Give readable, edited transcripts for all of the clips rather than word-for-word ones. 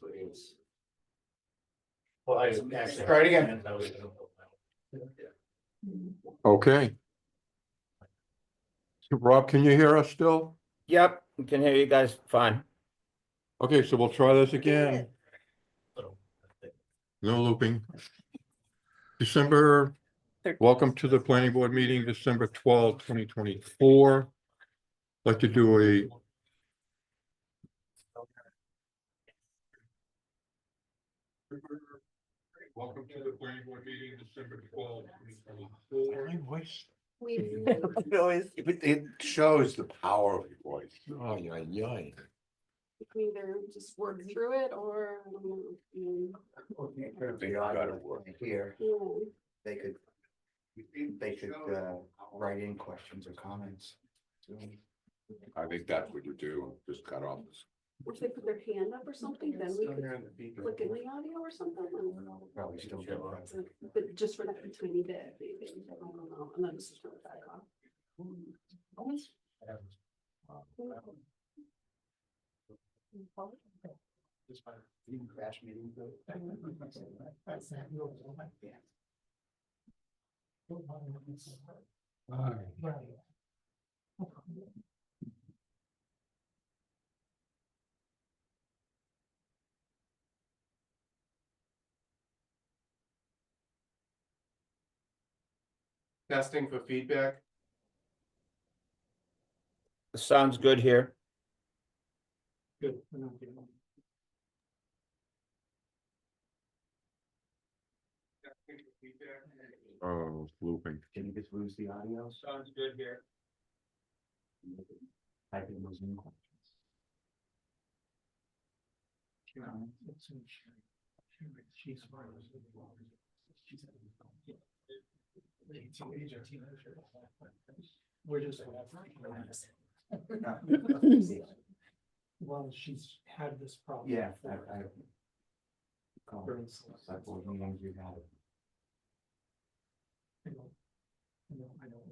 That's what it is. Well, I Actually, try it again. Okay. Rob, can you hear us still? Yep, we can hear you guys fine. Okay, so we'll try this again. No looping. December, welcome to the planning board meeting, December 12, 2024. Like to do a welcome to the planning board meeting, December 12, 2024. It shows the power of your voice. Oh, yeah, yeah. You can either just work through it or, I don't know, They gotta work. Here, yeah. they could write in questions or comments. I think that's what you do, just cut off this. Or if they put their hand up or something, then we could click in the audio or something. I don't know. Probably still do that. But just for that tiny bit, maybe, I don't know, and then this is turn it back off. Crash meeting. Testing for feedback. Sounds good here. Good. Oh, it's looping. Can you just lose the audio? Sounds good here. Type in those new questions. We're just. Well, she's had this problem. Yeah, before. I. Select board meetings, we've had it. I don't.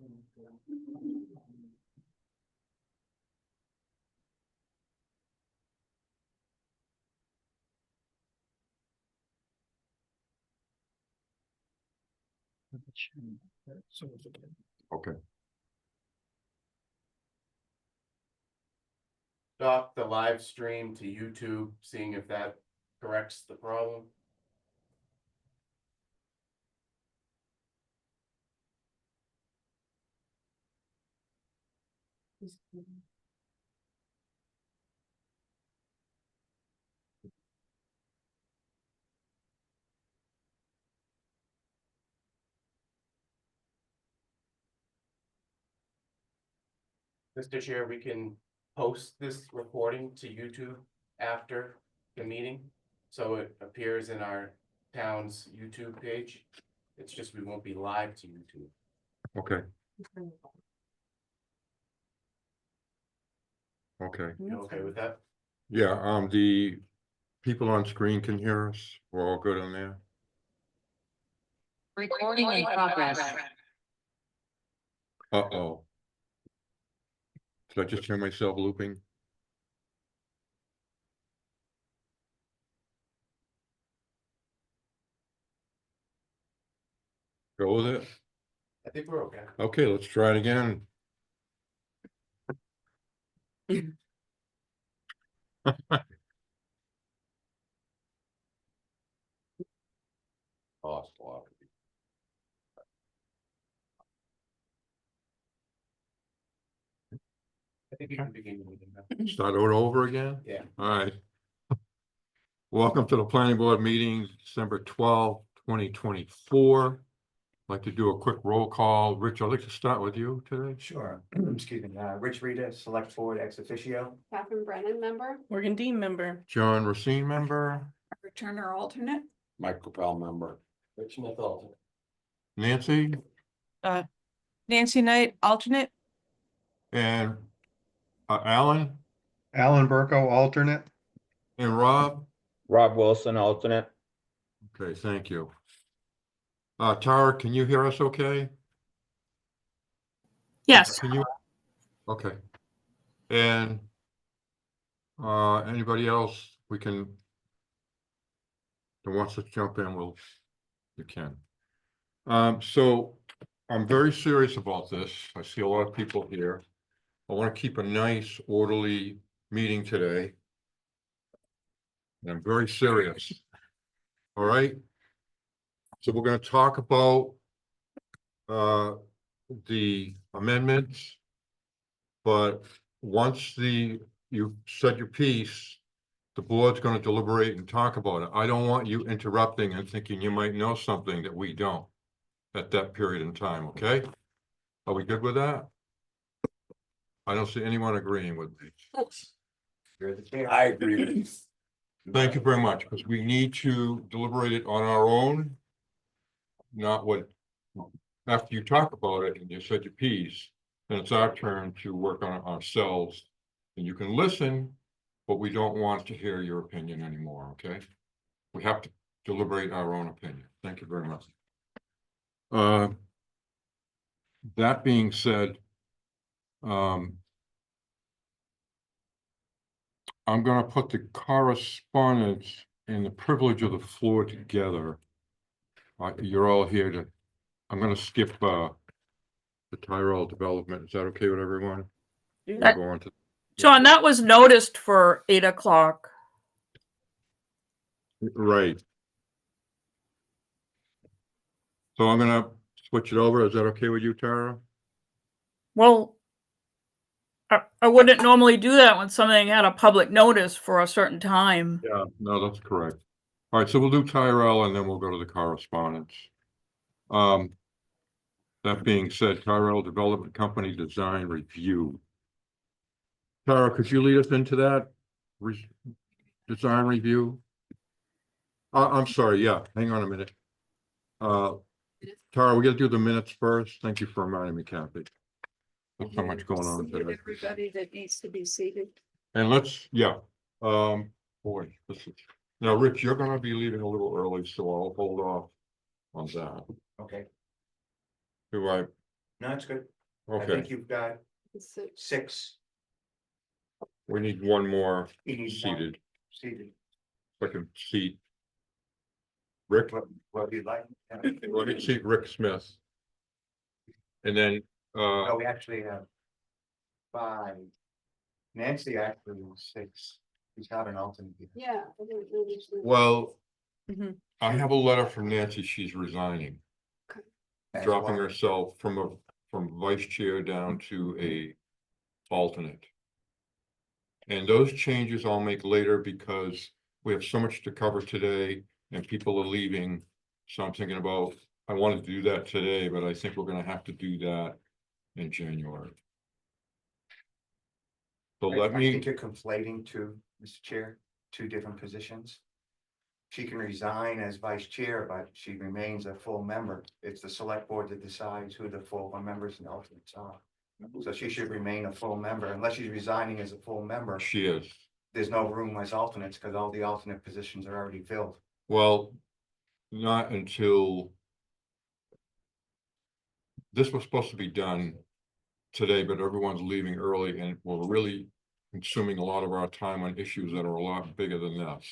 So it's okay. Okay. Stop the live stream to YouTube, seeing if that corrects the problem. Mr. Chair, we can post this recording to YouTube after the meeting. So it appears in our town's YouTube page. It's just we won't be live to YouTube. Okay. Okay. You okay with that? Yeah, the people on screen can hear us. We're all good on there. Recording in progress. Uh-oh. Did I just hear myself looping? Go with it. I think we're okay. Okay, let's try it again. Awesome. I think you can begin the meeting now. Start it over again? Yeah. All right. Welcome to the planning board meeting, December 12, 2024. I'd like to do a quick roll call. Rich, I'd like to start with you today. Sure, excuse me, Rich Rita, select board ex officio. Catherine Brennan, member? Morgan Dean member. John Racine, member. Turner, alternate? Mike Capel, member. Rich Smith, alternate. Nancy Nancy Knight, alternate. and Alan Alan Burko, alternate. and Rob. Rob Wilson, alternate. Okay, thank you. Tara, can you hear us okay? Yes. Can you? Okay. And anybody else we can who wants to jump in, you can. So I'm very serious about this. I see a lot of people here. I want to keep a nice orderly meeting today. And I'm very serious. All right? So we're gonna talk about the amendments. But once you've said your piece, the board's gonna deliberate and talk about it. I don't want you interrupting and thinking you might know something that we don't at that period in time, okay? Are we good with that? I don't see anyone agreeing with me. You're the chair. I agree. Thank you very much, because we need to deliberate it on our own. Not what, after you talk about it and you said your piece, then it's our turn to work on it ourselves. And you can listen, but we don't want to hear your opinion anymore, okay? We have to deliberate our own opinion. Thank you very much. That being said, I'm gonna put the correspondence and the privilege of the floor together. You're all here to, I'm gonna skip the Tyrell development. Is that okay with everyone? We'll That- go on to, John, that was noticed for 8 o'clock. right. So I'm gonna switch it over. Is that okay with you, Tara? Well, I wouldn't normally do that when something had a public notice for a certain time. Yeah, no, that's correct. All right, so we'll do Tyrell and then we'll go to the correspondence. That being said, Tyrell Development Company Design Review. Tara, could you lead us into that design review? I'm sorry, yeah, hang on a minute. Tara, we gotta do the minutes first. Thank you for reminding me, Kathy. There's so much going on Seated today. Everybody that needs to be seated. And let's, yeah, boy, this is, now, Rich, you're gonna be leaving a little early, so I'll hold off on that. Okay, Do I, no, it's good. I okay, think you've got It's a- 6. we need one more You need one seated, seated. second seat. Rick, What do you like? let me seat Rick Smith. And then, No, we actually have 5. Nancy actually was 6. He's got an alternate. here. Yeah. I didn't notice that. well, Mhm. I have a letter from Nancy, she's resigning. As Dropping well. herself from vice chair down to a alternate. And those changes I'll make later because we have so much to cover today and people are leaving. So I'm thinking about, I wanted to do that today, but I think we're gonna have to do that in January. So I let me, think you're conflating two, Mr. Chair, 2 different positions. She can resign as vice chair, but she remains a full member. It's the select board that decides who the full members and alternates are. So she should remain a full member unless she's resigning as a full member. she is, There's no room as alternates because all the alternate positions are already filled. well, not until. This was supposed to be done today, but everyone's leaving early and we're really consuming a lot of our time on issues that are a lot bigger than this.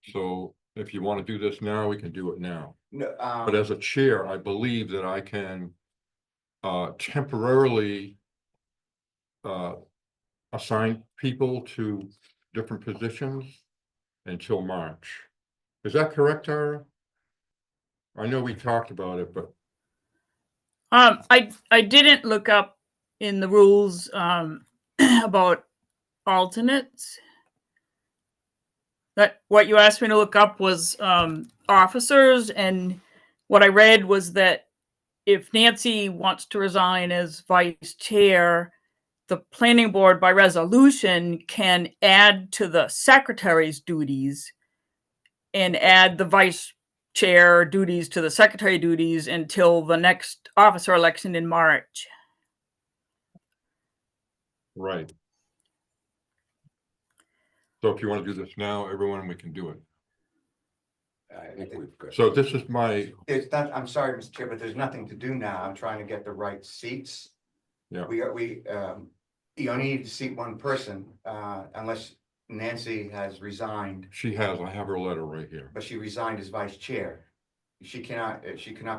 So if you want to do this now, we can do it now. No, But as a chair, I believe that I can temporarily assign people to different positions until March. Is that correct, Tara? I know we talked about it, but I didn't look up in the rules about alternates. That what you asked me to look up was officers, and what I read was that if Nancy wants to resign as vice chair, the planning board by resolution can add to the secretary's duties and add the vice chair duties to the secretary duties until the next officer election in March. right. So if you want to do this now, everyone, we can do it. I think we've got. So this is my, it's not, I'm sorry, Mr. Chair, but there's nothing to do now. I'm trying to get the right seats. Yeah. You only need to seat one person, unless Nancy has resigned, She has, I have her letter right here. but she resigned as vice chair. She cannot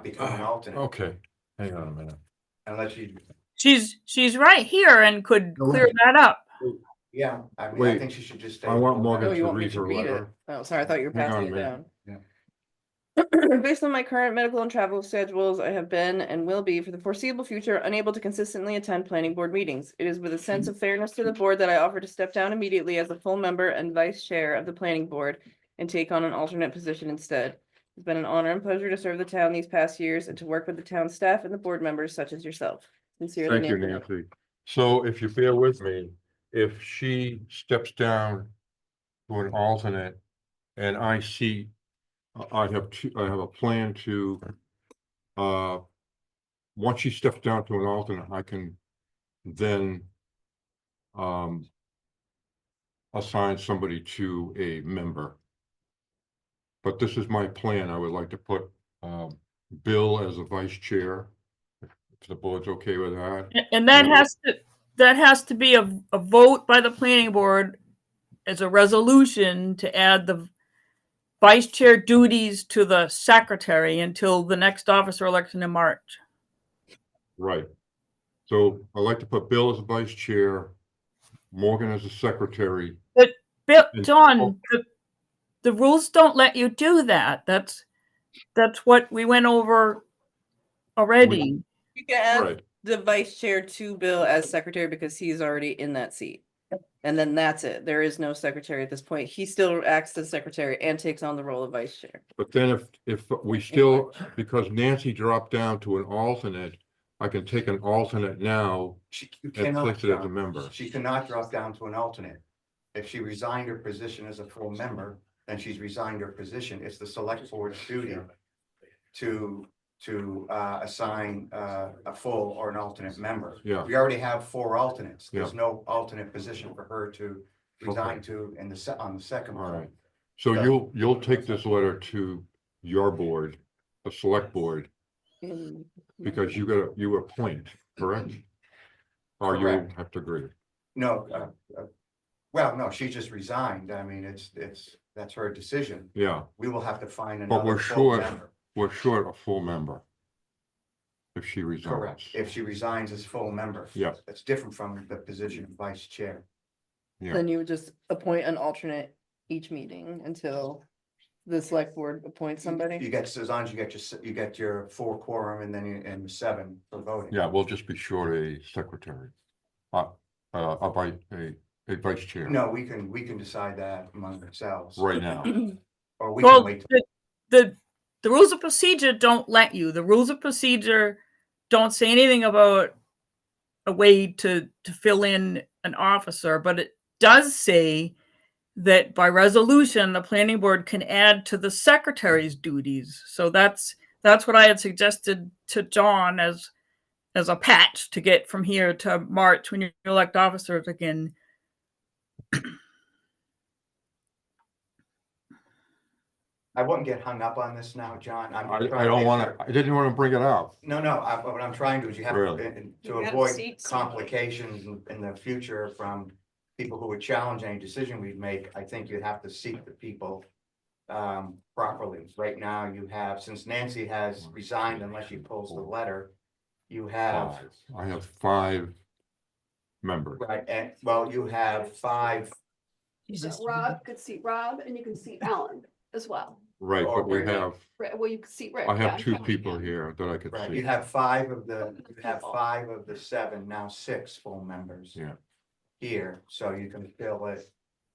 become an alternate Okay, hang on a minute. unless she, She's right here and could clear that up. yeah, I mean, I Wait, think she should just stay. I a want full Morgan member. Oh, you to want me read to her read it? letter. Oh, sorry, I thought you were Hang on passing a it minute. down. Based on my current medical and travel schedules, I have been and will be for the foreseeable future unable to consistently attend planning board meetings. It is with a sense of fairness to the board that I offer to step down immediately as a full member and vice chair of the planning board and take on an alternate position instead. It's been an honor and pleasure to serve the town these past years and to work with the town staff and the board members such as yourself. Sincerely, Thank you, Nancy. So if you bear with me, if she steps down to an alternate and I see, I have a plan to, once she steps down to an alternate, I can then assign somebody to a member. But this is my plan. I would like to put Bill as a vice chair. If the board's okay with that. And that has to be a vote by the planning board as a resolution to add the vice chair duties to the secretary until the next officer election in March. Right. So I'd like to put Bill as vice chair, Morgan as a secretary. Bill, And- John, the rules don't let you do that. That's what we went over already. You can add Right, the vice chair to Bill as secretary because he's already in that seat. And then that's it. There is no secretary at this point. He still acts as secretary and takes on the role of vice chair. but then if we still, because Nancy dropped down to an alternate, I can take an alternate now You and cannot, place it as a John. member. She cannot drop down to an alternate. If she resigned her position as a full member, then she's resigned her position. It's the select board's duty to assign a full or an alternate member. Yeah. We already have 4 alternates. There's no alternate position for her to resign Okay. to in on the second All one. right. So you'll take this letter to your board, the select board, because you appoint, correct? Or you Correct. have to agree. No, well, no, she just resigned. I mean, that's her decision. Yeah, We will have to find but we're another full short, member. we're short a full member. If she resigns. Correct. If she resigns as full member. Yeah. That's different from the position of vice chair. Yeah. Then you would just appoint an alternate each meeting until the select board appoints somebody. You get, as long as you get your 4 quorum and then and 7 for voting. Yeah, we'll just be short a secretary. A vice chair. No, we can decide that among ourselves. Right now. Or we can Well, wait. the rules of procedure don't let you. The rules of procedure don't say anything about a way to fill in an officer, but it does say that by resolution, the planning board can add to the secretary's duties. So that's what I had suggested to John as a patch to get from here to March when you elect officers again. I wouldn't get hung up on this now, John. I'm I trying to don't make wanna, sure- I didn't wanna bring it up. No, what I'm trying to is you have Really? to You gotta avoid seat somebody. complications in the future from people who would challenge any decision we make. I think you have to seek the people properly. Right now, you have, since Nancy has resigned unless she pulls the letter, you have, I have 5 members. right, and, well, you have 5. So Rob could seat Rob and you can seat Alan as well. Right, but we Or- have, Right, well, you can seat Rick. I yeah, have 2 I'm people counting here that I could Right, see. you have 5 of the 7, now 6 full members. Yeah. Here, so you can fill it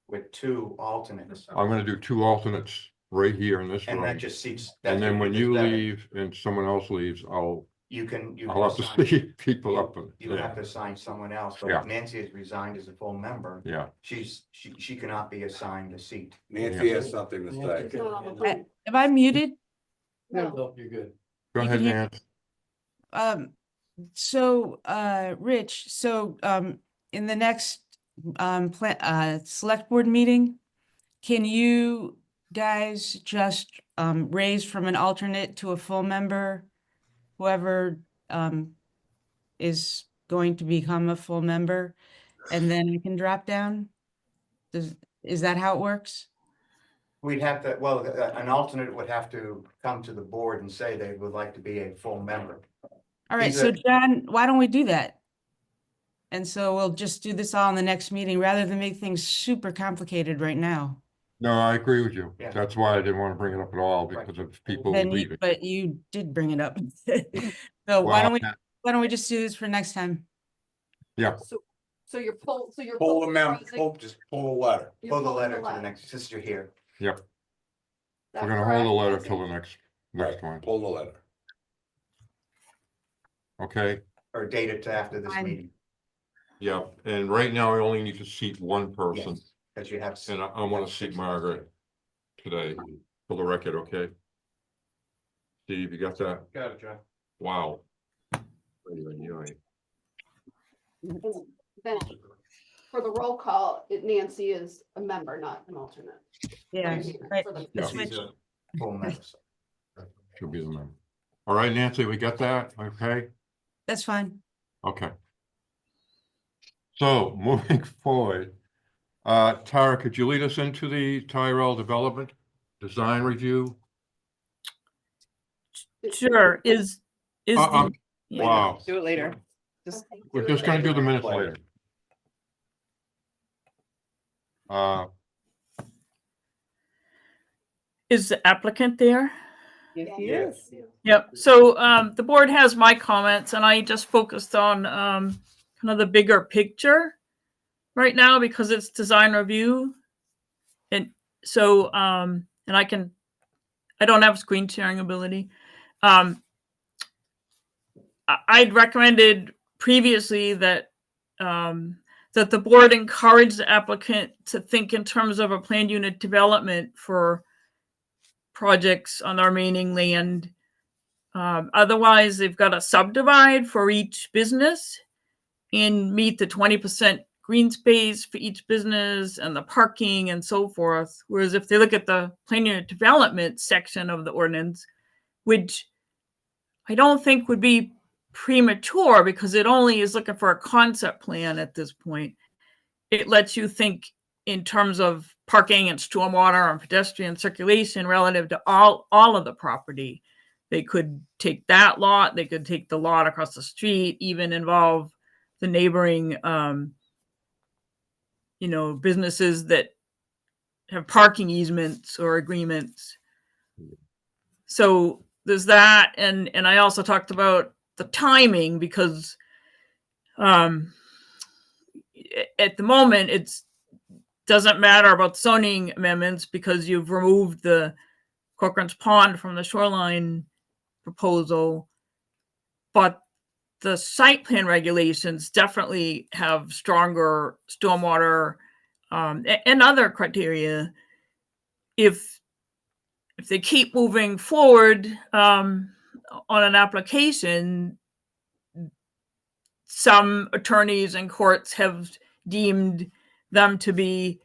with 2 alternates. I'm gonna do 2 alternates right here in this And that room. just seats. And then when that's you better. leave and someone else leaves, I'll You can have to assign- see people up. You have to assign someone else, but Yeah. if Nancy has resigned as a full member, Yeah, she cannot be assigned a seat. Nancy has something to say. it. Am I muted? No, you're good. go You ahead, can hear- Nan. Rich, in the next select board meeting, can you guys just raise from an alternate to a full member? Whoever is going to become a full member, and then you can drop down? Is that how it works? We'd have to, well, an alternate would have to come to the board and say they would like to be a full member. All right, These so are- John, why don't we do that? And so we'll just do this all in the next meeting rather than make things super complicated right now. No, I agree with you. Yeah. That's why I didn't want to bring it up at all Right. because of people Then leaving. but you did bring it up. So why Well, don't we just do this for next time? yeah, So you're Pull the mem, just pull a letter. Pull the letter to the next, since you're here. we're gonna hold the letter till the next one, Pull the letter. okay? Or date it to after this Fine. meeting, Yeah, and right now I only need to seat one person, yes, because you have. and I want to seat Margaret today, for the record, okay? Steve, you got that? Got it, John. Wow. Oy, oy, oy. Then for the roll call, Nancy is a member, not an alternate. Yeah, right. For the- Yeah. She's a full member. Should be the number. All right, Nancy, we got that, okay? That's fine. Okay. So moving forward, Tara, could you lead us into the Tyrell Development Design Review? Sure, is the, yeah. Wow, Do it later. Just, we're just gonna do the minutes later. Is the applicant there? yes. Yep, so the board has my comments and I just focused on kind of the bigger picture right now because it's design review. And so and I don't have screen sharing ability. I'd recommended previously that that the board encourage the applicant to think in terms of a planned unit development for projects on the remaining land. Otherwise, they've got to subdivide for each business and meet the 20% green space for each business and the parking and so forth. Whereas if they look at the planned unit development section of the ordinance, which I don't think would be premature because it only is looking for a concept plan at this point, it lets you think in terms of parking and stormwater and pedestrian circulation relative to all of the property. They could take that lot, they could take the lot across the street, even involve the neighboring businesses that have parking easements or agreements. So there's that, and I also talked about the timing because at the moment it's doesn't matter about zoning amendments because you've removed the Cochran's Pond from the shoreline proposal, but the site plan regulations definitely have stronger stormwater and other criteria. If they keep moving forward on an application, some attorneys and courts have deemed them to be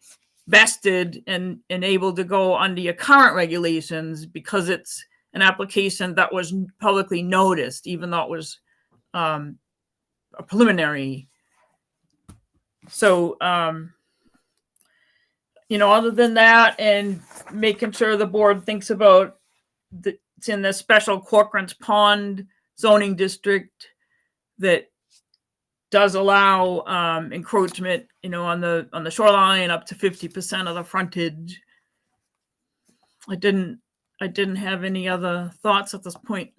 vested and able to go under your current regulations because it's an application that was publicly noticed, even though it was a preliminary. So, other than that and making sure the board thinks about it's in the special Cochran's Pond zoning district that does allow encroachment, on the shoreline up to 50% of the frontage. I didn't have any other thoughts at this point.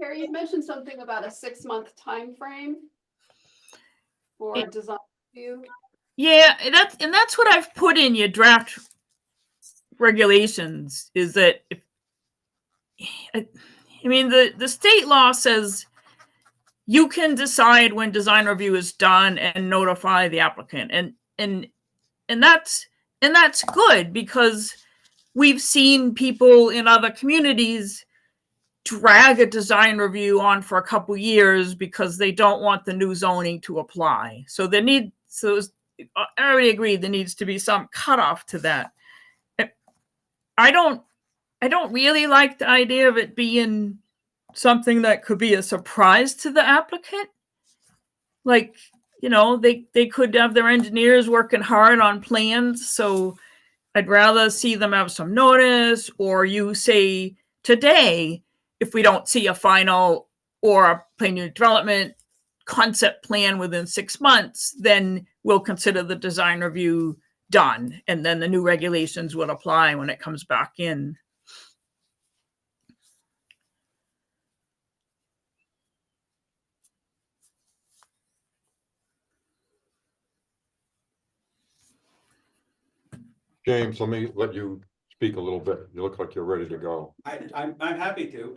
Carrie, you mentioned something about a 6-month time frame for It- design review. Yeah, that's what I've put in your draft regulations is that if, the state law says you can decide when design review is done and notify the applicant. And that's good because we've seen people in other communities drag a design review on for a couple years because they don't want the new zoning to apply. So I already agree there needs to be some cutoff to that. I don't really like the idea of it being something that could be a surprise to the applicant. Like, they could have their engineers working hard on plans. So I'd rather see them have some notice, or you say today, if we don't see a final or a plan unit development concept plan within 6 months, then we'll consider the design review done. And then the new regulations would apply when it comes back in. James, let me let you speak a little bit. You look like you're ready to go. I'm happy to.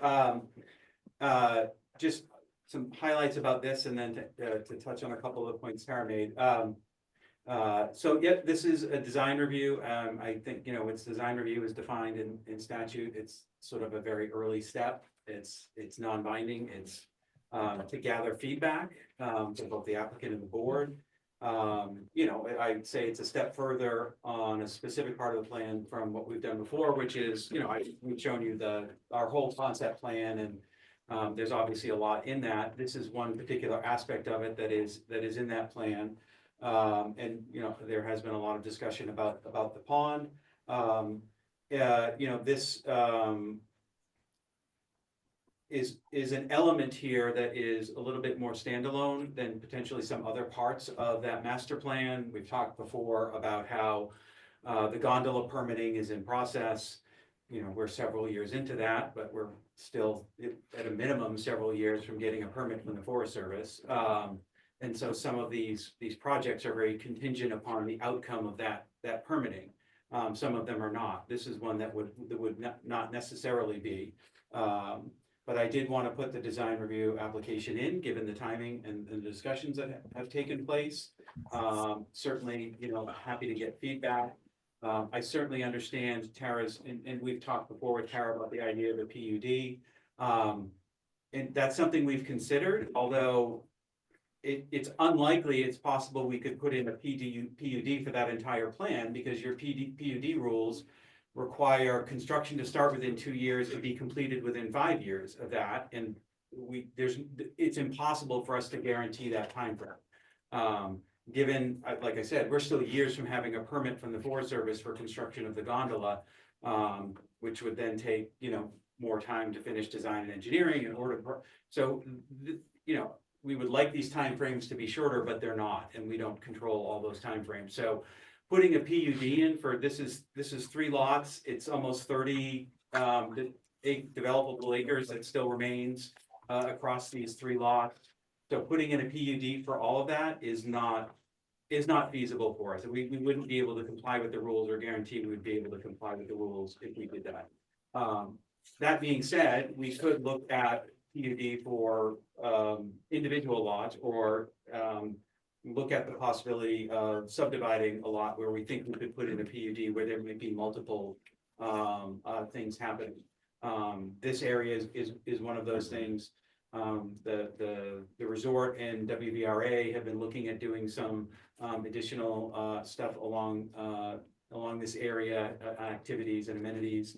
Just some highlights about this and then to touch on a couple of the points Tara made. So yeah, this is a design review. I think, its design review is defined in statute. It's sort of a very early step. It's non-binding. It's to gather feedback from both the applicant and the board. I'd say it's a step further on a specific part of the plan from what we've done before, which is, we've shown you our whole concept plan, and there's obviously a lot in that. This is one particular aspect of it that is in that plan. And there has been a lot of discussion about the pond. This is an element here that is a little bit more standalone than potentially some other parts of that master plan. We've talked before about how the gondola permitting is in process. We're several years into that, but we're still at a minimum several years from getting a permit from the Forest Service. And so some of these projects are very contingent upon the outcome of that permitting. Some of them are not. This is one that would not necessarily be. But I did want to put the design review application in, given the timing and the discussions that have taken place. Certainly, happy to get feedback. I certainly understand Tara's, and we've talked before with Tara about the idea of a PUD. And that's something we've considered, although it's unlikely it's possible we could put in a PUD for that entire plan, because your PUD rules require construction to start within 2 years and be completed within 5 years of that. And it's impossible for us to guarantee that timeframe. Given, like I said, we're still years from having a permit from the Forest Service for construction of the gondola, which would then take, more time to finish design and engineering in order. So, we would like these timeframes to be shorter, but they're not, and we don't control all those timeframes. So putting a PUD in for, this is 3 lots, it's almost 30 developable acres that still remains across these 3 lots. So putting in a PUD for all of that is not feasible for us. We wouldn't be able to comply with the rules, or guarantee we would be able to comply with the rules if we did that. That being said, we could look at PUD for individual lots, or look at the possibility of subdividing a lot where we think we could put in a PUD where there may be multiple things happening. This area is one of those things. The resort and WVRA have been looking at doing some additional stuff along this area, activities and amenities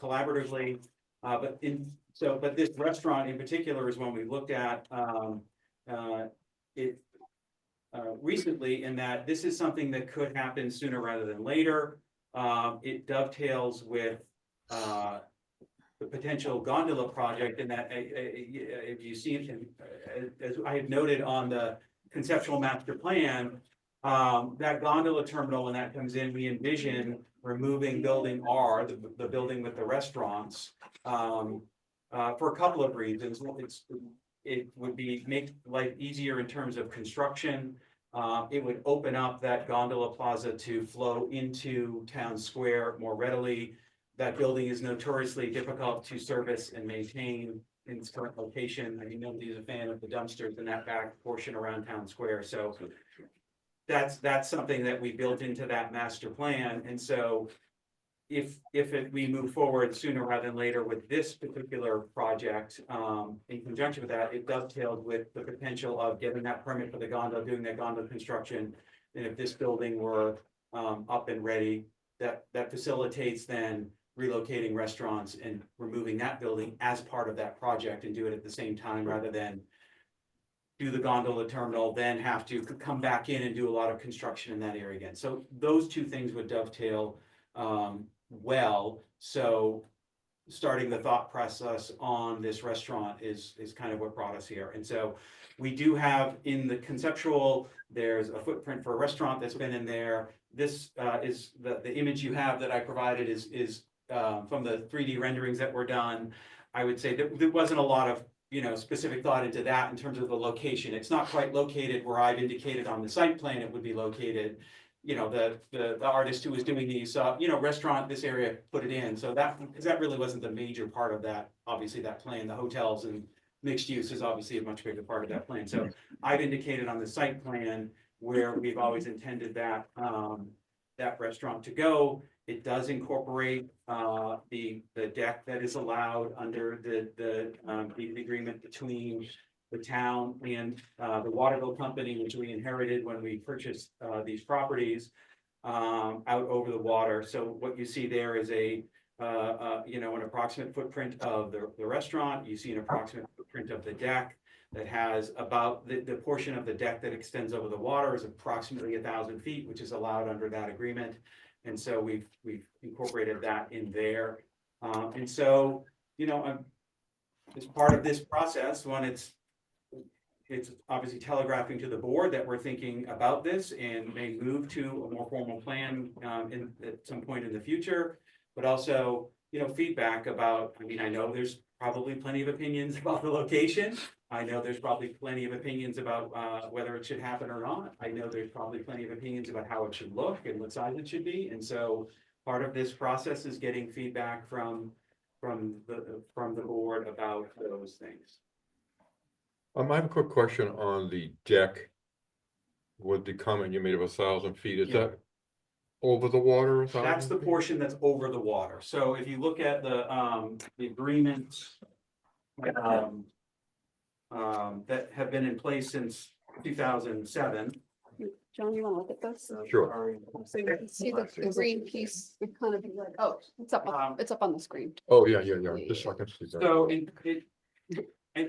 collaboratively. But this restaurant in particular is one we looked at recently, in that this is something that could happen sooner rather than later. It dovetails with the potential gondola project, and that if you see it, as I have noted on the conceptual master plan, that gondola terminal, when that comes in, we envision removing building R, the building with the restaurants, for a couple of reasons. It would make life easier in terms of construction. It would open up that gondola plaza to flow into town square more readily. That building is notoriously difficult to service and maintain in its current location. I mean, nobody's a fan of the dumpsters in that back portion around town square. So that's something that we built into that master plan. And so if we move forward sooner rather than later with this particular project, in conjunction with that, it dovetails with the potential of getting that permit for the gondola, doing that gondola construction. And if this building were up and ready, that facilitates then relocating restaurants and removing that building as part of that project, and do it at the same time, rather than do the gondola terminal, then have to come back in and do a lot of construction in that area again. So those two things would dovetail well. So starting the thought process on this restaurant is kind of what brought us here. And so we do have in the conceptual, there's a footprint for a restaurant that's been in there. This is the image you have that I provided is from the 3D renderings that were done. I would say that there wasn't a lot of, you know, specific thought into that in terms of the location. It's not quite located where I've indicated on the site plan it would be located. You know, the artist who was doing these, you know, restaurant, this area, put it in. So that, because that really wasn't the major part of that, obviously, that plan. The hotels and mixed use is obviously a much bigger part of that plan. So I've indicated on the site plan where we've always intended that, that restaurant to go. It does incorporate the deck that is allowed under the agreement between the town and the Waterville Company, which we inherited when we purchased these properties out over the water. So what you see there is a you know, an approximate footprint of the restaurant. You see an approximate footprint of the deck that has about the portion of the deck that extends over the water is approximately 1,000 feet, which is allowed under that agreement. And so we've incorporated that in there. And so, you know, as part of this process, when it's obviously telegraphing to the board that we're thinking about this and may move to a more formal plan at some point in the future, but also, you know, feedback about, I mean, I know there's probably plenty of opinions about the location. I know there's probably plenty of opinions about whether it should happen or not. I know there's probably plenty of opinions about how it should look and what size it should be. And so part of this process is getting feedback from the board about those things. I have a quick question on the deck. With the comment you made of 1,000 feet, is Yeah. that over the water? 1,000 That's the feet? portion that's over the water. So if you look at the agreement that have been in place since 2007. John, you wanna look at this? Sure. So you can see the green piece, it kind of, oh, it's up on the screen. Oh, yeah, just so I can see that. So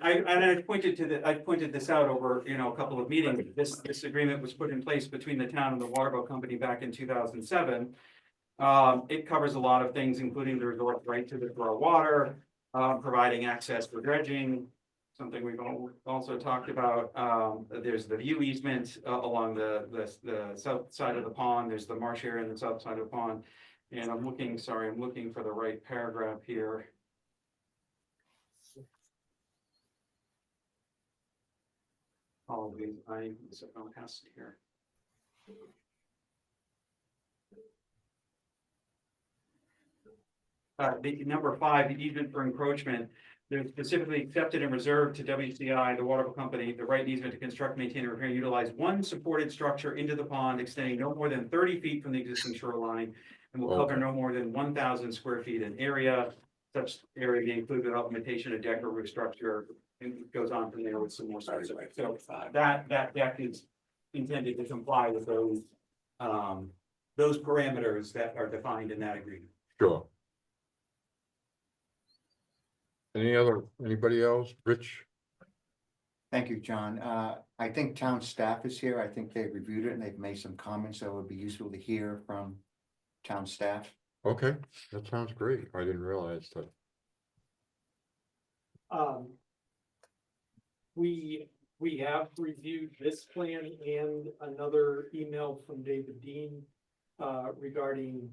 I pointed this out over, you know, a couple of meetings. This agreement was put in place between the town and the Waterville Company back in 2007. It covers a lot of things, including the resort right to the raw water, providing access for dredging, something we've also talked about. There's the view easement along the south side of the pond. There's the marsh area on the south side of the pond. And I'm looking for the right paragraph here. All of these, I has here. The number 5, the easement for encroachment. They're specifically accepted and reserved to WCI, the Waterville Company, the right easement to construct, maintain, and repair, and utilize one supported structure into the pond extending no more than 30 feet from the existing shoreline and will cover no more than 1,000 square feet in area. Such area may include the implementation of deck or roof structure, and it goes on from there with some more specifics. So that deck is intended to comply with those parameters that are defined in that agreement. Sure. Anybody else? Rich? Thank you, John. I think town staff is here. I think they've reviewed it and they've made some comments that would be useful to hear from town staff. Okay, that sounds great. I didn't realize that. We have reviewed this plan and another email from David Dean regarding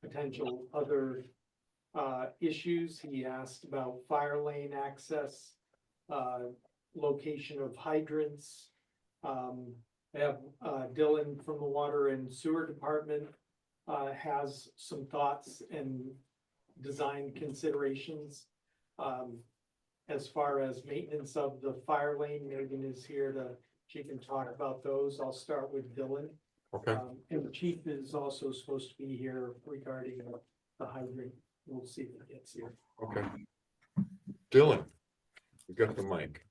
potential other issues. He asked about fire lane access, location of hydrants. I have Dylan from the Water and Sewer Department has some thoughts and design considerations. As far as maintenance of the fire lane, Megan is here she can talk about those. I'll start with Dylan. Okay, And the chief is also supposed to be here regarding the hydrant. We'll see if he gets here. okay. Dylan, you got the mic.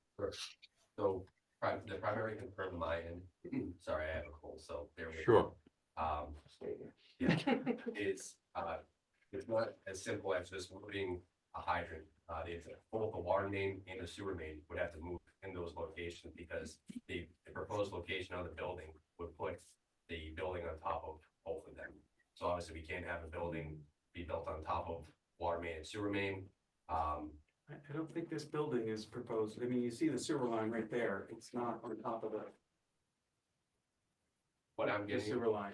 So the primary concern of my end, sorry, I have a cold, so bear with me. Sure. Yeah, is it's not as simple as just moving a hydrant. Both the water main and the sewer main would have to move in those locations because the proposed location of the building would put the building on top of both of them. So obviously we can't have a building be built on top of water main and sewer main. I don't think this building is proposed. I mean, you see the sewer line right there. It's not on top of What I'm the getting, sewer line.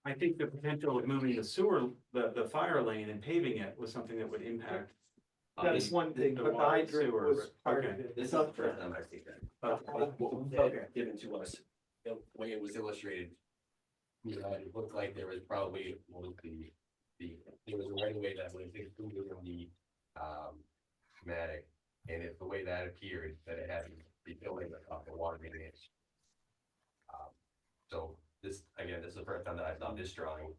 I think the potential of moving the sewer, the fire lane and paving it was something that would impact. That's one thing, but the water, hydrant sewer, was part of okay. it. this is the first time I see that. What was given to us, the way it was illustrated. You know, it looked like there was probably, what was there was a right way that was included in the, schematic. And if the way that appeared, that it had to be building up the water main is. So this, again, this is the first time that I saw this drawing,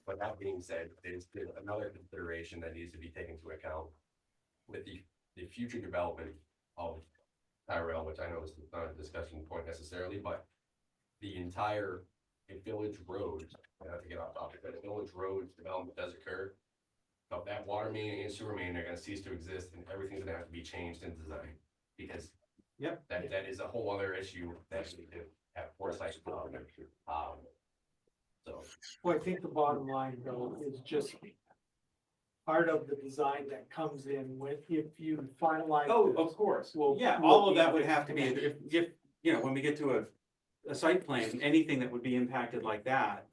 but that being said, there's another consideration that needs to be taken into account. With the future development of Tyrell, which I know is not a discussion point necessarily, but the entire Village Road, I have to get off topic, but if Village Road development does occur, but that water main and sewer main are gonna cease to exist and everything's gonna have to be changed in design. Because Yep. that is a whole other issue that we could have foresight. So, Well, I think the bottom line though is just part of the design that comes in when, if you finalize. Oh, this, of course. will- Yeah, will all of be- that would have to be, if, you know, when we get to a site plan, anything that would be impacted like that,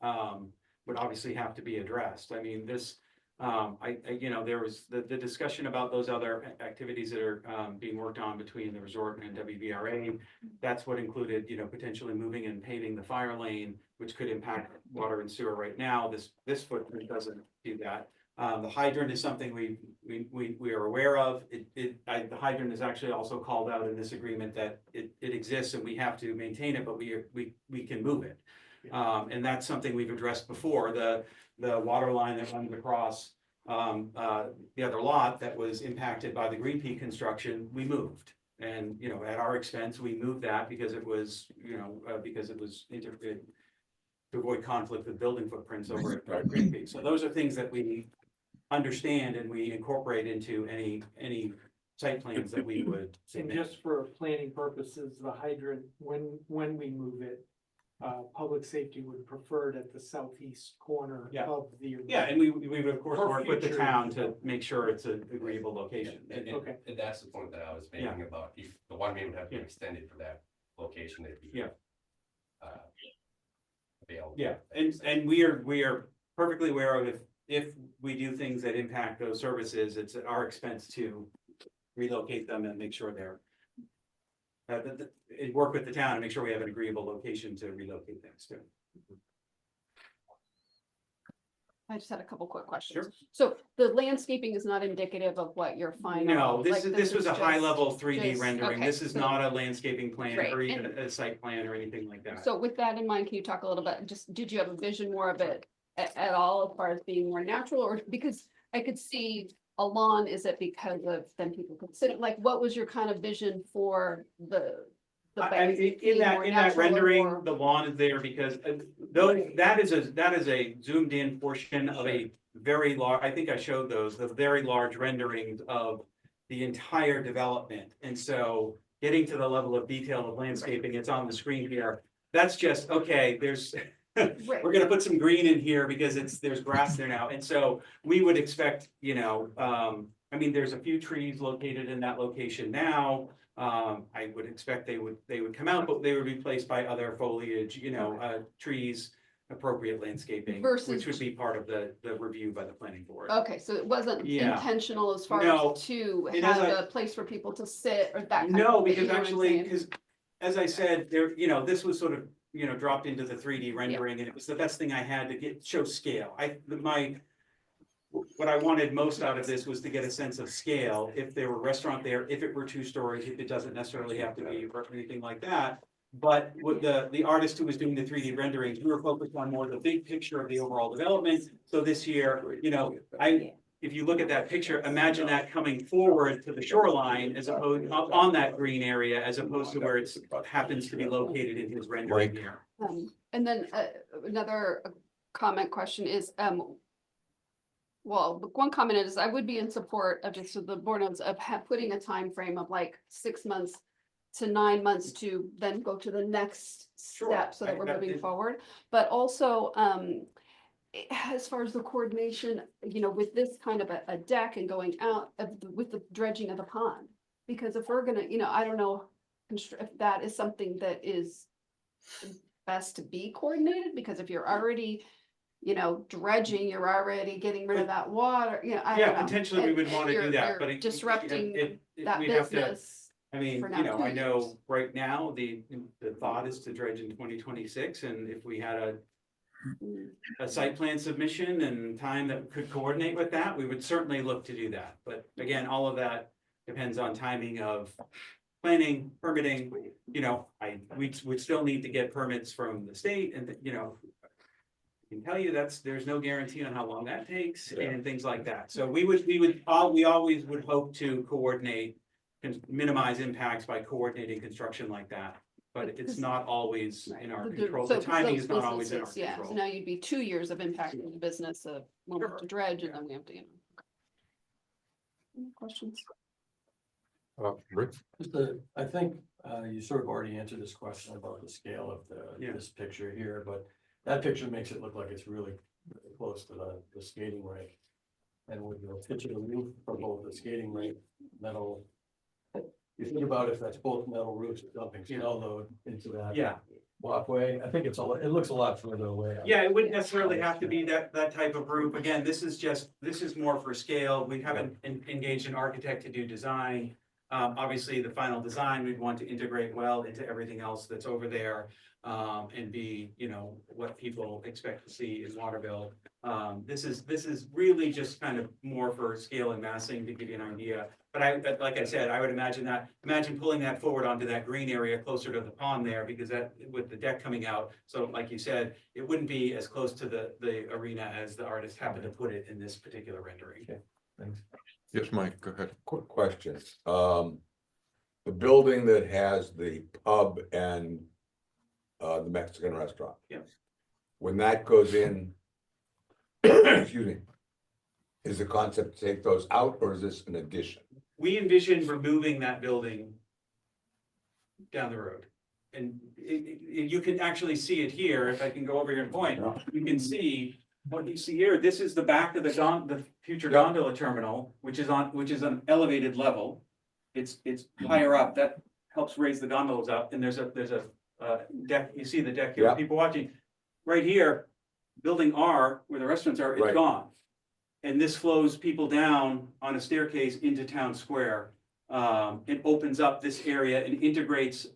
would obviously have to be addressed. I mean, this, you know, there was the discussion about those other activities that are, being worked on between the resort and WVRA. That's what included, you know, potentially moving and paving the fire lane, which could impact water and sewer right now. This footprint doesn't do that. The hydrant is something we are aware of. The hydrant is actually also called out in this agreement that it exists and we have to maintain it, but we can move it. And that's something we've addressed before. The water line that runs across the other lot that was impacted by the Green Peak construction, we moved. And, you know, at our expense, we moved that because it was, you know, because it was interfered to avoid conflict with building footprints over at Green Peak. So those are things that we understand and we incorporate into any site plans that we would And submit. just for planning purposes, the hydrant, when we move it, public safety would prefer it at the southeast corner Yeah. of the. Yeah, and we would of course For work with the future- town to make sure it's an agreeable location. Okay. and that's the point that I was making about if the water main would have to be extended for that location. It'd be, Yeah. Available. Yeah, and we are perfectly aware of if we do things that impact those services, it's at our expense to relocate them and make sure they're and work with the town and make sure we have an agreeable location to relocate things to. I just had a couple quick questions. Sure. So the landscaping is not indicative of what your final. No, this like, this was a high just- level 3D just- rendering. okay, This is so- not a landscaping plan Right, or even and- a site plan or anything like that. So with that in mind, can you talk a little bit, just, did you have a vision more of it at all as far as being more natural, or because I could see a lawn, is it because of, then people could sit, like, what was your kind of vision for the banks In being that, more in that natural or rendering, more- the lawn is there because though that is a zoomed in portion of a very large, I think I showed those, the very large renderings of the entire development. And so getting to the level of detail of landscaping, it's on the screen here. That's just, okay, there's, Right. we're gonna put some green in here because there's grass there now. And so we would expect, you know, I mean, there's a few trees located in that location now. I would expect they would come out, but they would be replaced by other foliage, you know, trees, appropriate landscaping, Versus- which would be part of the review by the planning board. Okay, so it wasn't Yeah. intentional as far No. as to And as have I- a place for people to sit or that kind of. No, thing, because you know what I'm actually, saying? because as I said, there, you know, this was sort of, you know, dropped into the 3D rendering and it was the best thing I had to show scale. What I wanted most out of this was to get a sense of scale. If there were a restaurant there, if it were 2 stories, if it doesn't necessarily have to be or anything like that. But with the artist who was doing the 3D renderings, we were focused on more the big picture of the overall development. So this year, you know, if you look at that picture, imagine that coming forward to the shoreline as opposed on that green area, as opposed to where it happens to be located in his rendering here. And then another comment question is, Well, the one comment is I would be in support of, just so the board knows, of putting a time frame of like 6 months to 9 months to then go to the next Sure, step so that we're that moving is- forward. But also, as far as the coordination, with this kind of a deck and going out with the dredging of the pond. Because if we're gonna, I don't know, if that is something that is best to be coordinated, because if you're already, dredging, you're already getting rid of that water, I don't Yeah, know. potentially we And would wanna do you're- that, you're but disrupting that we'd have to. business. I mean, for now 2 I know years. right now, the thought is to dredge in 2026, and if we had a site plan submission and time that could coordinate with that, we would certainly look to do that. But again, all of that depends on timing of planning, permitting, we'd still need to get permits from the state and, I can tell you there's no guarantee on how long that takes and things like that. So we always would hope to coordinate and minimize impacts by coordinating construction like that. But it's not always in our control. The timing is not always in our Yeah, so control. now you'd be 2 years of impact on the business of when we have to dredge and then we have to, Any questions? Rick? I think you sort of already answered this question about the scale of this picture here, but that picture makes it look like it's really close to the skating rink. And with the picture of the roof for both the skating rink, metal. You think about if that's both metal roofs dumping snow load into that Yeah. walkway, I think it looks a lot further away. Yeah, it wouldn't necessarily have to be that type of roof. Again, this is more for scale. We haven't engaged an architect to do design. Obviously, the final design, we'd want to integrate well into everything else that's over there. And be, what people expect to see in Waterville. This is really just kind of more for scale and massing to give you an idea. But like I said, I would imagine pulling that forward onto that green area closer to the pond there, because that, with the deck coming out, so like you said, it wouldn't be as close to the arena as the artist happened to put it in this particular rendering. Okay, thanks. Yes, Mike, go ahead. Quick question. The building that has the pub and the Mexican restaurant. Yeah. When that goes in, excuse me, is the concept to take those out, or is this an addition? We envision removing that building down the road. And you can actually see it here, if I can go over here and point, you can see, what you see here, this is the back of the future gondola terminal, which is an elevated level. It's higher up, that helps raise the gondolas up, and there's a deck, you see the deck here, Yeah. people watching. Right here, building R, where the restaurants are, it's Right. gone. And this flows people down on a staircase into town square. It opens up this area and integrates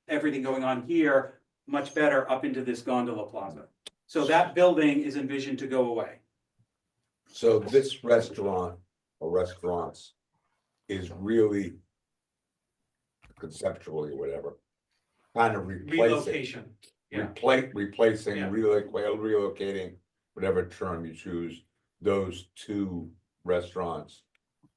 everything going on here much better up into this gondola plaza. So that building is envisioned to go away. So this restaurant or restaurants is really conceptually or whatever, kind of replacing, Relocation, yeah. replacing, Yeah. relocating, whatever term you choose, those two restaurants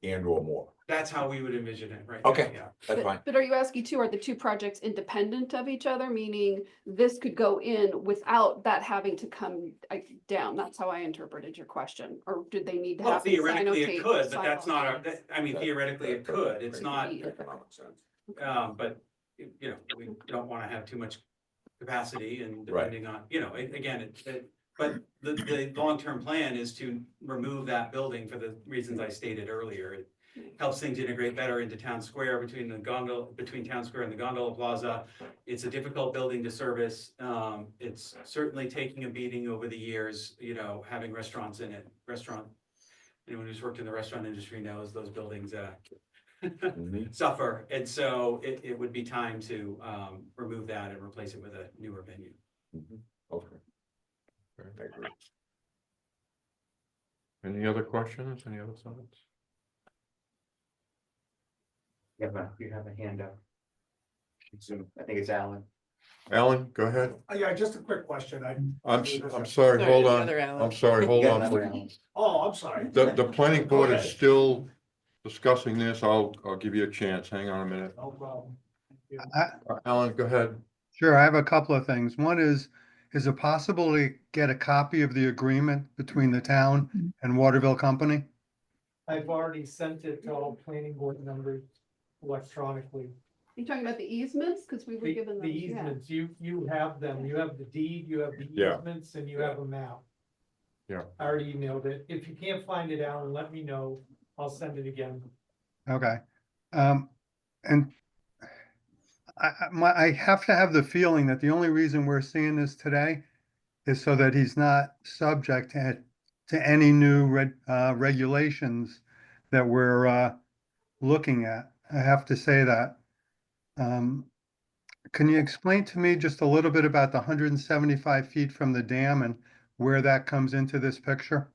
and or more. That's how we would envision it, right? Okay. Yeah. That's fine. But are you asking too, are the two projects independent of each other, meaning this could go in without that having to come down? That's how I interpreted your question, or did they need to Well, have? the theoretically it cyanotape could, but that's not, sidewalk? I mean, theoretically it could, it's not, Economic sense. but, we don't wanna have too much capacity and Right. depending on, again, but the long-term plan is to remove that building for the reasons I stated earlier. It helps things integrate better into town square between town square and the gondola plaza. It's a difficult building to service. It's certainly taking a beating over the years, having restaurants in it. Anyone who's worked in the restaurant industry knows those buildings Mhm. suffer. And so it would be time to remove that and replace it with a newer venue. Mhm. Okay. I agree. Any other questions? Any other thoughts? You have a hand up. I think it's Alan. Alan, go ahead. Yeah, just a quick question. I'm sorry, Sorry, hold the on. other Alan. I'm sorry, hold Yeah, on. another please. Alan. Oh, I'm sorry. The planning board is Okay. still discussing this. I'll give you a chance. Hang on a minute. No problem. Thank you. Alan, go ahead. Sure, I have a couple of things. One is, is it possible to get a copy of the agreement between the town and Waterville Company? I've already sent it to all planning board members electronically. You talking about the easements? Because we were The given the those, yeah. easements, you have them, you have the deed, you have the Yeah. easements, and you have a map. Yeah. I already emailed it. If you can't find it, Alan, let me know. I'll send it again. Okay. And I have to have the feeling that the only reason we're seeing this today is so that he's not subject to any new regulations that we're looking at. I have to say that. Can you explain to me just a little bit about the 175 feet from the dam and where that comes into this picture?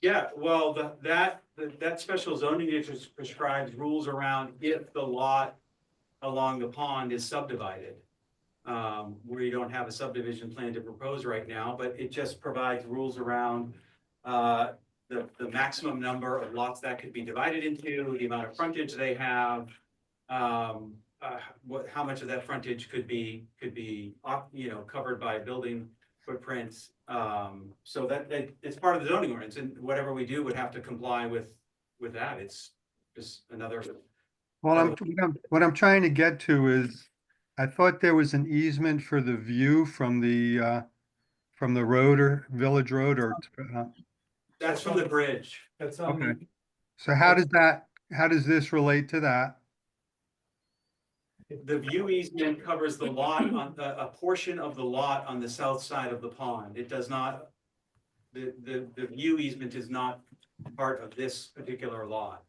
Yeah, well, that special zoning district prescribes rules around if the lot along the pond is subdivided. Where you don't have a subdivision plan to propose right now, but it just provides rules around the maximum number of lots that could be divided into, the amount of frontage they have. How much of that frontage could be, covered by building footprints. So that it's part of the zoning ordinance, and whatever we do would have to comply with that. It's just another. Well, what I'm trying to get to is, I thought there was an easement for the view from the road or Village Road or, That's from the bridge. That's on okay. the, So how does this relate to that? The view easement covers the lot on a portion of the lot on the south side of the pond. It does not. The view easement is not part of this particular lot.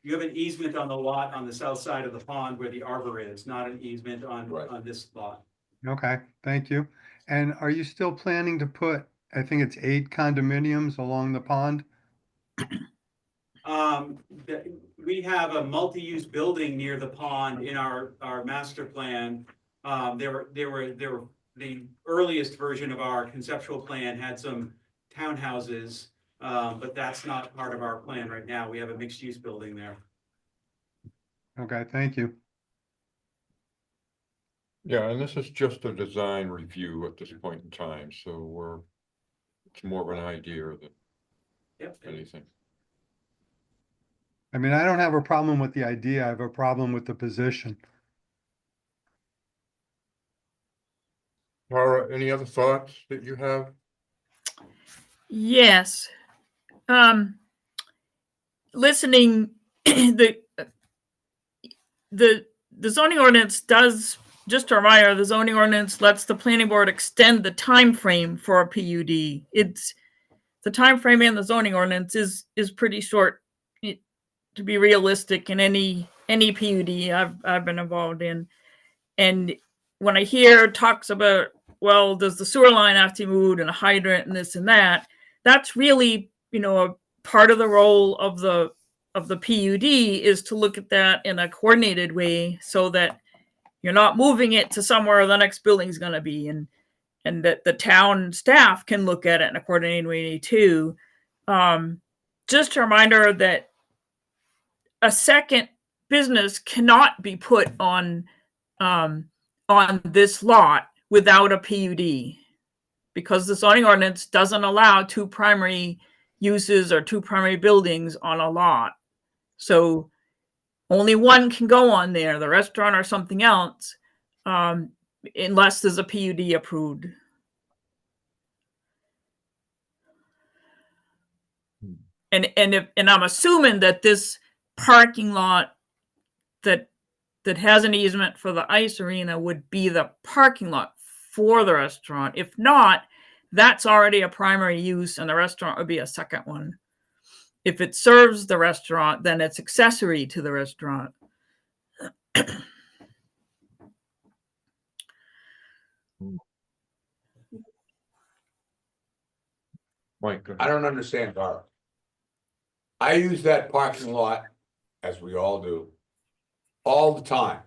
You have an easement on the lot on the south side of the pond where the arbor is, not an easement on this lot. Okay, thank you. And are you still planning to put, I think it's 8 condominiums along the pond? We have a multi-use building near the pond in our master plan. The earliest version of our conceptual plan had some townhouses, but that's not part of our plan right now. We have a mixed-use building there. Okay, thank you. Yeah, and this is just a design review at this point in time, so it's more of an idea than Yep. anything. I mean, I don't have a problem with the idea. I have a problem with the position. Tara, any other thoughts that you have? Yes. Listening, the zoning ordinance does, just a reminder, the zoning ordinance lets the planning board extend the time frame for a PUD. It's the time frame in the zoning ordinance is pretty short, to be realistic, in any PUD I've been involved in. And when I hear talks about, well, does the sewer line have to be moved and a hydrant and this and that, that's really, a part of the role of the PUD is to look at that in a coordinated way so that you're not moving it to somewhere the next building's going to be, and that the town staff can look at it in a coordinated way too. Just a reminder that a second business cannot be put on this lot without a PUD, because the zoning ordinance doesn't allow 2 primary uses or 2 primary buildings on a lot. So only one can go on there, the restaurant or something else, unless there's a PUD approved. And I'm assuming that this parking lot that has an easement for the ice arena would be the parking lot for the restaurant. If not, that's already a primary use and the restaurant would be a second one. If it serves the restaurant, then it's accessory to the restaurant. Mike, go I ahead. don't understand, Carl. I use that parking lot, as we all do, all the time.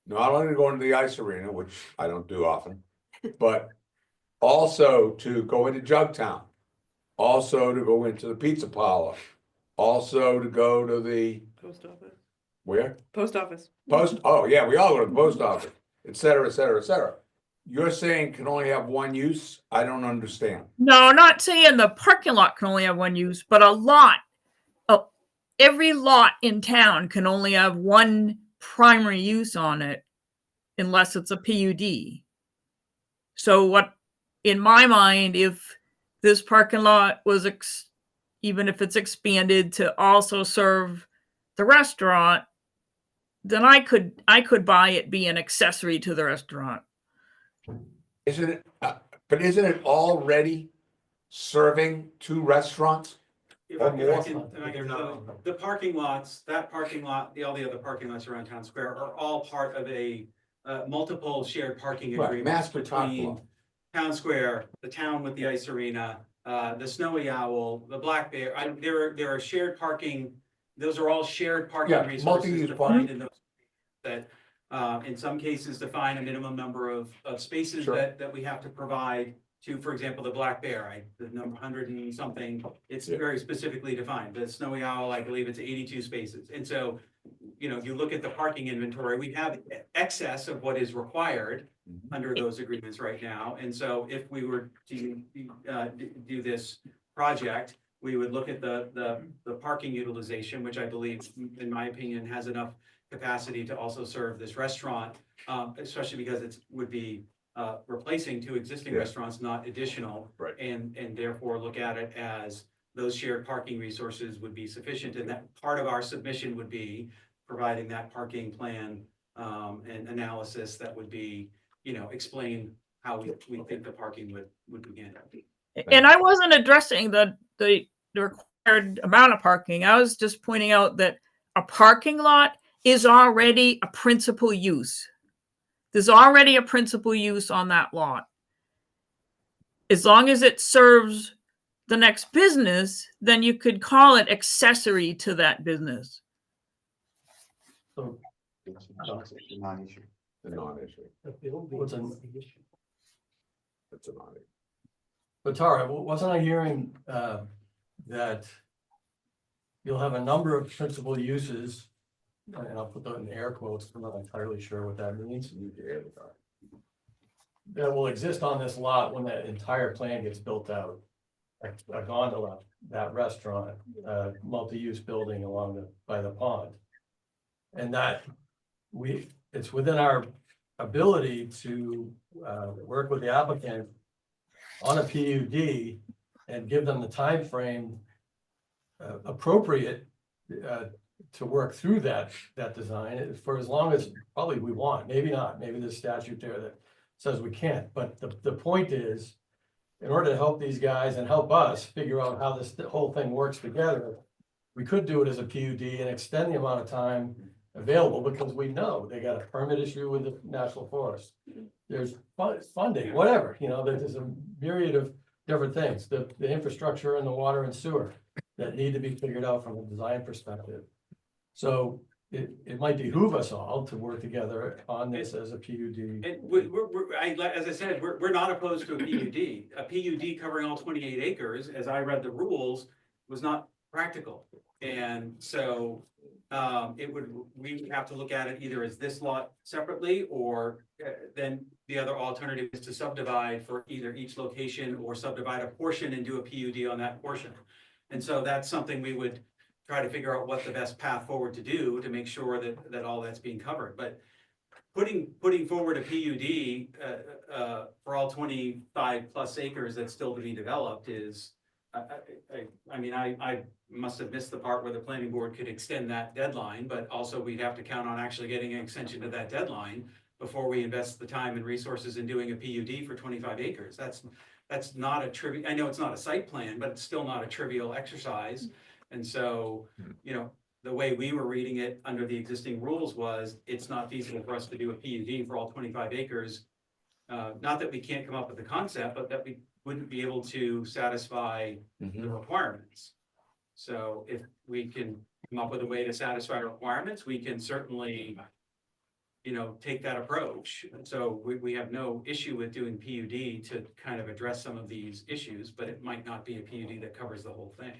Not only to go into the ice arena, which I don't do often, but also to go into Jugtown, also to go into the pizza parlor, also to go to the Post office. Where? Post office. Post, oh, yeah, we all go to the post office, et cetera, et cetera, et cetera. You're saying can only have one use? I don't understand. No, not saying the parking lot can only have one use, but a lot. Oh, every lot in town can only have one primary use on it unless it's a PUD. So what, in my mind, if this parking lot was, even if it's expanded to also serve the restaurant, then I could buy it be an accessory to the restaurant. Isn't it, but isn't it already serving 2 restaurants? If Or I more. can, the parking lots, that parking lot, all the other parking lots around Town Square are all part of a multiple shared parking Right, agreements master parking between lot. Town Square, the town with the ice arena, the Snowy Owl, the Black Bear. There are shared parking, those are all shared parking Yeah, resources multi-use defined parking. in those that in some cases define a minimum number of spaces Sure. that we have to provide to, for example, the Black Bear, the number 100 and something, it's Yeah. very specifically defined. The Snowy Owl, I believe it's 82 spaces. And so, you know, you look at the parking inventory, we have excess of what is required under those agreements right now. And so if we were to do this project, we would look at the parking utilization, which I believe, in my opinion, has enough capacity to also serve this restaurant, especially because it would be replacing 2 existing Yeah. restaurants, not additional. Right. And therefore look at it as those shared parking resources would be sufficient. And that part of our submission would be providing that parking plan and analysis that would be, you know, explain how we think the parking would begin. And I wasn't addressing the required amount of parking. I was just pointing out that a parking lot is already a principal use. There's already a principal use on that lot. As long as it serves the next business, then you could call it accessory to that business. So, Non-issue. The non-issue. The building What's is the issue. That's a non-issue. but Tara, wasn't I hearing that you'll have a number of principal uses, and I'll put that in air quotes, I'm not entirely sure what that means, that will exist on this lot when that entire plan gets built out? A gondola, that restaurant, multi-use building along by the pond. And that it's within our ability to work with the applicant on a PUD and give them the time frame appropriate to work through that design for as long as probably we want. Maybe not, maybe there's statute there that says we can't, but the point is, in order to help these guys and help us figure out how this whole thing works together, we could do it as a PUD and extend the amount of time available, because we know they got a permit issue with the National Forest. There's funding, whatever, you know, there's a myriad of different things, the infrastructure and the water and sewer that need to be figured out from a design perspective. So it might behoove us all to work together on this as a PUD. And as I said, we're not opposed to a PUD. A PUD covering all 28 acres, as I read the rules, was not practical. And so we would have to look at it either as this lot separately, or then the other alternative is to subdivide for either each location or subdivide a portion and do a PUD on that portion. And so that's something we would try to figure out what the best path forward to do to make sure that all that's being covered. But putting forward a PUD for all 25 plus acres that's still to be developed is, I mean, I must have missed the part where the planning board could extend that deadline, but also we'd have to count on actually getting an extension to that deadline before we invest the time and resources in doing a PUD for 25 acres. That's not a trivial, I know it's not a site plan, but it's still not a trivial exercise. And so, you know, the way we were reading it under the existing rules was, it's not feasible for us to do a PUD for all 25 acres. Not that we can't come up with the concept, but that we wouldn't be able to satisfy the requirements. So if we can come up with a way to satisfy requirements, we can certainly, you know, take that approach. And so we have no issue with doing PUD to kind of address some of these issues, but it might not be a PUD that covers the whole thing.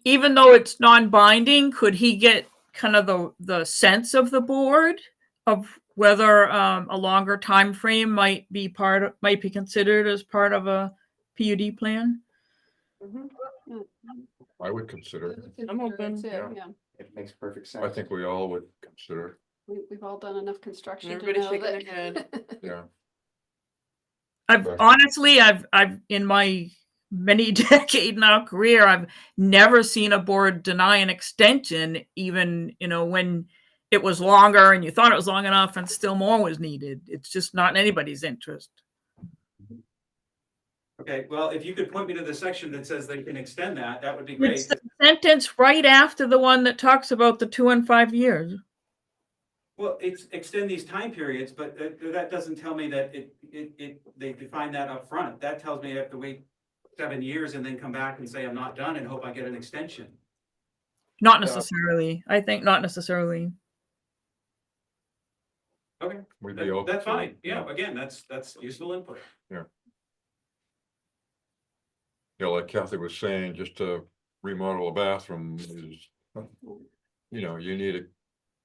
Even though it's non-binding, could he get kind of the sense of the board of whether a longer time frame might be considered as part of a PUD plan. Mhm. Yeah, I would consider it. I'm open. too, Yeah. yeah. It makes perfect sense. I think we all would consider, We've all done enough construction to Everybody's know shaking their that. yeah. I've Right. honestly, I've in my many decade now career, I've never seen a board deny an extension, even, when it was longer and you thought it was long enough and still more was needed. It's just not in anybody's interest. Okay, well, if you could point me to the section that says they can extend that, that would be It's great. the sentence right after the one that talks about the 2 and 5 years. Well, it's extend these time periods, but that doesn't tell me that they define that up front. That tells me I have to wait 7 years and then come back and say I'm not done and hope I get an extension. Not necessarily. I think not necessarily. Okay, We'd be open that's to fine. it. Yeah, again, that's useful input. Yeah, like Kathy was saying, just to remodel a bathroom is, you need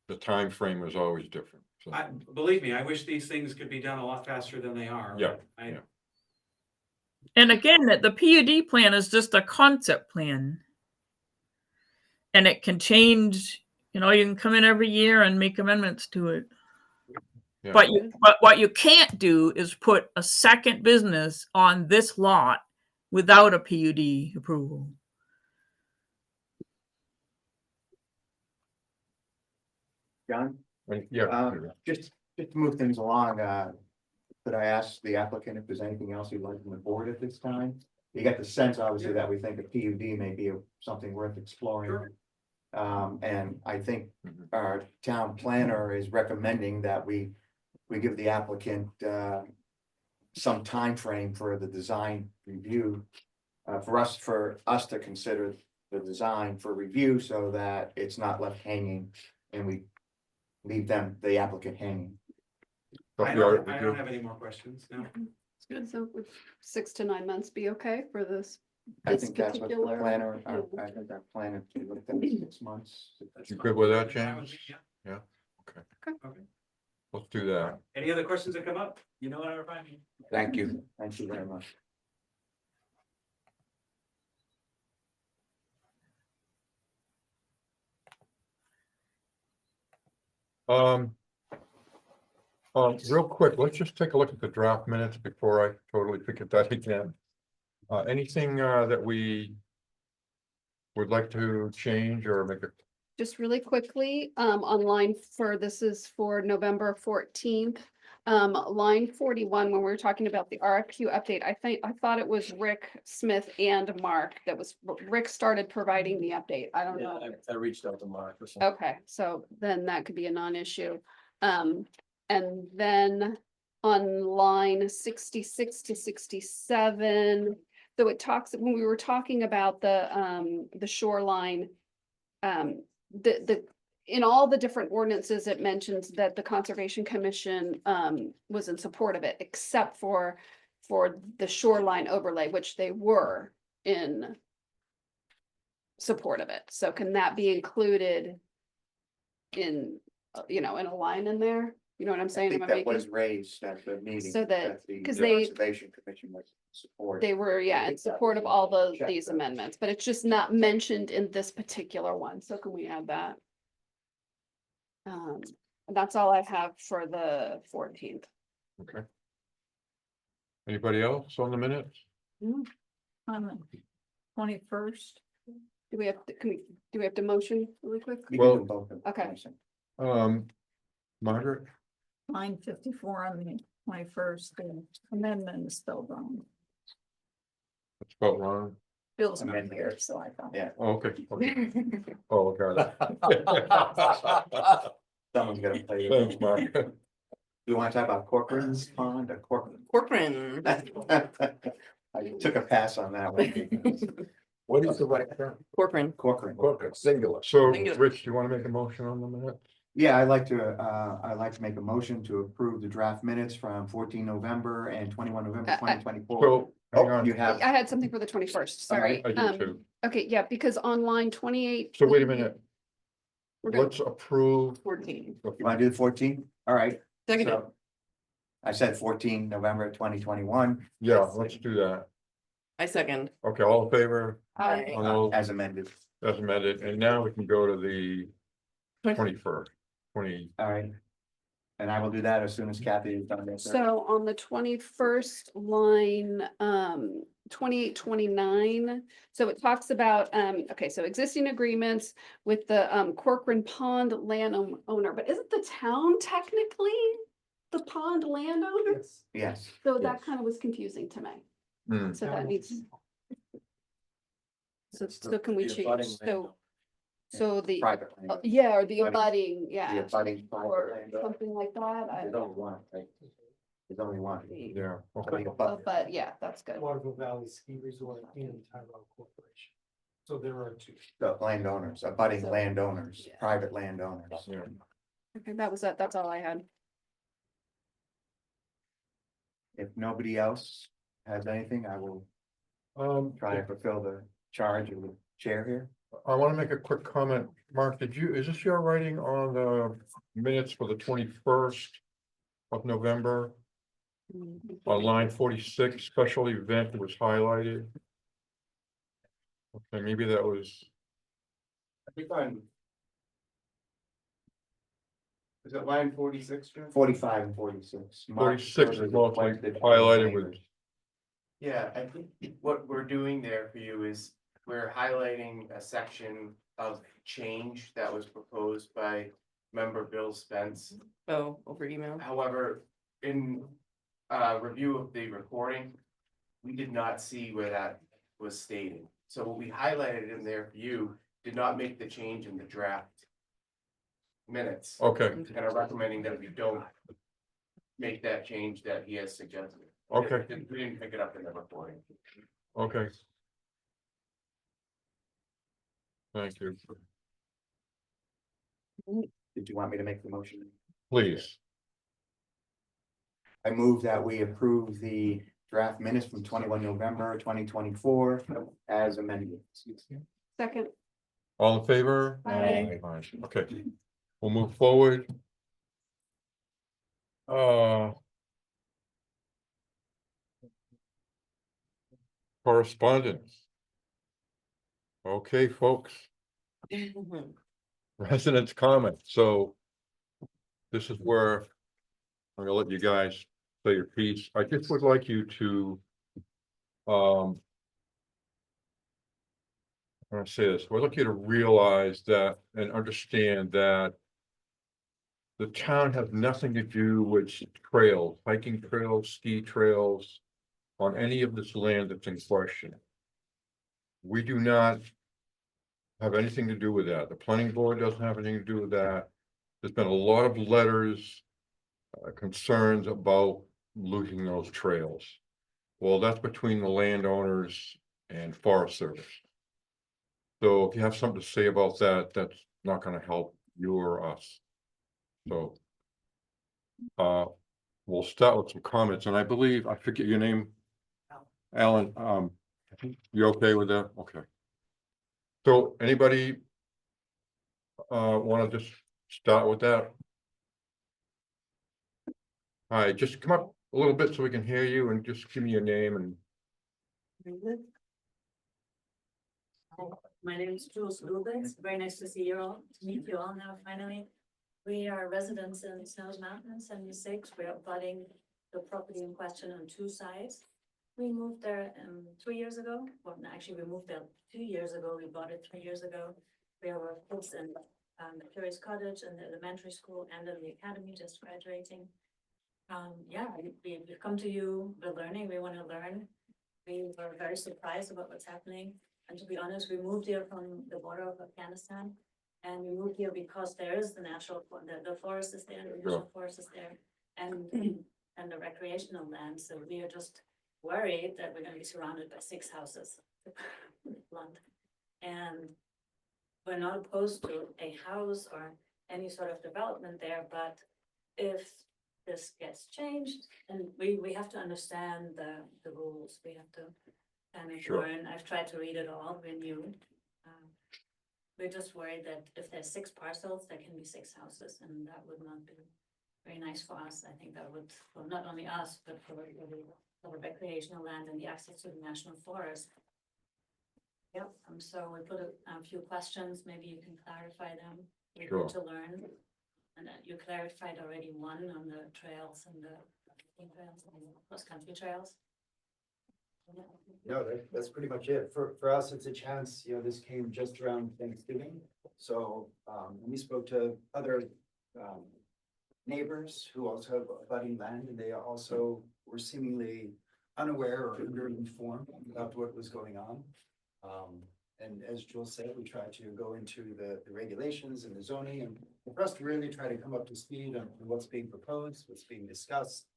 the time frame is always different. So, Believe me, I wish these things could be done a lot faster than they are. Yeah, I- yeah. And again, that the PUD plan is just a concept plan. And it can change, you can come in every year and make amendments to it. Yeah. But what you can't do is put a second business on this lot without a PUD approval. John? Yeah. Just to move things along, could I ask the applicant if there's anything else you'd like from the board at this time? You get the sense, obviously, that we think a PUD may be something worth exploring. Sure. And I think Mhm. our town planner is recommending that we give the applicant, some time frame for the design review. For us to consider the design for review so that it's not left hanging and we leave the applicant hanging. I don't have any more questions. No. It's good. So would 6 to 9 months be okay for this? I This think that's what the particular- planner, yeah. I think our planner, looked at 6 months. You good with that, Fine with James? me, yeah. Yeah, Okay. let's do that. Any other questions that come up? You know where to find me. Thank you. Thank you very much. Um, real quick, let's just take a look at the draft minutes before I totally forget that again. Anything, that we would like to change or make a, Just really quickly, online this is for November 14th. Line 41, when we were talking about the RFQ update, I thought it was Rick Smith and Mark Rick started providing the update. I don't Yeah, know. I reached out to Mark or something. Okay, so then that could be a non-issue. And then on line 66 to 67, so it talks, when we were talking about the shoreline, in all the different ordinances, it mentions that the Conservation Commission was in support of it, except for the shoreline overlay, which they were in support of it. So can that be included in, in a line in there? You know what I'm I saying? think Am I that was making- raised at the meeting. So that- the 'cause they- Conservation Commission was support. They were, yeah, in think that support of was all checked these out. amendments, but it's just not mentioned in this particular one. So can we add that? And that's all I have for the 14th. okay? Anybody else on the minutes? On the 21st. Do we have to motion really quick? We can Well- do both of them. Okay. Margaret, Line 54 on the 21st, the amendment is spelled wrong. that's about wrong. Bill's not not here, here, so I thought. Yeah. Oh, okay. Okay. Oh, got Someone's gonna play. it. Thanks, Mark. Do you want to talk about Corcoran's pond or Corcoran? Corcoran. I took a pass on that one. What is the right term? Corcoran. Corcoran. Okay, singular. So, Singular. Rich, do you want to make a motion on the minutes? Yeah, I'd like to make a motion to approve the draft minutes from 14 November and 21 November 2024. So, hang Oh, on. you have, I had something for the 21st, sorry. I do too. Okay, yeah, because on line 28. So wait a minute. We're good. let's approve. 14. You wanna do the 14th? All right. Second. So I said 14 November 2021 Yeah, let's do that. I second. Okay, all in favor Aye. on those as amended. as amended, and now we can go to the 21st, 20, All right. And I will do that as soon as Kathy is done. with her. So on the 21st line, 2829, so it talks about, okay, so existing agreements with the Corcoran Pond owner, but isn't the town technically the pond landowner? Yes. So that Yes. kind of was confusing to me. Hmm. So that needs. So can we The change, abutting so, landowner. so the, Private. land. yeah, or the Abutting- abutting, The yeah, abutting private or land. something like that. There's only one, right? There's only one. Yeah, okay. But yeah, that's good. Waterville Valley Ski Resort and Tyrell Corporation. So there are two. The landowners, abutting So- landowners, Yeah. private landowners. Yeah. Okay, that was it. That's all I had. If nobody else has anything, I will try to I fulfill the charge of the chair here. want to make a quick comment. Mark, is this your writing on the minutes for the 21st of November? On line 46, special event was highlighted. Okay, maybe that was, I think on. Is it line 46, Jim? 45 and 46. Mark 46 is further mostly requested highlighted with, language. Yeah, I think what we're doing there for you is we're highlighting a section of change that was proposed by member Bill Spence. Oh, over email. However, in review of the recording, we did not see where that was stated. So what we highlighted in there for you did not make the change in the draft minutes. okay, And are recommending that we don't make that change that he has suggested. Okay. We didn't pick it up in the recording. okay. Thank you. Did you want me to make the motion? Please, I move that we approve the draft minutes from 21 November 2024 as amended. Second, all in favor? Aye. Aye. Okay, we'll move forward. Correspondence. Okay, folks, residents' comment, so. This is where I'm gonna let you guys say your piece. I just would like you to. I'm gonna say this, I'd like you to realize that and understand that. The town has nothing to do with trails, hiking trails, ski trails. On any of this land that's in question. We do not. Have anything to do with that. The planning board doesn't have anything to do with that. There's been a lot of letters. Concerns about losing those trails. Well, that's between the landowners and Forest Service. So if you have something to say about that, that's not gonna help you or us. So. We'll start with some comments, and I believe, I forget your name. Alan, you okay with that? Okay. So anybody? Wanna just start with that? All right, just come up a little bit so we can hear you and just give me your name and, My name is Jules Lubitz. Very nice to see you all, to meet you all now finally. We are residents in Snows Mountain, 76. We are abutting the property in question on two sides. We moved there 3 years ago. Well, no, actually, we moved there 2 years ago. We bought it 3 years ago. We have our kids in the Curious Cottage and the elementary school and in the academy just graduating. Yeah, we've come to you, we're learning, we want to learn. We were very surprised about what's happening. And to be honest, we moved here from the border of Afghanistan. And we moved here because there is the natural, the forest is there, the national forest is there, and the recreational land. So we are just worried that we're gonna be surrounded by 6 houses. Blunt. And we're not opposed to a house or any sort of development there, but if this gets changed, and we have to understand the rules, we have to kind of Sure. learn. I've tried to read it all, we're new. we're just worried that if there's 6 parcels, there can be 6 houses, and that would not be very nice for us. I think that would, well, not only us, but for the recreational land and the access to the national forest. Yep, so we put a few questions, maybe you can clarify them. We're Sure. good to learn. And then you clarified already one on the trails and the hiking trails and the cross-country trails. Yeah. No, that's pretty much it. For us, it's a chance, this came just around Thanksgiving. So, we spoke to other, neighbors who also have abutting land, and they also were seemingly unaware or underinformed about what was going on. And as Jules said, we tried to go into the regulations and the zoning, and for us to really try to come up to speed on what's being proposed, what's being discussed.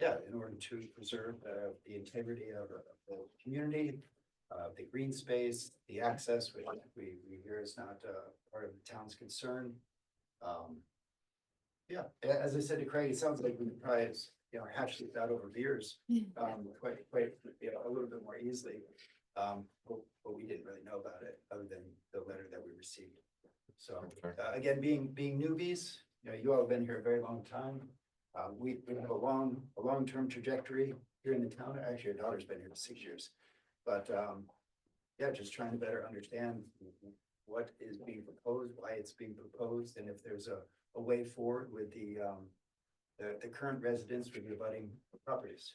Yeah, in order to preserve the integrity of the community, the green space, the access, which we hear is not part of the town's concern. Yeah, as I said to Craig, it sounds like we could probably, hash this out over beers, quite, a little bit more easily. But we didn't really know about it other than the letter that we received. So, again, being newbies, you all have been here a very long time. We have a long-term trajectory here in the town. Actually, our daughter's been here for 6 years. But, yeah, just trying to better understand what is being proposed, why it's being proposed, and if there's a way forward with the current residents with the abutting properties.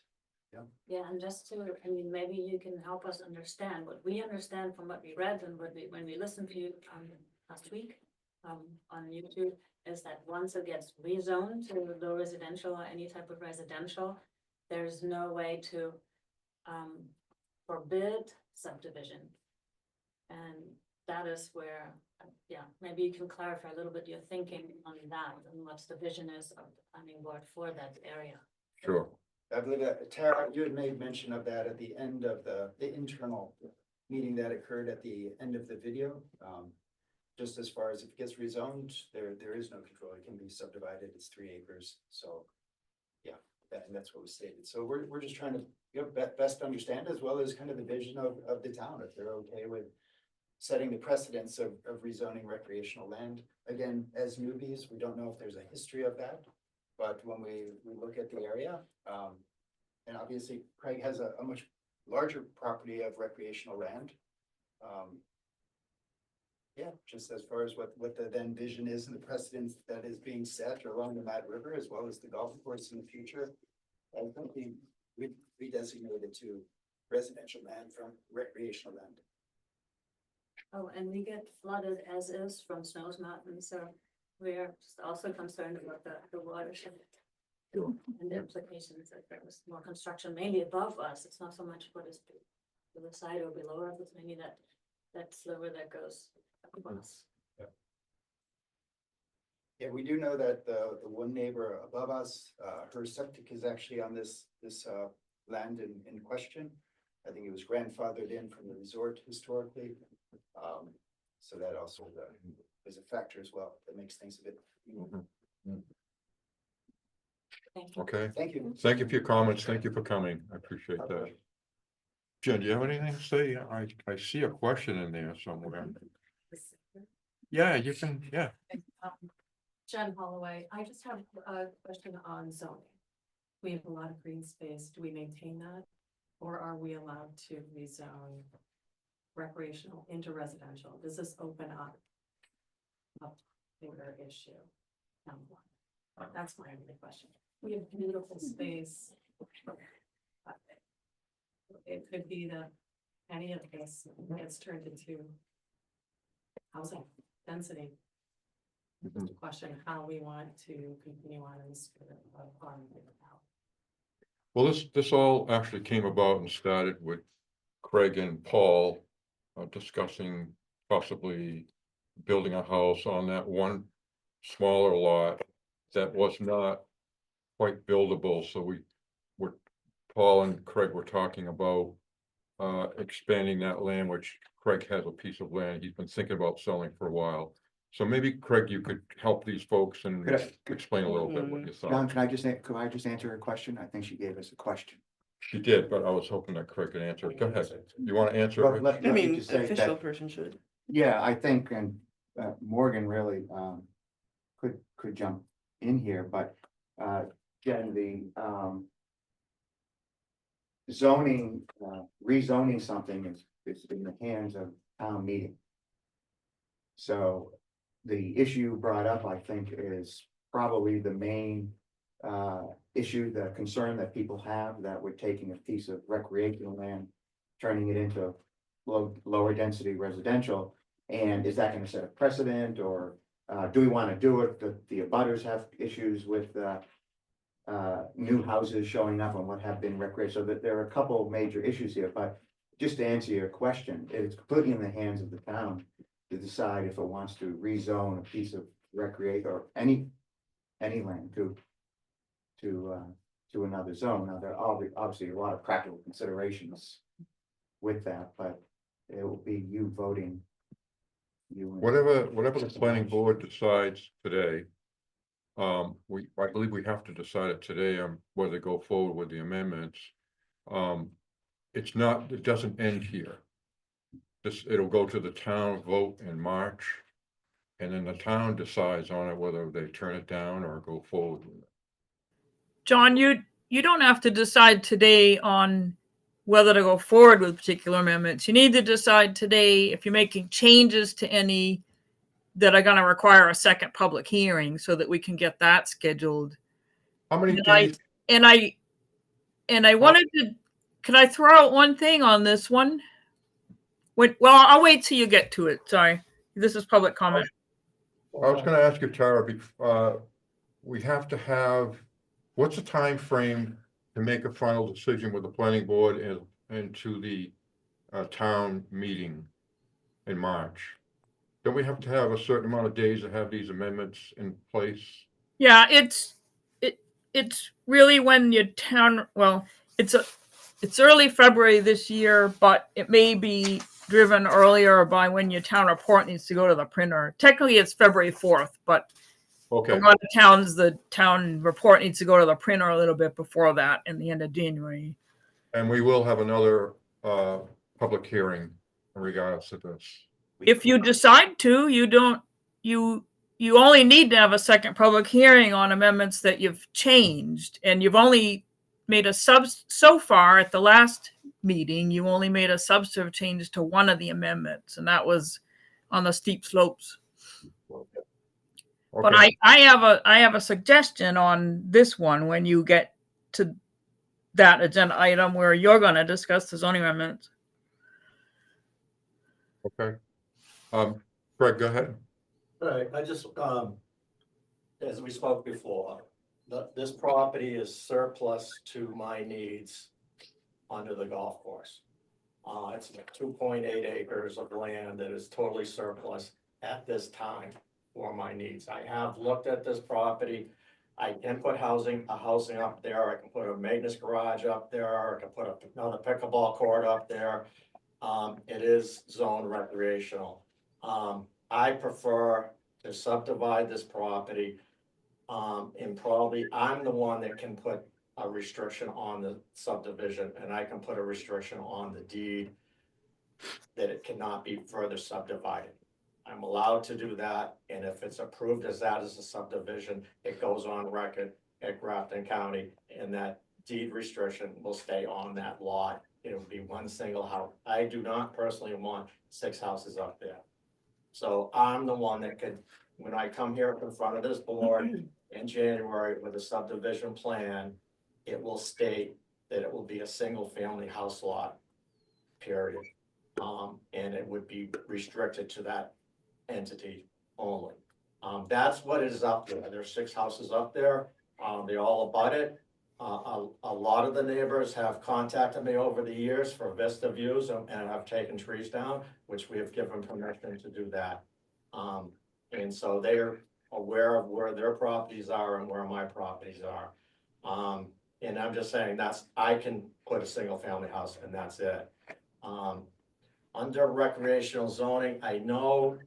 Yeah, and just to, maybe you can help us understand what we understand from what we read and when we listened to you last week on YouTube, is that once it gets rezoned to low residential or any type of residential, there's no way to forbid subdivision. And that is where, yeah, maybe you can clarify a little bit your thinking on that and what the vision is of the planning board for that area. Sure. I believe that Tara, you had made mention of that at the end of the internal meeting that occurred at the end of the video. Just as far as if it gets rezoned, there is no control. It can be subdivided. It's 3 acres. So, yeah, and that's what was stated. So we're just trying to best understand, as well as kind of the vision of the town, if they're okay with setting the precedence of rezoning recreational land. Again, as newbies, we don't know if there's a history of that. But when we look at the area, and obviously Craig has a much larger property of recreational land. Yeah, just as far as what the then vision is and the precedence that is being set along the Mad River, as well as the golf course in the future. I think we redesignated to residential land from recreational land. Oh, and we get flooded as is from Snows Mountain, so we're just also concerned about the watershed. And the implications that there was more construction mainly above us. It's not so much what is to the side or below us, it's mainly that sliver that goes across. Yeah, we do know that the one neighbor above us, her septic is actually on this land in question. I think it was grandfathered in from the resort historically. So that also is a factor as well that makes things a bit. Okay. Thank you. Thank you for your comments. Thank you for coming. I appreciate that. Jen, do you have anything to say? I see a question in there somewhere. Yeah, you can, yeah. Jen Holloway, I just have a question on zoning. We have a lot of green space. Do we maintain that? Or are we allowed to rezone recreational into residential? Does this open up a bigger issue? That's my only question. We have beautiful space. It could be that any of this gets turned into housing density. Question how we want to continue on in the spirit of farming. Well, this all actually came about and started with Craig and Paul discussing possibly building a house on that one smaller lot that was not quite buildable. So Paul and Craig were talking about expanding that land, which Craig has a piece of land he's been thinking about selling for a while. So maybe Craig, you could help these folks and explain a little bit what you thought. John, could I just answer her question? I think she gave us a question. She did, but I was hoping that Craig could answer. Go ahead. You want to answer? Well, it? let I me mean, just the say official that, person should. yeah, I think, and Morgan really could jump in here, but Jen, the zoning, rezoning something is in the hands of town meeting. So the issue brought up, I think, is probably the main issue, the concern that people have, that we're taking a piece of recreational land, turning it into lower density residential. And is that gonna set a precedent, or do we wanna do it? The abutters have issues with new houses showing up on what have been recreational, so that there are a couple of major issues here, but just to answer your question, it's completely in the hands of the town to decide if it wants to rezone a piece of recreate or any land to another zone. Now, there are obviously a lot of practical considerations with that, but it will be you voting. Whatever the planning board decides today. I believe we have to decide it today on whether to go forward with the amendments. It doesn't end here. It'll go to the town vote in March. And then the town decides on it, whether they turn it down or go forward with it. John, you don't have to decide today on whether to go forward with particular amendments. You need to decide today if you're making changes to any that are going to require a second public hearing so that we can get that scheduled. How many And days? I wanted to, can I throw out one thing on this one? Well, I'll wait till you get to it. Sorry. This is public comment. I was gonna ask you, Tara, we have to have, what's the time frame to make a final decision with the planning board and to the town meeting in March? Don't we have to have a certain amount of days to have these amendments in place? Yeah, it's really when your town, well, it's early February this year, but it may be driven earlier by when your town report needs to go to the printer. Technically, it's February 4th, but Okay. a lot of towns, the town report needs to go to the printer a little bit before that in the end of January. And we will have another public hearing in regards to this. If you decide to, you only need to have a second public hearing on amendments that you've changed, and you've only made so far at the last meeting, you only made a substantive change to one of the amendments, and that was on the steep slopes. Okay. But I have a suggestion on this one when you get to that agenda item where you're going to discuss the zoning amendments. Okay. Greg, go ahead. Right, I just, as we spoke before, this property is surplus to my needs under the golf course. It's 2.8 acres of land that is totally surplus at this time for my needs. I have looked at this property. I can put housing up there. I can put a maintenance garage up there. I can put another pickleball court up there. It is zoned recreational. I prefer to subdivide this property. And probably I'm the one that can put a restriction on the subdivision, and I can put a restriction on the deed that it cannot be further subdivided. I'm allowed to do that, and if it's approved as that as a subdivision, it goes on record at Grafton County, and that deed restriction will stay on that lot. It'll be one single house. I do not personally want 6 houses up there. So I'm the one that could, when I come here in front of this board in January with a subdivision plan, it will state that it will be a single family house lot, period. And it would be restricted to that entity only. That's what is up there. There's 6 houses up there. They all abut it. A lot of the neighbors have contacted me over the years for vista views, and I've taken trees down, which we have given permission to do that. And so they're aware of where their properties are and where my properties are. And I'm just saying I can put a single family house and that's it. Under recreational zoning, I know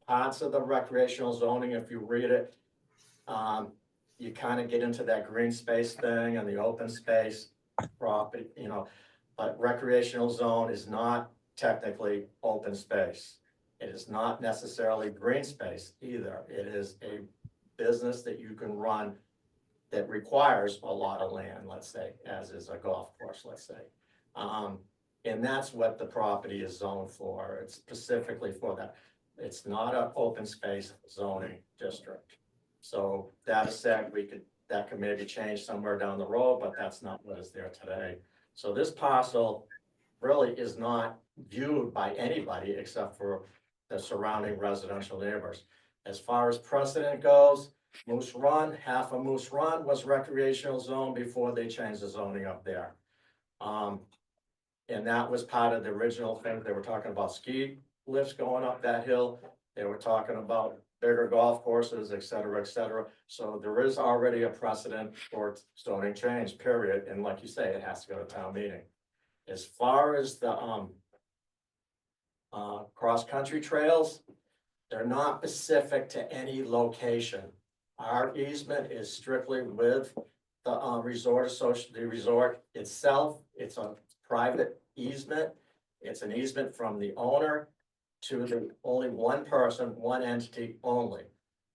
parts of the recreational zoning, if you read it, you kind of get into that green space thing and the open space. property, but recreational zone is not technically open space. It is not necessarily green space either. It is a business that you can run that requires a lot of land, let's say, as is a golf course, let's say. And that's what the property is zoned for. It's specifically for that. It's not an open space zoning district. So that said, that could maybe change somewhere down the road, but that's not what is there today. So this parcel really is not viewed by anybody except for the surrounding residential neighbors. As far as precedent goes, Moose Run, half of Moose Run was recreational zone before they changed the zoning up there. And that was part of the original thing. They were talking about ski lifts going up that hill. They were talking about bigger golf courses, et cetera, et cetera. So there is already a precedent for zoning change, period. And like you say, it has to go to town meeting. As far as the, cross-country trails, they're not specific to any location. Our easement is strictly with the, the resort itself. It's a private easement. It's an easement from the owner to the only one person, one entity only.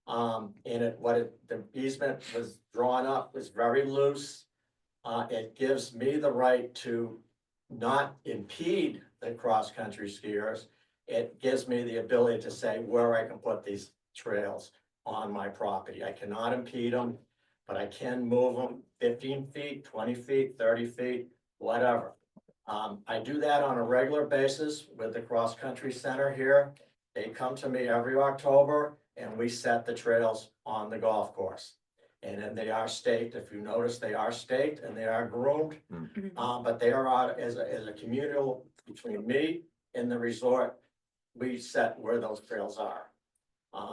The easement was drawn up, was very loose. It gives me the right to not impede the cross-country skiers. It gives me the ability to say where I can put these trails on my property. I cannot impede them, but I can move them 15 feet, 20 feet, 30 feet, whatever. I do that on a regular basis with the cross-country center here. They come to me every October and we set the trails on the golf course. And then they are staked. If you notice, they are staked and they are groomed. But they are out as a communal between me and the resort. We set where those trails are.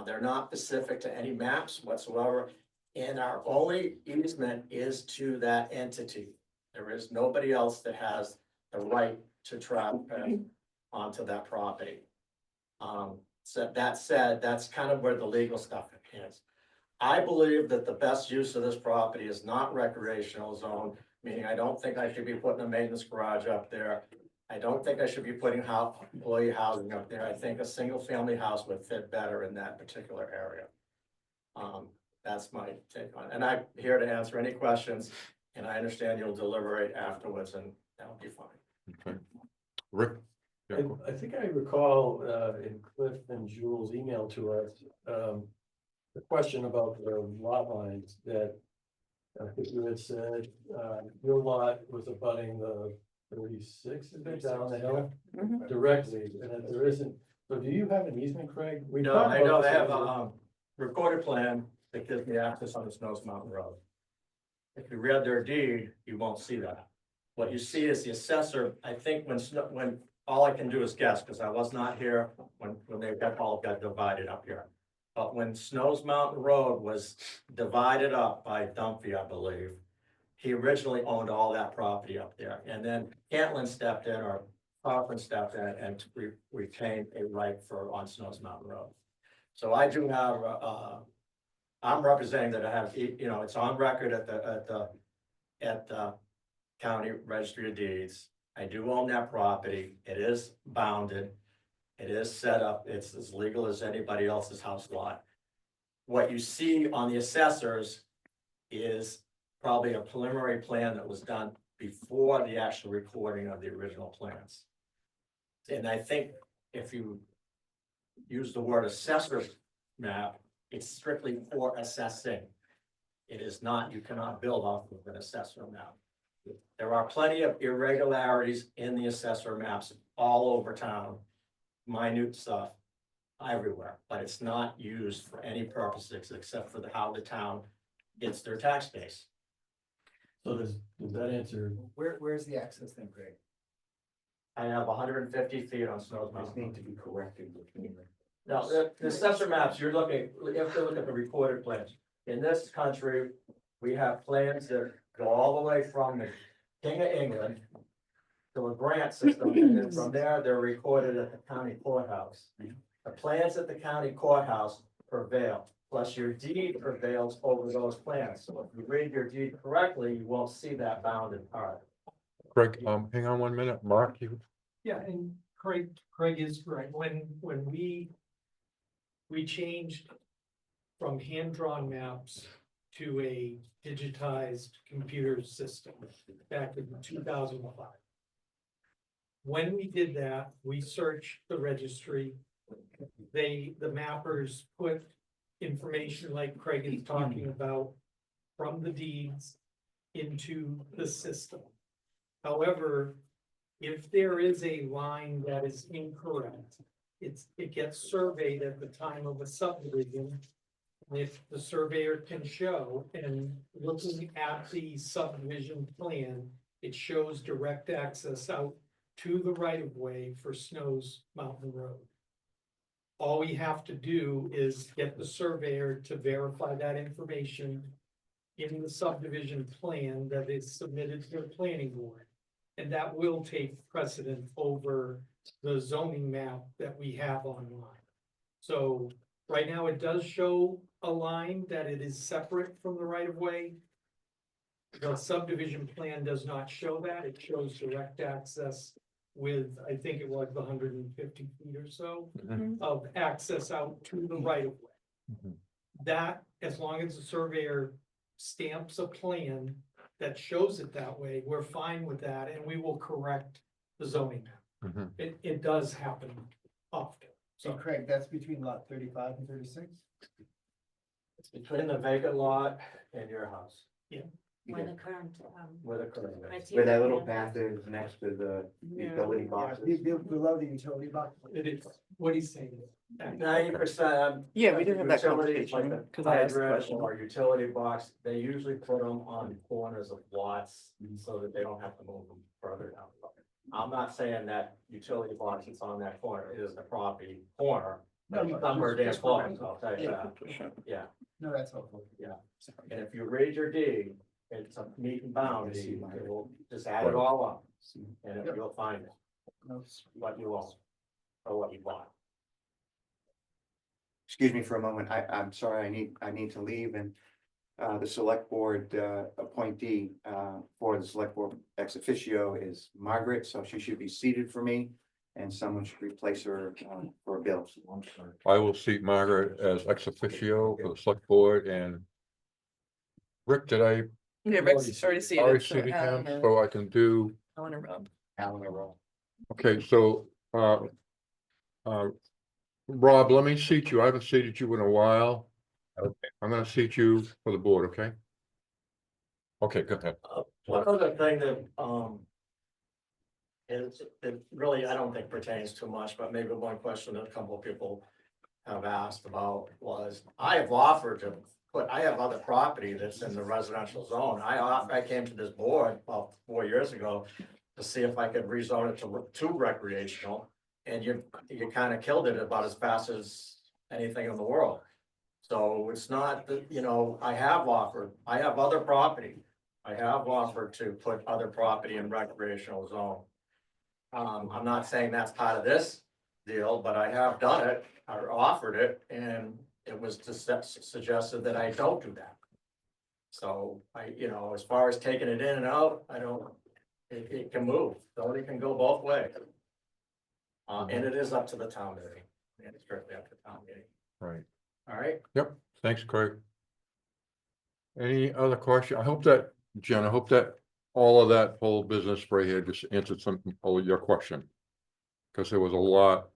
They're not specific to any maps whatsoever. And our only easement is to that entity. There is nobody else that has the right to travel onto that property. So that said, that's kind of where the legal stuff is. I believe that the best use of this property is not recreational zone, meaning I don't think I should be putting a maintenance garage up there. I don't think I should be putting employee housing up there. I think a single family house would fit better in that particular area. That's my take on it. And I'm here to answer any questions, and I understand you'll deliberate afterwards and that'll be fine. Okay. Rick? Yeah, I think I recall in Cliff and Jules' email to us, the question about the lot lines that I think you had said, your lot was abutting the 36 a bit down the hill directly, and that there isn't. So do you have an easement, Craig? No, I know they have a recorded plan that gives me access on the Snows Mountain Road. If you read their deed, you won't see that. What you see is the assessor, I think when all I can do is guess, because I was not here when they got divided up here. But when Snows Mountain Road was divided up by Dunphy, I believe, he originally owned all that property up there. And then Cantlin stepped in, or Cochran stepped in and retained a right on Snows Mountain Road. So I do have, I'm representing that I have, it's on record at the County Registry of Deeds. I do own that property. It is bounded. It is set up. It's as legal as anybody else's house lot. What you see on the assessors is probably a preliminary plan that was done before the actual recording of the original plans. And I think if you use the word assessor map, it's strictly for assessing. It is not, you cannot build off of an assessor map. There are plenty of irregularities in the assessor maps all over town, minute stuff everywhere, but it's not used for any purposes except for how the town gets their tax base. So does that answer? Where's the access then, Greg? I have 150 feet on Snows These Mountain. need to be corrected between the. Now, the assessor maps, you have to look at the recorded plans. In this country, we have plans that go all the way from the King of England to a grant system, and then from there, they're recorded at the county courthouse. The plans at the county courthouse prevail, plus your deed prevails over those plans. So if you read your deed correctly, you won't see that bounded part. Craig, hang on 1 minute, Mark, you, Yeah, and Craig is right. When we changed from hand-drawn maps to a digitized computer system back in 2005. When we did that, we searched the registry. The mappers put information like Craig is talking about from the deeds into the system. However, if there is a line that is incorrect, it gets surveyed at the time of a subdivision. And if the surveyor can show, and looking at the subdivision plan, it shows direct access out to the right of way for Snow's Mountain Road. All we have to do is get the surveyor to verify that information in the subdivision plan that is submitted to the planning board. And that will take precedent over the zoning map that we have online. So right now it does show a line that it is separate from the right of way. The subdivision plan does not show that. It shows direct access with, I think it was 150 feet or so of access out to the right of way. That, as long as the surveyor stamps a plan that shows it that way, we're fine with that, and we will correct the zoning map. It does happen often. So Craig, that's between lot 35 and 36? It's between the vacant lot and your house. Where the current, Where the current is. criteria Where that little plan- path is next to the Yeah. utility Yeah, boxes. below the utility box. It is, what he's saying. 90%. Yeah, we did have that utilities, like conversation, the 'cause I asked the hydrant question. Or utility box, they usually put them on corners of lots so that they don't have to move them further down. the road. I'm not saying that utility box that's on that corner is the property corner, No, but no, somewhere damn just close, I'll tell you Yeah. that, yeah. No, that's helpful. And if you read your deed, it's a meet and bound deed, it will just add it all up, and you'll find it, what you own, or what you bought. Excuse me for a moment. I'm sorry, I need to leave and the select board appointee for the select board ex officio is Margaret, so she should be seated for me. And someone should replace her for Bill. I will seat Margaret as ex officio for the select board, and Rick, did I Yeah, Rick's already seated. already so seated Alan him, and- so I can do, Alan and Rob. Alan Roll. okay, so, Rob, let me seat you. I haven't seated you in a while. I'm gonna seat you for the board, okay? Okay, go ahead. One other thing that, is, it really, I don't think pertains too much, but maybe one question that a couple of people have asked about was, I have offered to put, I have other property that's in the residential zone. I came to this board about 4 years ago to see if I could rezone it to recreational, and you kind of killed it about as fast as anything in the world. So it's not that, I have other property. I have offered to put other property in recreational zone. I'm not saying that's part of this deal, but I have done it, or offered it, and it was suggested that I don't do that. So as far as taking it in and out, it can move, so it can go both ways. And it is up to the town meeting, and it's strictly up to town meeting, Right. all right? Yep, thanks, Craig. Any other question? I hope that, Jen, I hope that all of that whole business right here just answered all of your question. Because there was a lot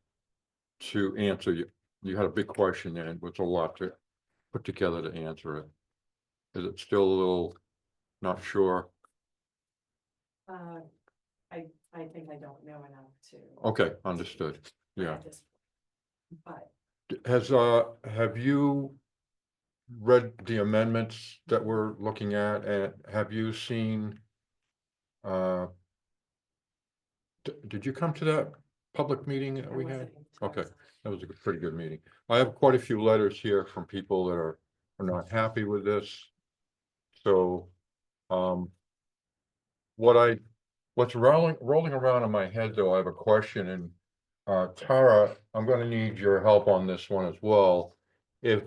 to answer. You had a big question and it was a lot to put together to answer it. Is it still a little not sure? I think I don't know enough to. Okay, understood. Yeah. at this point. But Have you read the amendments that we're looking at, and have you seen? Did you come to that public meeting that I we had? wasn't- Okay, that was a pretty good meeting. I have quite a few letters here from people that are not happy with this. So, what's rolling around in my head, though, I have a question, and Tara, I'm gonna need your help on this one as well. If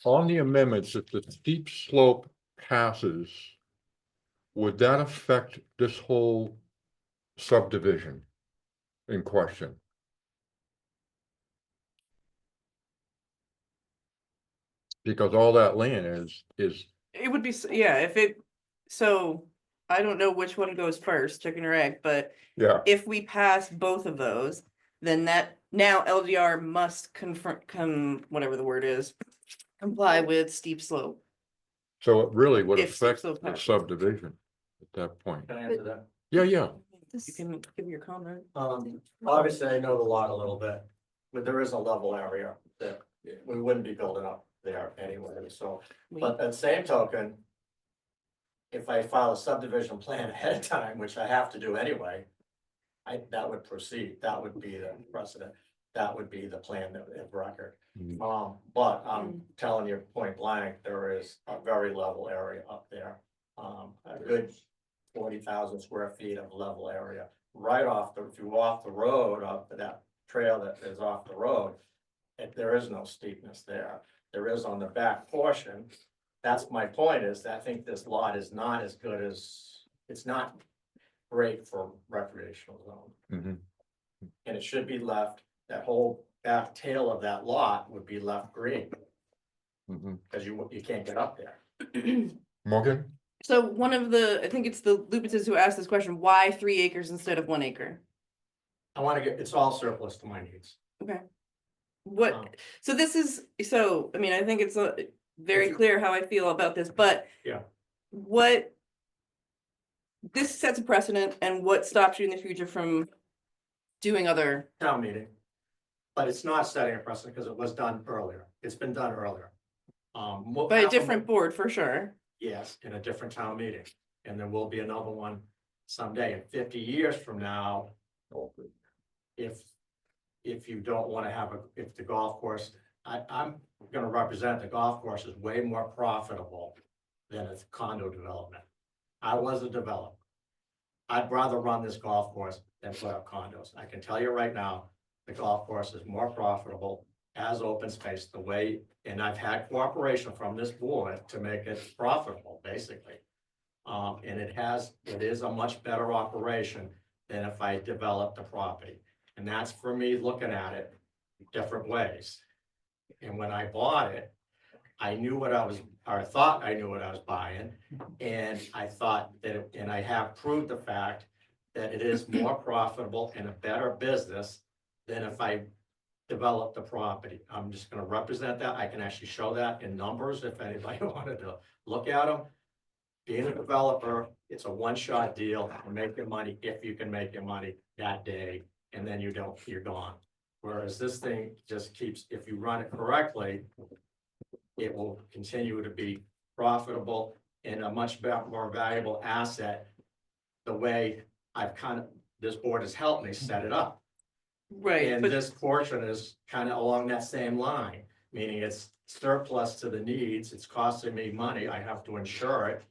on the amendments, if the steep slope passes, would that affect this whole subdivision in question? Because all that land is, It would be, yeah, if it, so I don't know which one goes first, chicken or egg, but yeah, if we pass both of those, then that now LDR must whatever the word is, comply with steep slope. so it really would If affect so the passes. subdivision at that point. Can I answer that? Yeah, yeah, You can give your comment. Obviously, I know the lot a little bit, but there is a level area that we wouldn't be building up there anyway, so, but at the same token. If I file a subdivision plan ahead of time, which I have to do anyway. That would proceed, that would be the precedent, that would be the plan of record. But I'm telling you point blank, there is a very level area up there. A good 40,000 square feet of level area, right off if you walk the road up to that trail that is off the road. There is no steepness there, there is on the back portion. That's my point, is that I think this lot is not as good as, it's not great for recreational zone. mhm, And it should be left, that whole back tail of that lot would be left green, mhm. because you can't get up there. Morgan? So one of the, I think it's the Lupitzes who asked this question, why 3 acres instead of 1 acre? I wanna get, it's all surplus to my needs. Okay. What, so this is, so, I mean, I think it's very clear how I feel about this, but. Yeah. What? This sets a precedent, and what stops you in the future from doing other? Town meeting. But it's not setting a precedent, because it was done earlier, it's been done earlier. By a different board, for sure. Yes, in a different town meeting, and there will be another one someday, and 50 years from now. If you don't wanna have if the golf course, I'm gonna represent the golf course is way more profitable than a condo development. I was a developer. I'd rather run this golf course than put up condos. I can tell you right now, the golf course is more profitable as open space the way, and I've had cooperation from this board to make it profitable, basically. And it is a much better operation than if I developed the property. And that's for me looking at it different ways. And when I bought it, I knew what I was, or thought I knew what I was buying. And I thought that, and I have proved the fact that it is more profitable and a better business than if I developed the property. I'm just gonna represent that. I can actually show that in numbers if anybody wanted to look at them. Being a developer, it's a one-shot deal. Make your money if you can make your money that day, and then you don't, you're gone. Whereas this thing just keeps, if you run it correctly, it will continue to be profitable and a much more valuable asset. The way I've this board has helped me set it up. Right. And But this portion is kind of along that same line, meaning it's surplus to the needs. It's costing me money. I have to insure it.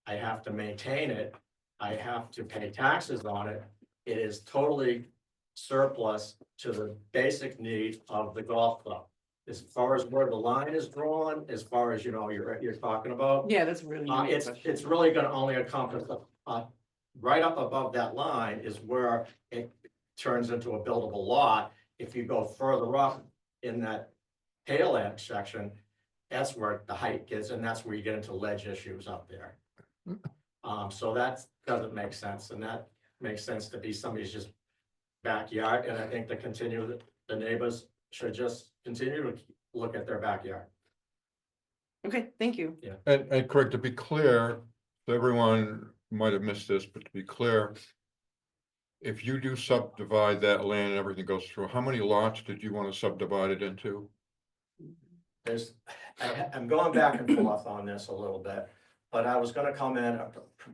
I have to maintain it. I have to pay taxes on it. It is totally surplus to the basic needs of the golf club. As far as where the line is drawn, as far as, you're talking about. yeah, that's really. It's really gonna only encompass, right up above that line is where it turns into a buildable lot. If you go further up in that tail end section, that's where the height gets, and that's where you get into ledge issues up there. So that doesn't make sense, and that makes sense to be somebody's just backyard, and I think the neighbors should just continue to look at their backyard. Okay, thank you. Yeah. And Craig, to be clear, everyone might have missed this, but to be clear. If you do subdivide that land and everything goes through, how many lots did you want to subdivide it into? I'm going back and forth on this a little bit, but I was gonna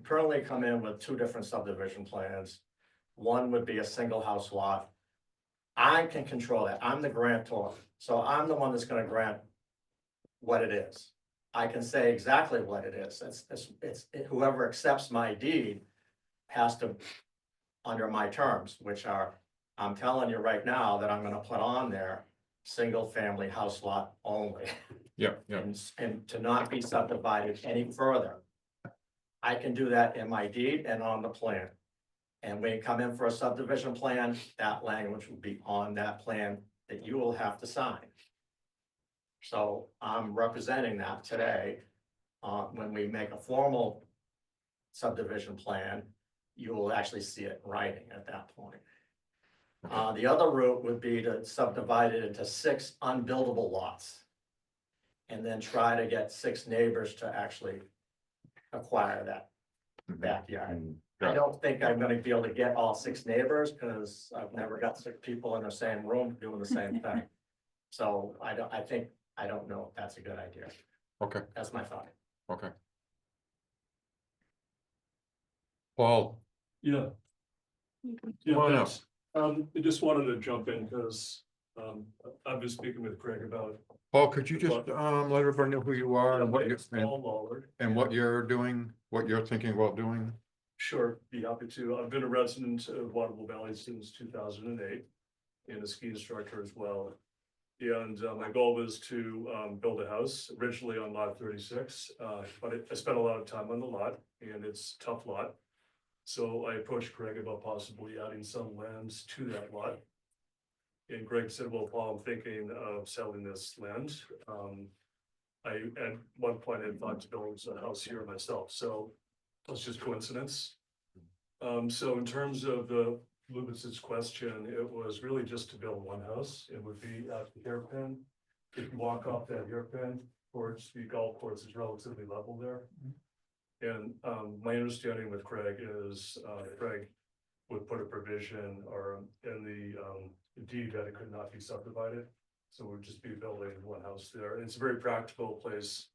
currently come in with 2 different subdivision plans. One would be a single house lot. I can control that. I'm the grantor, so I'm the one that's gonna grant what it is. I can say exactly what it is. It's whoever accepts my deed has to, under my terms, which are, I'm telling you right now that I'm gonna put on there, single family house lot only. Yeah, yeah. And to not be subdivided any further. I can do that in my deed and on the plan. And when you come in for a subdivision plan, that language will be on that plan that you will have to sign. So I'm representing that today. When we make a formal subdivision plan, you will actually see it in writing at that point. The other route would be to subdivide it into 6 unbuildable lots. And then try to get 6 neighbors to actually acquire that backyard. I don't think I'm gonna be able to get all 6 neighbors, because I've never got 6 people in the same room doing the same thing. So I don't know if that's a good idea. Okay, That's my thought. okay. Paul, Yeah. Come on up. Thanks. I just wanted to jump in because, I've been speaking with Craig about. Paul, could you just, let everybody know who you are and what you're, Paul Lawler. and what you're doing, what you're thinking about doing? Sure, be happy to. I've been a resident of Waterville Valley since 2008 and a ski instructor as well. And my goal was to build a house originally on lot 36, but I spent a lot of time on the lot and it's a tough lot. So I approached Greg about possibly adding some lands to that lot. And Greg said, well, Paul, I'm thinking of selling this land. I, at one point, I thought to build a house here myself, so it's just coincidence. So in terms of the Lubitz's question, it was really just to build one house. It would be at the hairpin. If you walk off that hairpin towards the golf course, is relatively level there. And my understanding with Craig is Craig would put a provision or in the deed that it could not be subdivided. So we'd just be building one house there. And it's a very practical place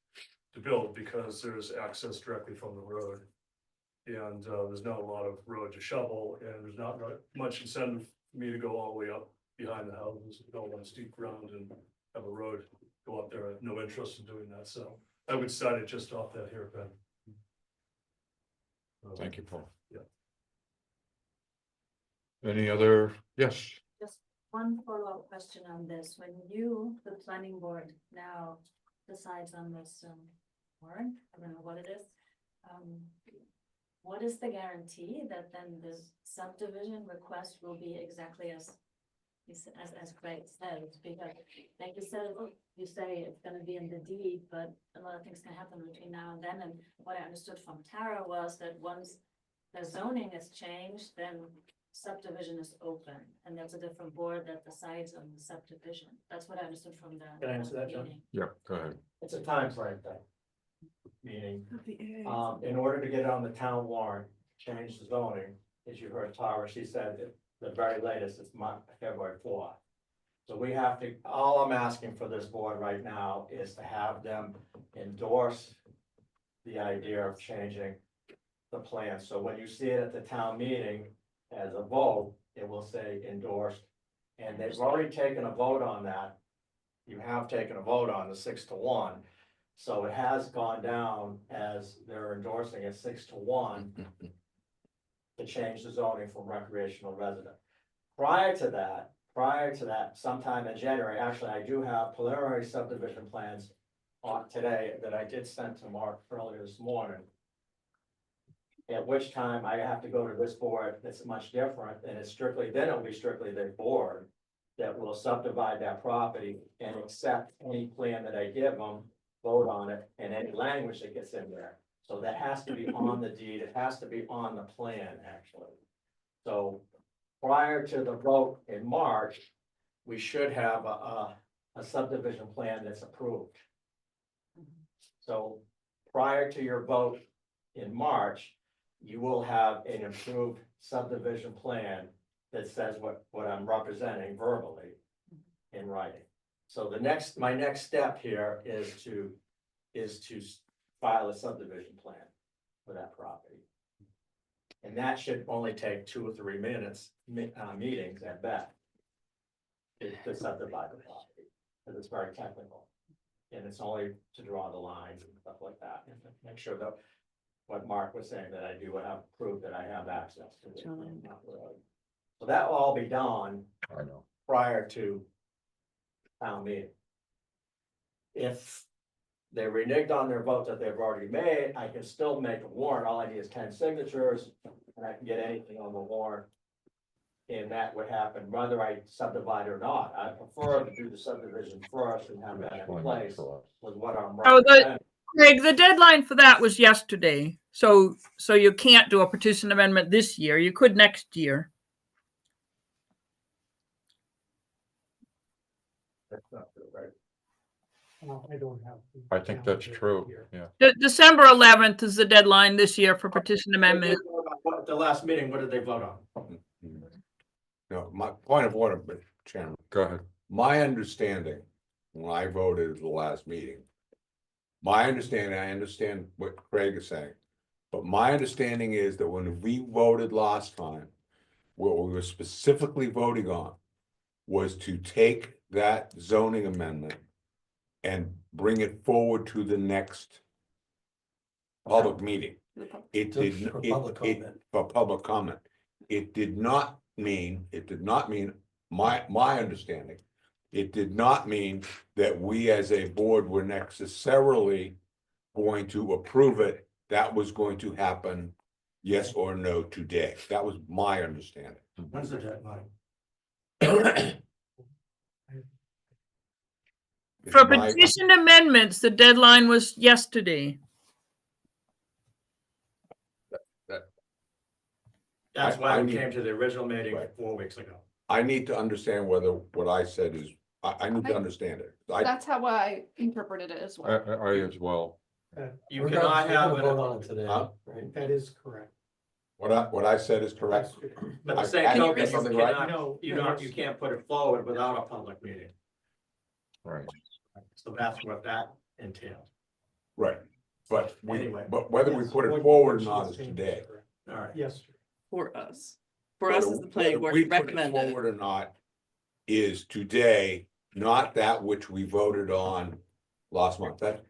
to build because there's access directly from the road. And there's not a lot of road to shovel, and there's not much incentive for me to go all the way up behind the houses, go on steep ground and have a road go up there. I have no interest in doing that, so I would start it just off that hairpin. Thank you, Paul. Yeah. Any other, yes, Just one follow-up question on this. When you, the planning board, now decides on this warrant, I don't know what it is. What is the guarantee that then the subdivision request will be exactly as Craig said? Because like you said, you say it's gonna be in the deed, but a lot of things can happen between now and then. And what I understood from Tara was that once the zoning is changed, then subdivision is open, and that's a different board that decides on the subdivision. That's what I understood from the. Can I answer that, John? meeting. yeah, go ahead. It's a time frame thing. Meaning, in order to get it on the town warrant, change the zoning, as you heard Tara, she said that the very latest is February 4th. So we have to, all I'm asking for this board right now is to have them endorse the idea of changing the plan. So when you see it at the town meeting as a vote, it will say endorsed. And they've already taken a vote on that. You have taken a vote on the 6-1. So it has gone down as they're endorsing it 6-1 to change the zoning from recreational resident. Prior to that, sometime in January, actually, I do have preliminary subdivision plans on today that I did send to Mark earlier this morning. At which time I have to go to this board that's much different, and it's strictly, then it'll be strictly the board that will subdivide that property and accept any plan that I give them, vote on it, and any language that gets in there. So that has to be on the deed, it has to be on the plan, actually. So prior to the vote in March, we should have a subdivision plan that's approved. So prior to your vote in March, you will have an improved subdivision plan that says what I'm representing verbally in writing. So my next step here is to file a subdivision plan for that property. And that should only take 2 or 3 minutes, meetings at best, to subdivide the property, because it's very technical. And it's only to draw the lines and stuff like that, and to make sure that what Mark was saying, that I do have proof that I have access to the road. So that will all be done I know. prior to town meeting. If they reneged on their vote that they've already made, I can still make a warrant. All I need is 10 signatures and I can get anything on the warrant. And that would happen whether I subdivide or not. I prefer to do the subdivision first and have that in place with what I'm Oh, recommending. Greg, the deadline for that was yesterday. So you can't do a petition amendment this year. You could next year. That's not true, right? I don't have. I think that's true, yeah. December 11th is the deadline this year for petition amendment. At the last meeting, what did they vote on? No, my point of order, Mr. Chairman. Go ahead. My understanding, when I voted at the last meeting, I understand what Craig is saying. But my understanding is that when we voted last time, what we were specifically voting on was to take that zoning amendment and bring it forward to the next public meeting. It did, For it, public it, comment. for public comment. It did not mean, my understanding, it did not mean that we as a board were necessarily going to approve it. That was going to happen, yes or no today. That was my understanding. When's the deadline? For My- petition amendments, the deadline was yesterday. That's why I we need- came to the original meeting Right. 4 weeks ago. I need to understand whether what I said is, I need to understand it. That's how I interpreted it as well. I as well. You We're cannot gonna have vote it, on it today, Huh? right? That is correct. What I said is correct. but the I- same I- token, you something right? cannot, No, you can't put it forward without a public meeting. Right. So that's what that entails. Right, but Anyway. but whether we Yes, put it what- forward or what she not was is saying today. correct. All right. Yes, sir. For us. For us as the planning board Whether to we put it recommend it. Forward or not is today, not that which we voted on last month. That's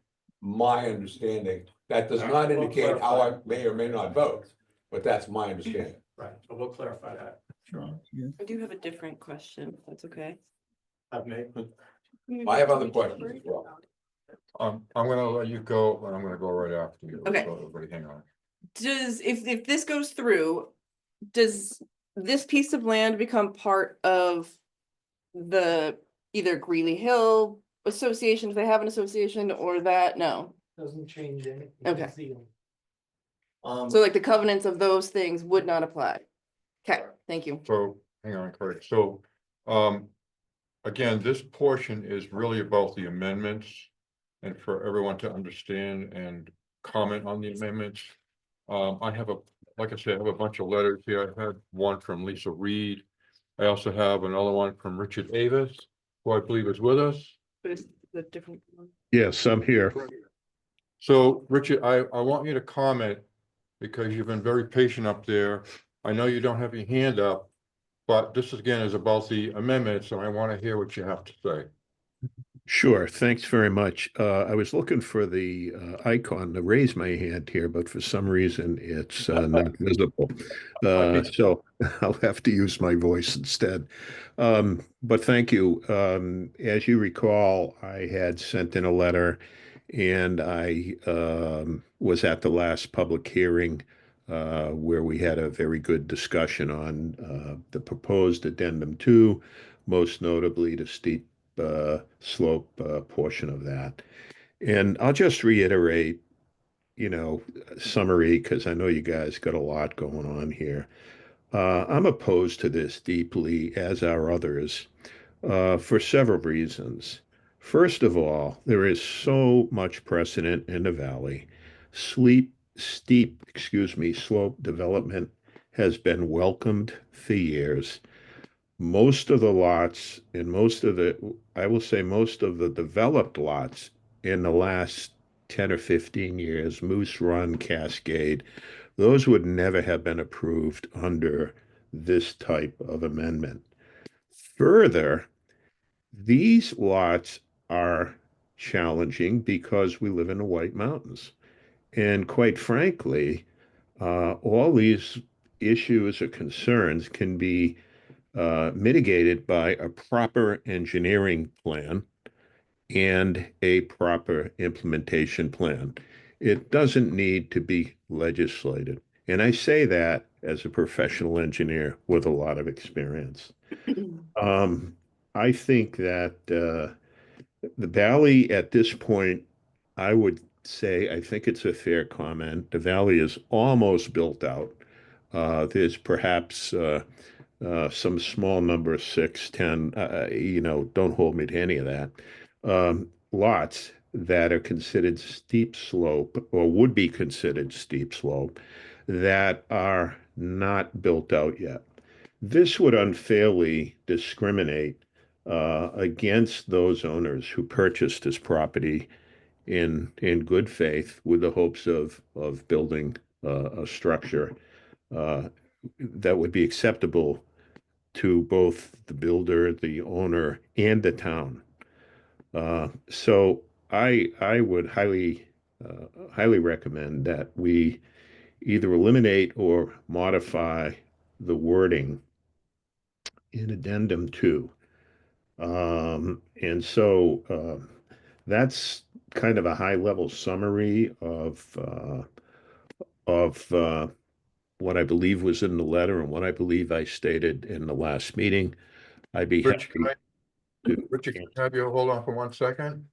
my understanding. That does not We'll indicate how I clarify. may or may not vote, but that's my understanding. Right, so we'll clarify that. Sure. I do have a different question, if that's okay. I've made, I have other questions as well. I'm gonna let you go, and I'm gonna go right after you. Okay. So everybody hang on. Does, if this goes through, does this piece of land become part of the either Greeley Hill Association, if they have an association, or that, no? Doesn't change anything. Okay. It's the- So like the covenants of those things would not apply? Okay, thank you. So, hang on, Craig. So, again, this portion is really about the amendments. And for everyone to understand and comment on the amendments. I have like I said, I have a bunch of letters here. I had one from Lisa Reed. I also have another one from Richard Avis, who I believe is with us. But it's the different one. Yes, I'm here. So, Richard, I want you to comment because you've been very patient up there. I know you don't have your hand up, but this again is about the amendments, and I want to hear what you have to say. Sure, thanks very much. I was looking for the icon to raise my hand here, but for some reason it's not visible. So I'll have to use my voice instead. But thank you. As you recall, I had sent in a letter and I was at the last public hearing where we had a very good discussion on the proposed addendum 2, most notably the steep slope portion of that. And I'll just reiterate, summary, because I know you guys got a lot going on here. I'm opposed to this deeply, as are others, for several reasons. First of all, there is so much precedent in the valley. Steep, slope development has been welcomed for years. Most of the lots and most of the developed lots in the last 10 or 15 years, Moose Run, Cascade, those would never have been approved under this type of amendment. Further, these lots are challenging because we live in the White Mountains. And quite frankly, all these issues or concerns can be mitigated by a proper engineering plan and a proper implementation plan. It doesn't need to be legislated. And I say that as a professional engineer with a lot of experience. I think that the valley at this point, I would say, I think it's a fair comment. The valley is almost built out. There's perhaps some small number, 6, 10, don't hold me to any of that, lots that are considered steep slope or would be considered steep slope that are not built out yet. This would unfairly discriminate against those owners who purchased this property in good faith with the hopes of building a structure that would be acceptable to both the builder, the owner, and the town. So I would highly recommend that we either eliminate or modify the wording in addendum 2. And so that's kind of a high level summary of what I believe was in the letter and what I believe I stated in the last meeting. I'd be Rich, happy to. Richard, can I have you hold on for 1 second?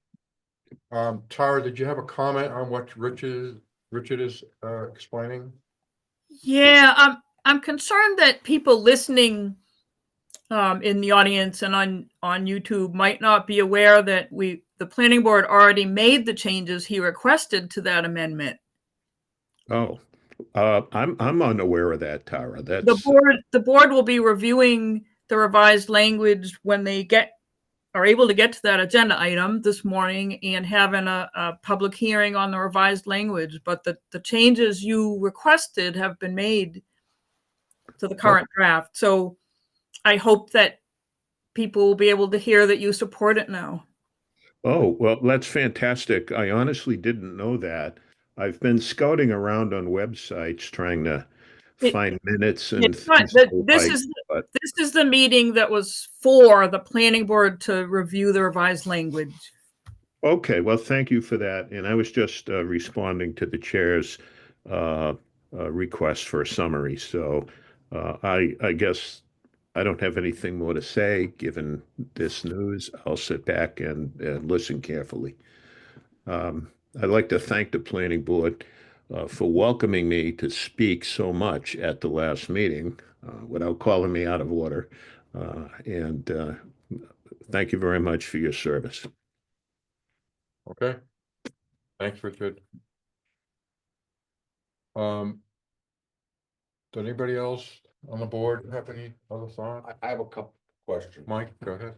Tara, did you have a comment on what Richard is explaining? Yeah, I'm concerned that people listening in the audience and on YouTube might not be aware that the planning board already made the changes he requested to that amendment. Oh, I'm unaware of that, Tara. That's The board will be reviewing the revised language when they are able to get to that agenda item this morning and having a public hearing on the revised language. But the changes you requested have been made to the current draft. So I hope that people will be able to hear that you support it now. Oh, well, that's fantastic. I honestly didn't know that. I've been scouting around on websites trying to find minutes and It's not, things this is the meeting that was for the planning board to review the revised language. Okay, well, thank you for that. And I was just responding to the chair's request for a summary. So I guess I don't have anything more to say, given this news. I'll sit back and listen carefully. I'd like to thank the planning board for welcoming me to speak so much at the last meeting without calling me out of order. And thank you very much for your service. Okay. Thanks, Richard. Does anybody else on the board have any other thoughts? I have a couple questions. Mike, go ahead.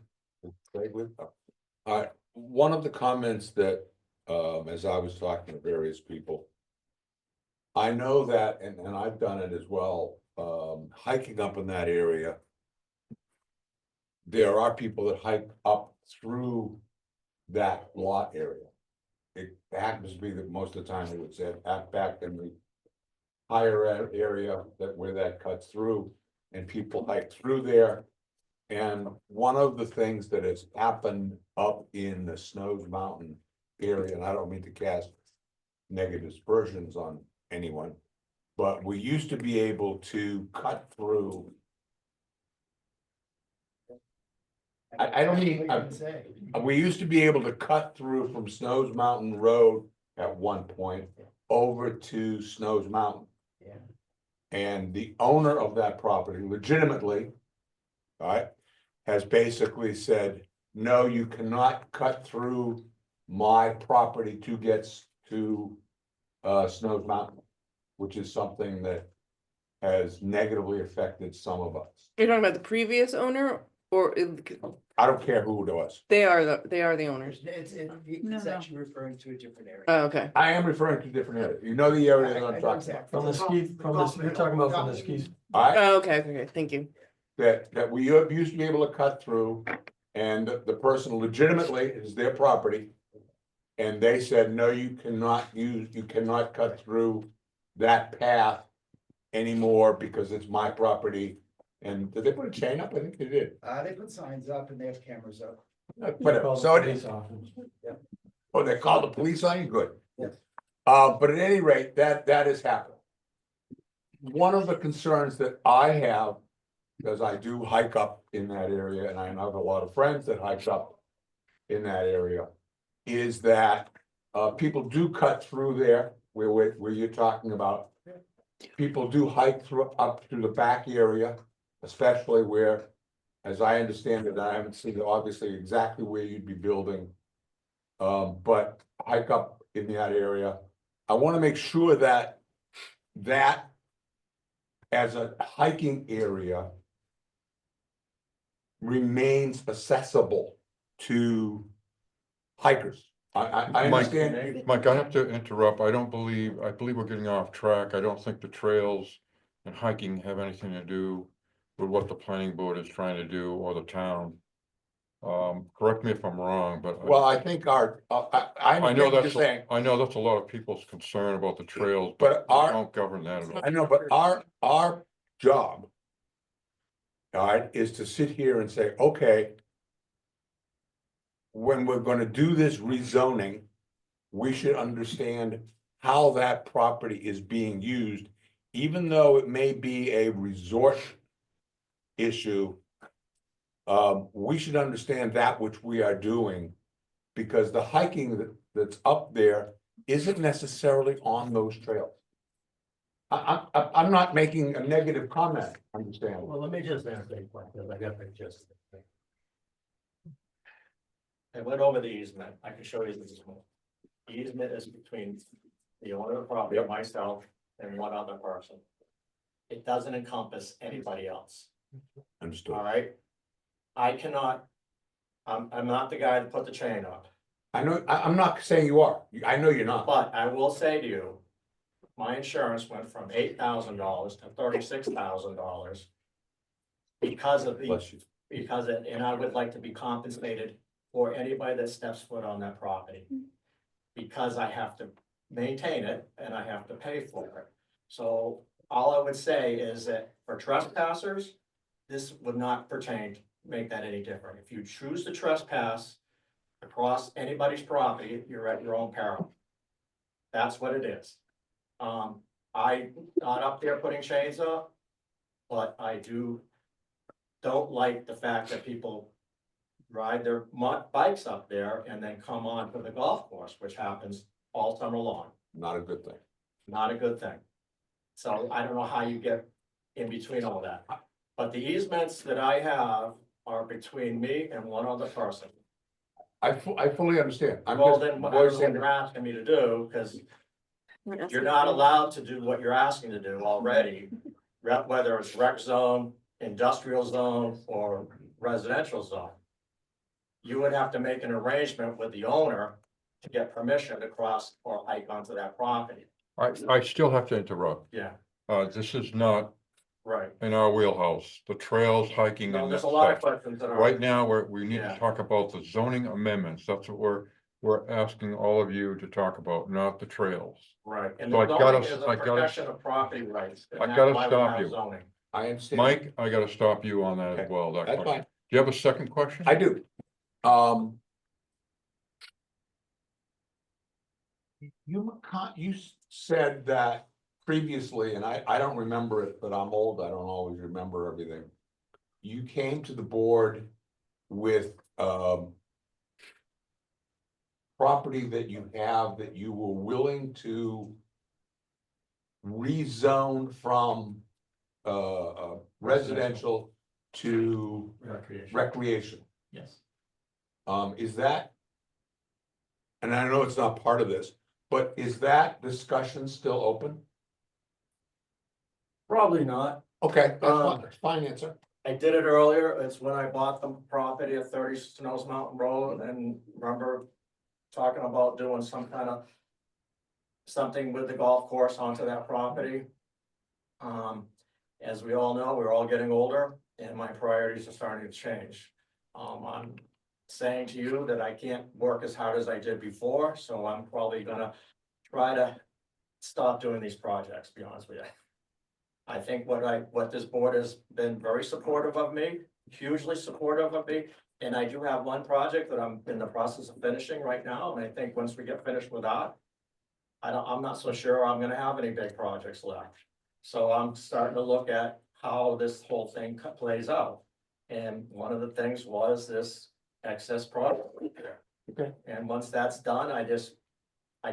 One of the comments that, as I was talking to various people, I know that, and I've done it as well, hiking up in that area. There are people that hike up through that lot area. It happens to be that most of the time, I would say, back in the higher area where that cuts through, and people hike through there. And one of the things that has happened up in the Snows Mountain area, and I don't mean to cast negative aspersions on anyone, but we used to be able to cut through. I don't mean, we used to be able to cut through from Snows Mountain Road at one point over to Snows Mountain. Yeah. And the owner of that property legitimately, all right, has basically said, no, you cannot cut through my property to get to Snows Mountain, which is something that has negatively affected some of us. You're talking about the previous owner or I don't care who it was. they are the owners? It's actually referring to a different area. Oh, okay. I am referring to a different area. You know the area that I'm talking about. From the ski, you're talking about from the skis. All right, Oh, okay, thank you. that we used to be able to cut through, and the person legitimately is their property. And they said, no, you cannot cut through that path anymore because it's my property. And did they put a chain up? I think they did. They put signs up and they have cameras up. Whatever, so it is. Oh, they called the police on you? Good. But at any rate, that has happened. One of the concerns that I have, because I do hike up in that area, and I have a lot of friends that hike up in that area, is that people do cut through there where you're talking about. People do hike through up through the back area, especially where, as I understand it, I haven't seen obviously exactly where you'd be building. But hike up in that area. I want to make sure that as a hiking area remains accessible to hikers. I understand. Mike, I have to interrupt. I believe we're getting off track. I don't think the trails and hiking have anything to do with what the planning board is trying to do or the town. Correct me if I'm wrong, but. Well, I think I know what you're saying. I know that's a lot of people's concern about the trails, But we don't govern that at all. I know, but our job, all right, is to sit here and say, okay, when we're gonna do this rezoning, we should understand how that property is being used, even though it may be a resort issue. We should understand that which we are doing, because the hiking that's up there isn't necessarily on those trails. I'm not making a negative comment, understand? Well, let me just answer that question, I got to just. I went over the easement, I can show you the easement. The easement is between the owner of the property, myself, and one other person. It doesn't encompass anybody else. Understood. All right? I cannot, I'm not the guy to put the chain up. I know, I'm not saying you are, I know you're not. But I will say to you, my insurance went from $8,000 to $36,000. Because of the, and I would like to be compensated for anybody that steps foot on that property. Because I have to maintain it and I have to pay for it. So all I would say is that for trespassers, this would not pertain, make that any different. If you choose to trespass across anybody's property, you're at your own peril. That's what it is. I'm not up there putting chains up, but I don't like the fact that people ride their bikes up there and then come on to the golf course, which happens all summer long. Not a good thing. Not a good thing. So I don't know how you get in between all that. But the easements that I have are between me and one other person. I fully understand. Well, then, what you're asking me to do, because you're not allowed to do what you're asking to do already. Whether it's rec zone, industrial zone, or residential zone. You would have to make an arrangement with the owner to get permission to cross or hike onto that property. I still have to interrupt. Yeah, This is not right. in our wheelhouse. The trails, hiking No, and there's that a lot of stuff. questions that are. Right now, we need Yeah. to talk about the zoning amendments. That's what we're asking all of you to talk about, not the trails. Right, and So the zoning is a protection of property rights. and I that's gotta why we stop have you. zoning. I understand. Mike, I gotta stop you on that as Okay, well. That that's question. fine. Do you have a second question? I do. You said that previously, and I don't remember it, but I'm old, I don't always remember everything. You came to the board with, property that you have that you were willing to rezone from, residential to recreation. Yes. Is that? And I know it's not part of this, but is that discussion still open? Probably not. Okay, that's fine answer. I did it earlier. It's when I bought the property at 30 Snows Mountain Road and remember talking about doing some kind of something with the golf course onto that property. As we all know, we're all getting older and my priorities are starting to change. I'm saying to you that I can't work as hard as I did before, so I'm probably gonna try to stop doing these projects, to be honest with you. I think what this board has been very supportive of me, hugely supportive of me, And I do have one project that I'm in the process of finishing right now, and I think once we get finished with that, I'm not so sure I'm gonna have any big projects left. So I'm starting to look at how this whole thing plays out. And one of the things was this excess product right there. Okay. And once that's done, I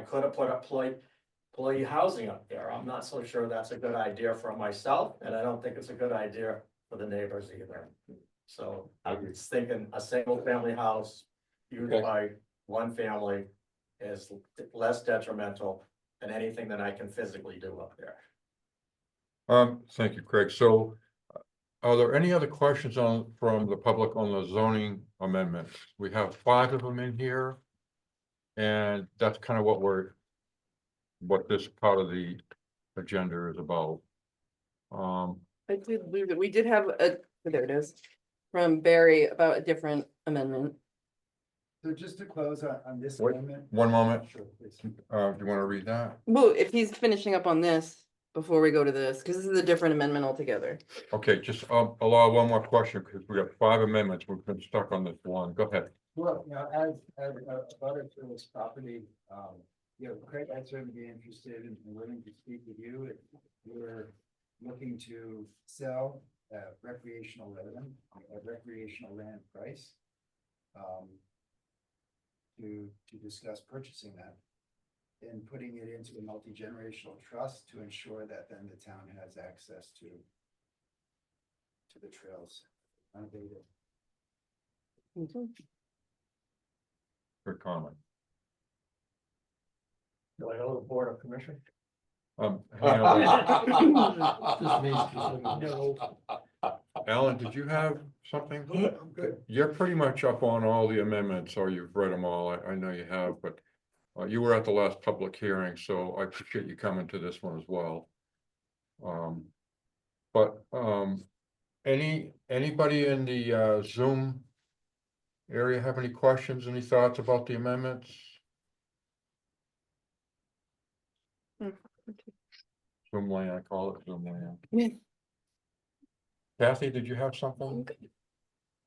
could have put employee housing up there. I'm not so sure that's a good idea for myself, and I don't think it's a good idea for the neighbors either. So I was thinking a single family house used Okay. by one family is less detrimental than anything that I can physically do up there. Thank you, Craig. So are there any other questions from the public on the zoning amendments? We have 5 of them in here. And that's kind of what this part of the agenda is about. I do believe that we did have there it is, from Barry about a different amendment. So just to close on this Wait, amendment. one moment. Sure, please. Do you want to read that? Well, if he's finishing up on this before we go to this, because this is a different amendment altogether. Okay, just allow one more question because we got 5 amendments. We've been stuck on this one. Go ahead. Well, as a butter to this property, Craig, I'd certainly be interested and willing to speak with you if you're looking to sell recreational land, at recreational land price. To discuss purchasing that and putting it into a multi-generational trust to ensure that then the town has access to the trails unabated. Good comment. Do I know the Board of Commissioners? Hang on. Just me specifically. Alan, did you have something? I'm good. You're pretty much up on all the amendments, or you've read them all. I know you have, but you were at the last public hearing, so I appreciate you coming to this one as well. Anybody in the Zoom area have any questions, any thoughts about the amendments? Zoom land, I call it Zoom land. Kathy, did you have something?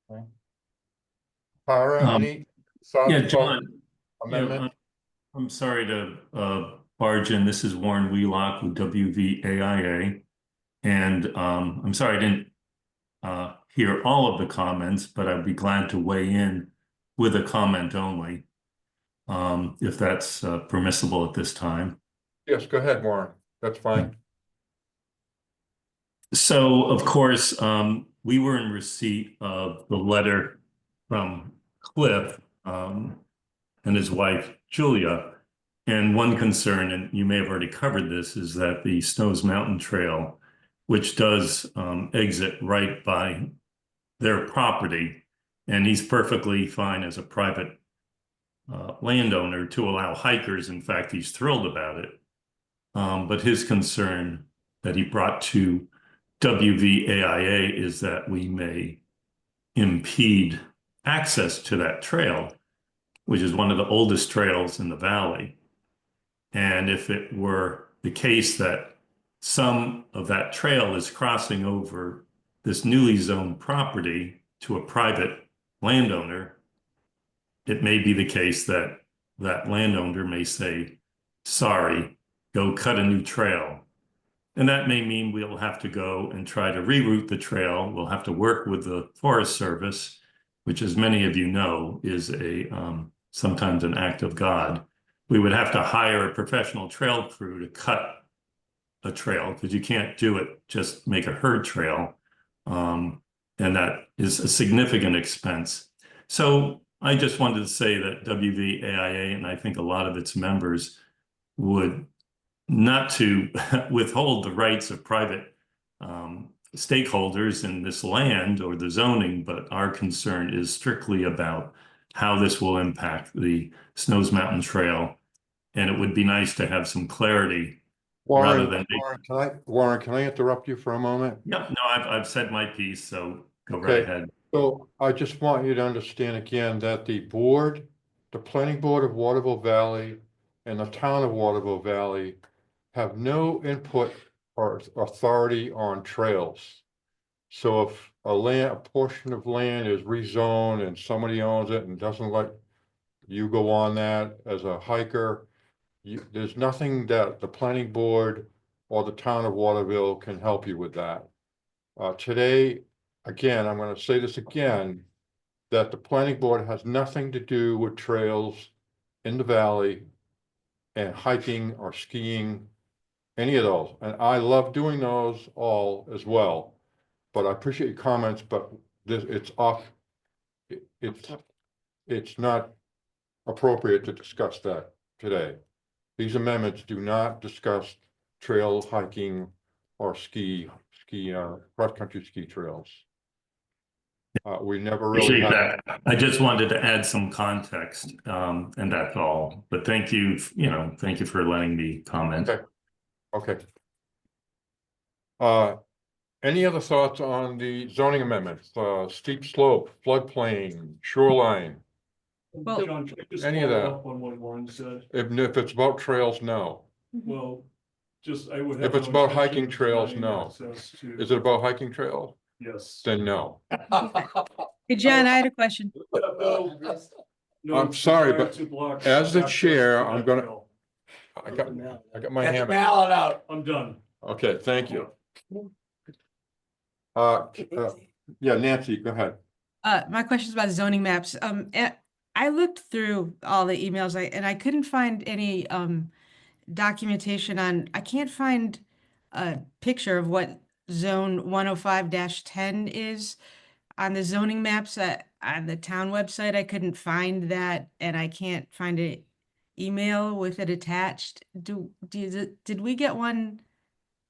Okay. Tara, any thoughts? Yeah, about John. amendment? I'm sorry to barge in. This is Warren Wheelock with WVAIA. And I'm sorry I didn't hear all of the comments, but I'd be glad to weigh in with a comment only, if that's permissible at this time. Yes, go ahead, Warren. That's fine. So, of course, we were in receipt of the letter from Cliff and his wife, Julia. And one concern, and you may have already covered this, is that the Snows Mountain Trail, which does exit right by their property, and he's perfectly fine as a private landowner to allow hikers. In fact, he's thrilled about it. But his concern that he brought to WVAIA is that we may impede access to that trail, which is one of the oldest trails in the valley. And if it were the case that some of that trail is crossing over this newly zoned property to a private landowner, it may be the case that that landowner may say, sorry, go cut a new trail. And that may mean we'll have to go and try to reroute the trail. We'll have to work with the Forest Service, which, as many of you know, is sometimes an act of God. We would have to hire a professional trail crew to cut a trail, because you can't do it, just make a herd trail. And that is a significant expense. So I just wanted to say that WVAIA, and I think a lot of its members, would not to withhold the rights of private stakeholders in this land or the zoning, but our concern is strictly about how this will impact the Snows Mountain Trail. And it would be nice to have some clarity rather than. Warren, can I interrupt you for a moment? Yep, no, I've said my piece, so go right Okay. ahead. So I just want you to understand again that the planning board of Waterville Valley and the town of Waterville Valley have no input or authority on trails. So if a portion of land is rezoned and somebody owns it and doesn't let you go on that as a hiker, there's nothing that the planning board or the town of Waterville can help you with that. Today, again, I'm gonna say this again, that the planning board has nothing to do with trails in the valley and hiking or skiing, any of those. And I love doing those all as well. But I appreciate your comments, but it's off. It's not appropriate to discuss that today. These amendments do not discuss trail hiking or cross-country ski trails. We never really Appreciate had. that. I just wanted to add some context, and that's all. But thank you, thank you for letting me comment. Okay. Any other thoughts on the zoning amendments? Steep slope, floodplain, shoreline? John, can I just Any of follow that? up on what Warren said? If it's about trails, no. Well, I would If have. it's no about intention hiking of trails, denying no. access to- Is it about hiking trails? Yes. Then no. Hey, John, I had a question. No I'm sorry, desire but to block as the access chair, to I'm that gonna, trail. I got my Get the hammer. mallet out. I'm done. Okay, thank you. Yeah, Nancy, go ahead. My question is about zoning maps. I looked through all the emails and I couldn't find any documentation on, I can't find a picture of what zone 105-10 is on the zoning maps on the town website. I couldn't find that and I can't find an email with it attached. Did we get one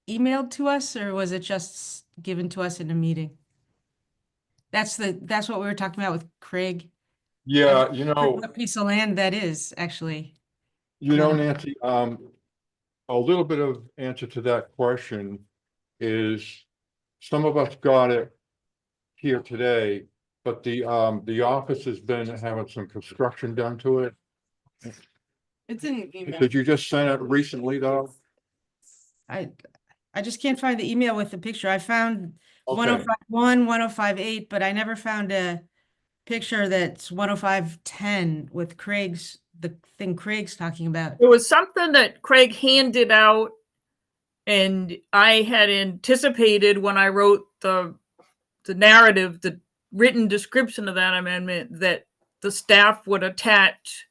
emailed to us or was it just given to us in a meeting? That's what we were talking about with Craig. Yeah, What piece of land that is, actually. Nancy, a little bit of answer to that question is some of us got it here today, but the office has been having some construction done to it. It's in email. Did you just send it recently though? I just can't find the email with the picture. I found Okay. 1051, 1058, but I never found a picture that's 10510 with the thing Craig's talking about. It was something that Craig handed out, and I had anticipated when I wrote the narrative, the written description of that amendment, that the staff would attach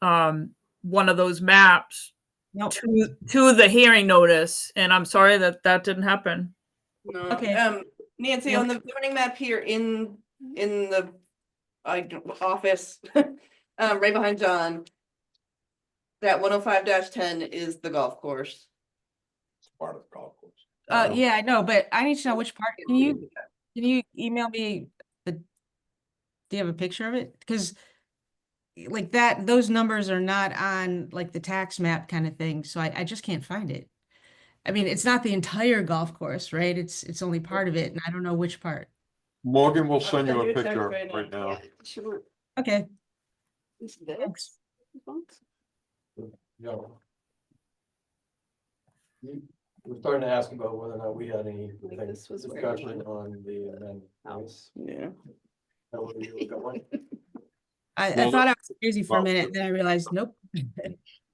one of those maps to the hearing notice, and I'm sorry that didn't happen. No. Okay. Nancy, Yeah. on the zoning map here in the office, right behind John, that 105-10 is the golf course. It's part of the golf course. Yeah, I know, but I need to know which part. Can you email me do you have a picture of it? Because like those numbers are not on like the tax map kind of thing, so I just can't find it. I mean, it's not the entire golf course, right? It's only part of it, and I don't know which part. Morgan will send you a I'll picture text right now. Yeah, sure. Okay. Is this? Yeah. We're starting to ask about whether or not we had any This was where- discussion on the amendment. Yeah. I Well, thought I was crazy for a well- minute, then I realized, nope.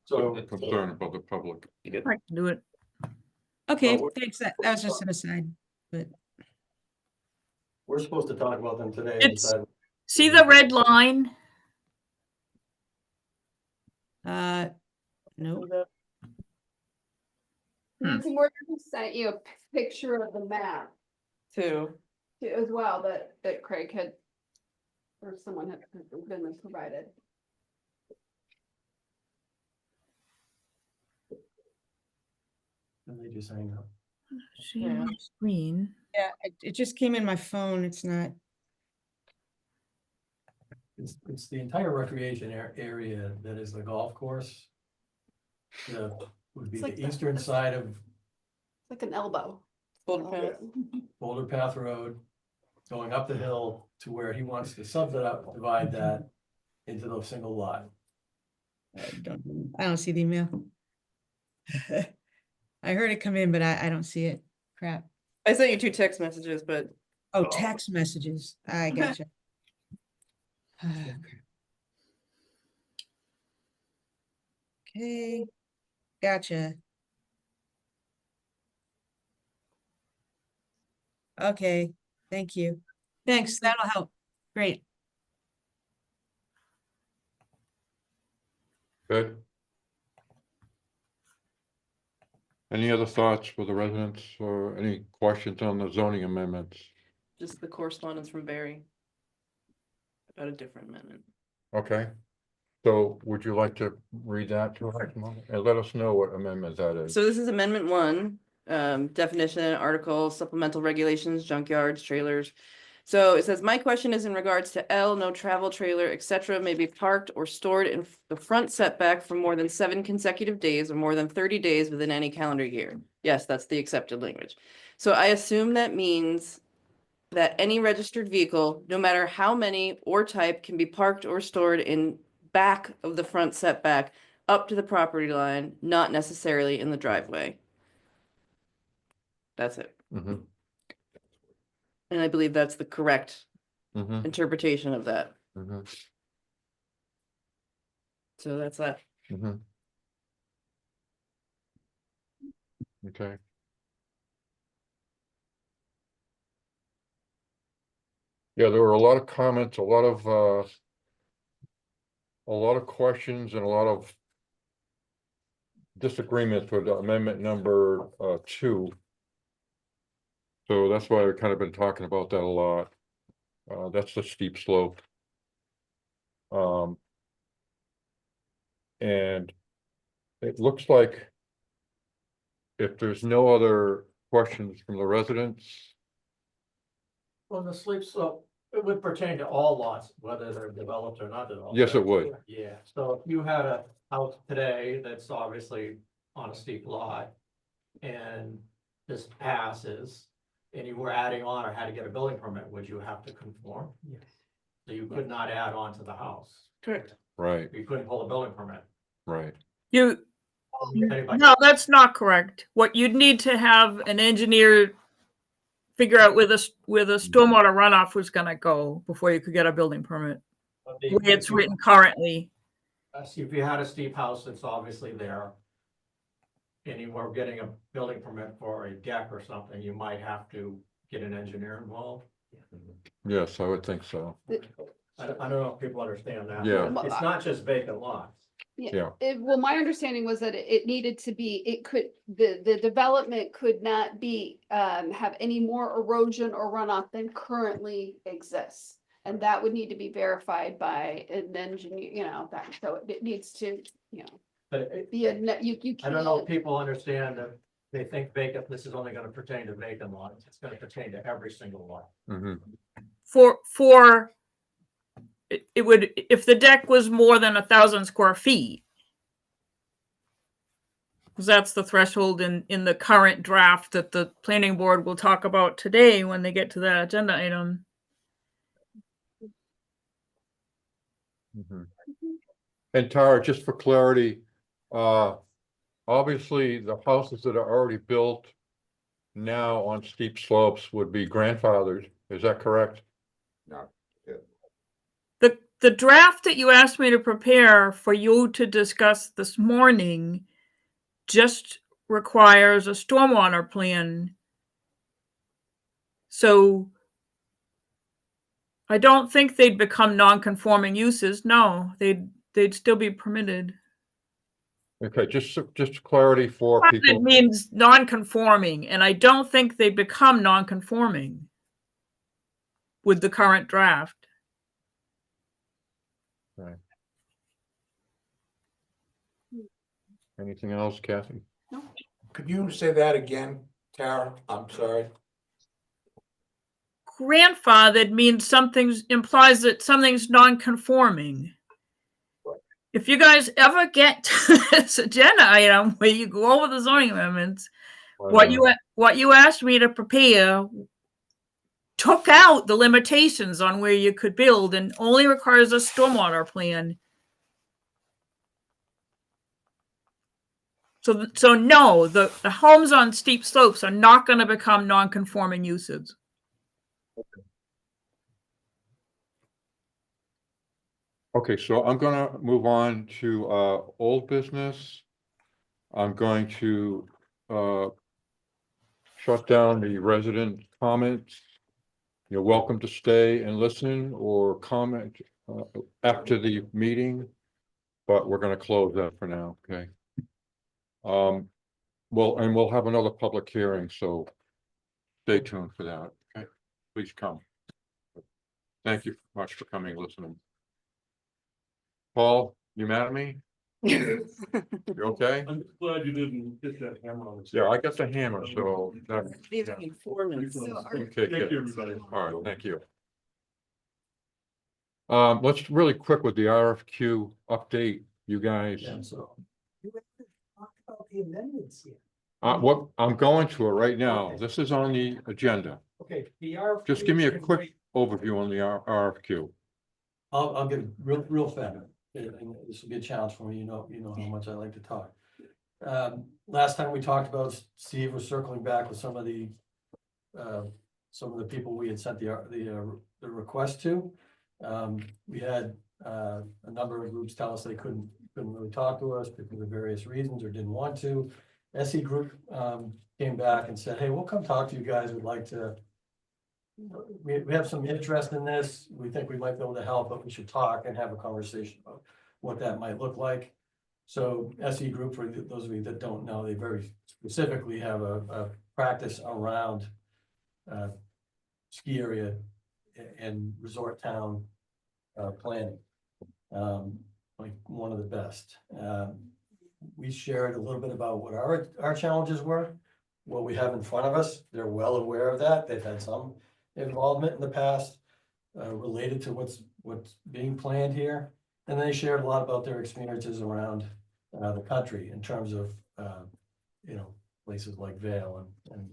So Concern about the public. I can do it. Okay, Well, thanks. That was just an aside, but we're supposed to talk about them today. and It's- decide- See the red line? no. Nancy Morgan sent you a picture of the map Two. as well that Craig had, or someone had been provided. And they just hang up. Share screen. Yeah, it just came in my phone. It's not. It's the entire recreation area that is the golf course. Would be It's like the the- eastern side of Like an elbow. Boulder Path Road, going up the hill to where he wants to subdivide that into those single lot. I don't see the email. I heard it come in, but I don't see it. Crap. I sent you 2 text messages, but Oh, text messages. I gotcha. Okay, gotcha. Okay, thank you. Thanks, that'll help. Great. Good. Any other thoughts for the residents or any questions on the zoning amendments? Just the correspondence from Barry. About a different amendment. Okay. So would you like to read that to us and let us know what amendment that is? So this is amendment 1, definition, article, supplemental regulations, junkyards, trailers. So it says, my question is in regards to L, no travel trailer, etc. may be parked or stored in the front setback for more than 7 consecutive days or more than 30 days within any calendar year. Yes, that's the accepted language. So I assume that means that any registered vehicle, no matter how many or type, can be parked or stored in back of the front setback up to the property line, not necessarily in the driveway. That's it. Mm-hmm. And I believe that's the correct Mm-hmm. interpretation of that. Mm-hmm. So that's that. Mm-hmm. Okay. Yeah, there were a lot of comments, a lot of questions and a lot of disagreements with amendment number 2. So that's why I've kind of been talking about that a lot. That's the steep slope. And it looks like if there's no other questions from the residents, Well, the sleep slope, it would pertain to all lots, whether they're developed or not developed. yes, it would. Yeah, so if you had a house today that's obviously on a steep lot and this passes and you were adding on or had to get a building permit, would you have to conform? Yes. So you could not add on to the house. Correct. Right, You couldn't pull a building permit. right. You, Anybody- no, that's not correct. What you'd need to have an engineer figure out where the stormwater runoff was gonna go before you could get a building permit. The way it's written currently. See, if you had a steep house that's obviously there and you were getting a building permit for a deck or something, you might have to get an engineer involved. Yes, I would think so. I don't know if people understand that. Yeah. It's not just vacant lots. Yeah. Well, my understanding was that it needed to be, the development could not be, have any more erosion or runoff than currently exists. And that would need to be verified by an engineer, that, so it needs to, But be you I don't know if can't. people understand that they think vacant, this is only gonna pertain to vacant lots. It's gonna pertain to every single lot. Mm-hmm. For it would, if the deck was more than 1,000 square feet. Because that's the threshold in the current draft that the planning board will talk about today when they get to that agenda item. Mm-hmm. And Tara, just for clarity, obviously the houses that are already built now on steep slopes would be grandfathered. Is that correct? No. The draft that you asked me to prepare for you to discuss this morning just requires a stormwater plan. So I don't think they'd become non-conforming uses. No, they'd still be permitted. Okay, just clarity for It people. means non-conforming, and I don't think they become non-conforming with the current draft. Right. Anything else, Kathy? Could you say that again, Tara? I'm sorry. Grandfathered means implies that something's non-conforming. If you guys ever get to this agenda item where you go over the zoning amendments, what you asked me to prepare took out the limitations on where you could build and only requires a stormwater plan. So no, the homes on steep slopes are not going to become non-conforming uses. Okay, so I'm gonna move on to old business. I'm going to shut down the resident comments. You're welcome to stay and listen or comment after the meeting, but we're gonna close that for now, okay? Well, and we'll have another public hearing, so stay tuned for that, okay? Please come. Thank you much for coming and listening. Paul, you mad at me? You okay? I'm glad you didn't hit that hammer on the. Yeah, I got the hammer, so. These are informants. Okay, Thank good. you, everybody. All right, thank you. Let's really quick with the RFQ update, you guys. Yeah, so Talk about the amendments here. What, I'm going to it right now. This is on the agenda. Okay, the RFQ. Just give me a can quick wait. overview on the RFQ. I'll get it real fast. And this will be a challenge for me, you know how much I like to talk. Last time we talked about, Steve was circling back with some of the people we had sent the request to. We had a number of groups tell us they couldn't really talk to us because of various reasons or didn't want to. SE Group came back and said, hey, we'll come talk to you guys. We'd like to, we have some interest in this. We think we might be able to help, but we should talk and have a conversation about what that might look like. So SE Group, for those of you that don't know, they very specifically have a practice around ski area and resort town planning. Like one of the best. We shared a little bit about what our challenges were, what we have in front of us. They're well aware of that. They've had some involvement in the past related to what's being planned here. And they shared a lot about their experiences around the country in terms of, places like Vail and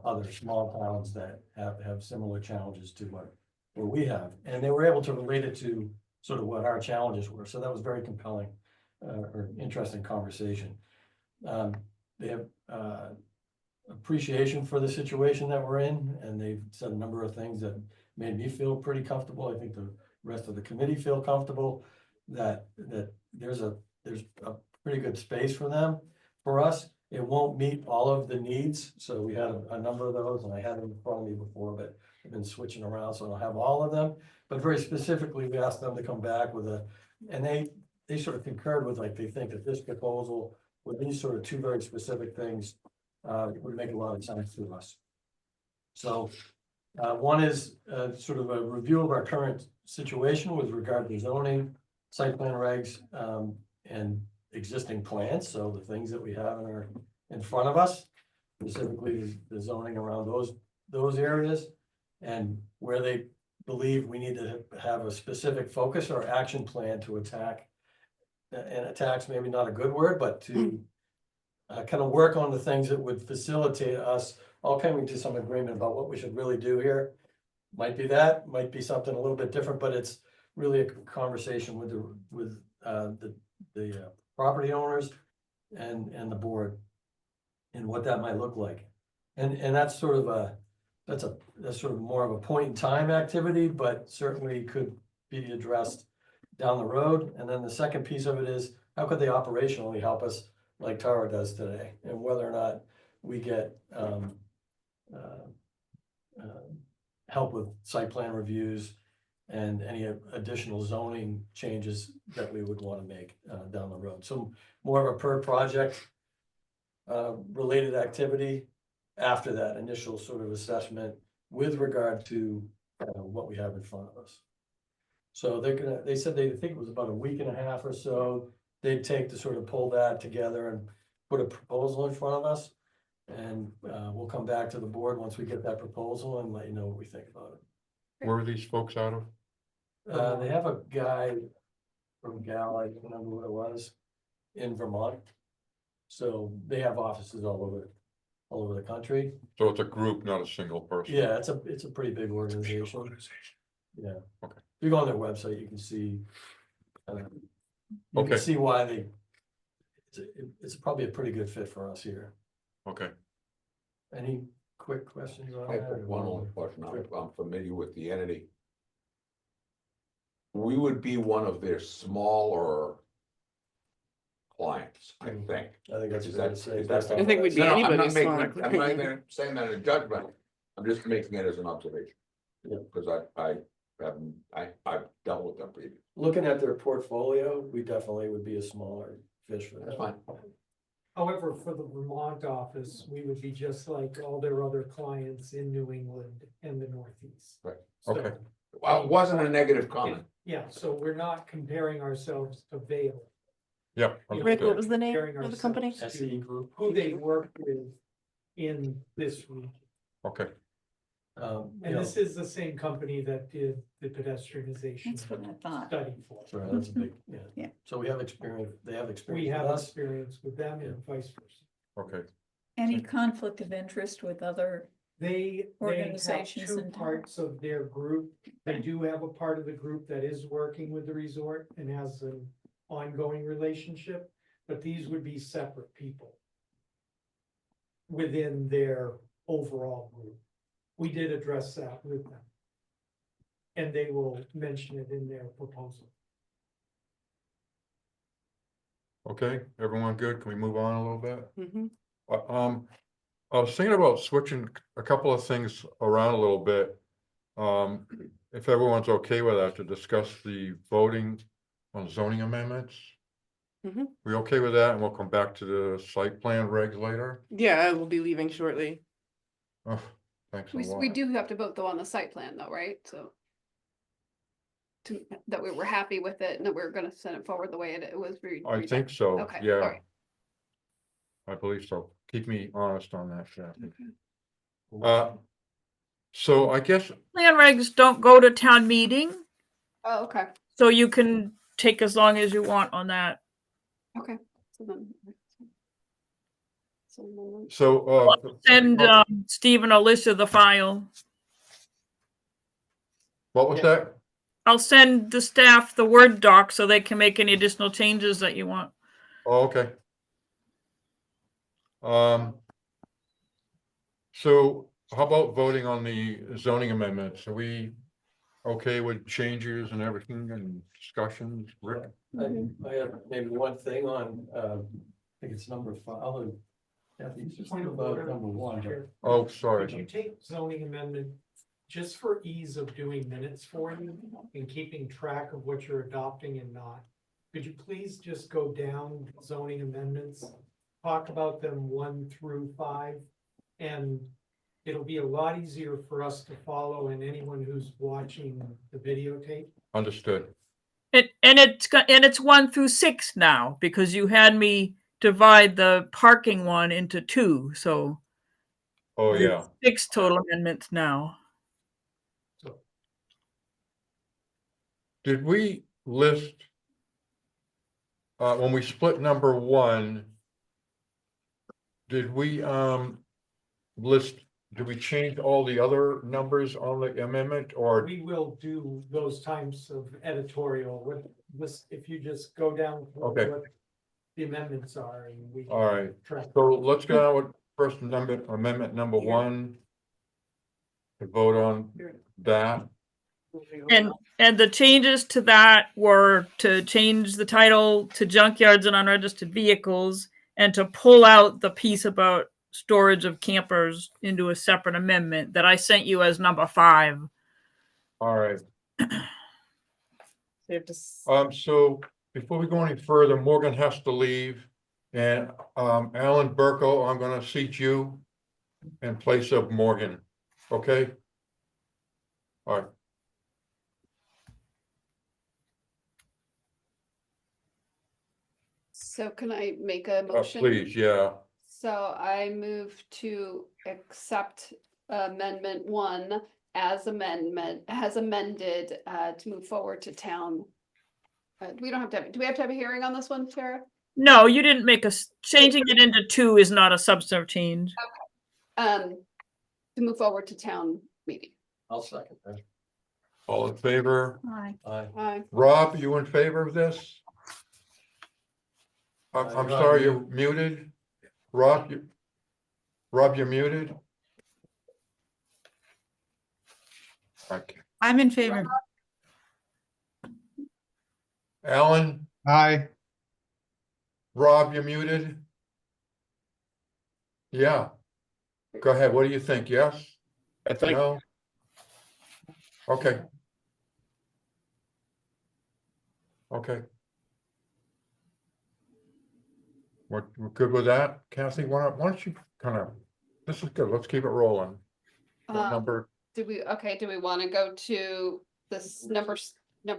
other small towns that have similar challenges to what we have. And they were able to relate it to sort of what our challenges were. So that was very compelling or interesting conversation. They have appreciation for the situation that we're in, and they've said a number of things that made me feel pretty comfortable. I think the rest of the committee feel comfortable that there's a pretty good space for us. It won't meet all of the needs. So we had a number of those, and I had them in front of me before, but I've been switching around, so I don't have all of them. But very specifically, we asked them to come back with and they sort of concurred with, like, they think that this proposal with these sort of two very specific things would make a lot of sense to us. So one is sort of a review of our current situation with regard to zoning, site plan regs, and existing plans. So the things that we have in front of us, specifically the zoning around those areas, and where they believe we need to have a specific focus or action plan to attack. And attack's maybe not a good word, but to kind of work on the things that would facilitate us all coming to some agreement about what we should really do here. Might be that, might be something a little bit different, but it's really a conversation with the property owners and the board and what that might look like. And that's sort of that's sort of more of a point in time activity, but certainly could be addressed down the road. And then the second piece of it is, how could they operationally help us like Tara does today? And whether or not we get help with site plan reviews and any additional zoning changes that we would want to make down the road. So more of a per project related activity after that initial sort of assessment with regard to what we have in front of us. So they said they think it was about a week and a half or so they'd take to sort of pull that together and put a proposal in front of us. And we'll come back to the board once we get that proposal and let you know what we think about it. Where are these folks out of? They have a guy from Gal, I don't remember what it was, in Vermont. So they have offices all over the country. So it's a group, not a single person? Yeah, it's a pretty big organization. Yeah. Okay. If you go on their website, you can see, Okay. see why it's probably a pretty good fit for us here. Okay. Any quick questions on I that? have one more question. I'm familiar with the entity. we would be one of their smaller clients, I think. I think that's Is fair that, to say. is that? I think we'd be No, I'm not anybody's making small it- I'm not client. even saying that in judgment, I'm just making it as an observation. Yeah. Because I haven't, I've dealt with them previously. Looking at their portfolio, we definitely would be a smaller fish for That's that. fine. However, for the Vermont office, we would be just like all their other clients in New England and the Northeast. Right. So, Okay. Well, it wasn't a negative comment. yeah, so we're not comparing ourselves to Vail. Yep. You know, Rick, what we're was the name comparing of the company? ourselves SE to Group. Who they work with in this region. Okay. And You know, this is the same company that did the pedestrianization That's what I thought. study for. sorry, that's a big, yeah. Yeah. So we have experience, they have We experience have with us. experience with them and vice versa. Okay. Any conflict of interest with other, They have Organizations two in town. parts of their group. They do have a part of the group that is working with the resort and has an ongoing relationship, but these would be separate people within their overall group. We did address that with them. And they will mention it in their proposal. Okay, everyone good? Can we move on a little bit? Mhm. I was thinking about switching a couple of things around a little bit. If everyone's okay with that, to discuss the voting on zoning amendments. Mhm. We okay with that? And we'll come back to the site plan regs later? Yeah, I will be leaving shortly. Oh, thanks a We lot. do have to vote though on the site plan though, right? So. That we were happy with it and that we we're gonna send it forward the way it was. I think so, Okay, all yeah. right. I believe so. Keep me honest on that, Kathy. Okay. So I guess, Plan regs don't go to town meeting, Oh, okay, so you can take as long as you want on that. okay. So then. So then- so, Send Steve and Alicia the file. what was that? I'll send the staff the Word doc so they can make any additional changes that you want. Oh, okay. So how about voting on the zoning amendments? Are we okay with changes and everything and discussions? Rick? I have maybe one thing on, I think it's number 5. Kathy, it's just Point of about order, number 1. Chair. Oh, Could sorry. you take zoning amendment, just for ease of doing minutes for you and keeping track of what you're adopting and not? Could you please just go down zoning amendments, talk about them 1 through 5? And it'll be a lot easier for us to follow and anyone who's watching the videotape. Understood. And it's 1 through 6 now, because you had me divide the parking one into 2, so Oh, yeah. 6 total amendments now. Did we list, when we split number 1, did we, list, did we change all the other numbers on the amendment or? We will do those types of editorial with this, if you just go down. through Okay. what the amendments are and we. can All right, track. so let's go on with first amendment number 1. To vote on that. And the changes to that were to change the title to junkyards and unregistered vehicles and to pull out the piece about storage of campers into a separate amendment that I sent you as number 5. All right. So So before we go any further, Morgan has to leave. And Alan Burko, I'm gonna seat you in place of Morgan, okay? All right. So can I make a motion? Please, yeah. So I move to accept amendment 1 as amended, to move forward to town. We don't have to have, do we have to have a hearing on this one, Tara? No, you didn't make changing it into 2 is not a substantive change. To move forward to town meeting. I'll second that. All in favor? Aye. Aye. Rob, you in favor of this? I'm sorry, you're muted. Rob, you're muted. Okay. I'm in favor. Alan, Aye. Rob, you're muted? Yeah. Go ahead, what do you think, yes? I think, No? Okay. Okay. We're good with that, Kathy, why don't you kind of, this is good, let's keep it rolling. What number, Do we want to go to this number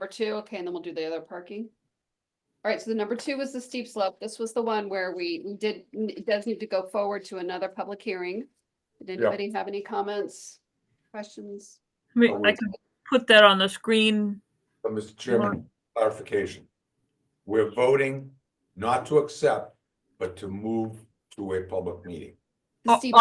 2? Okay, and then we'll do the other parking. All right, so the number 2 was the steep slope. This was the one where it does need to go forward to another public hearing. Did Yeah. anybody have any comments, questions? I mean, I can put that on the screen. But Mr. Chairman, clarification. We're voting not to accept, but to move to a public meeting. The steep-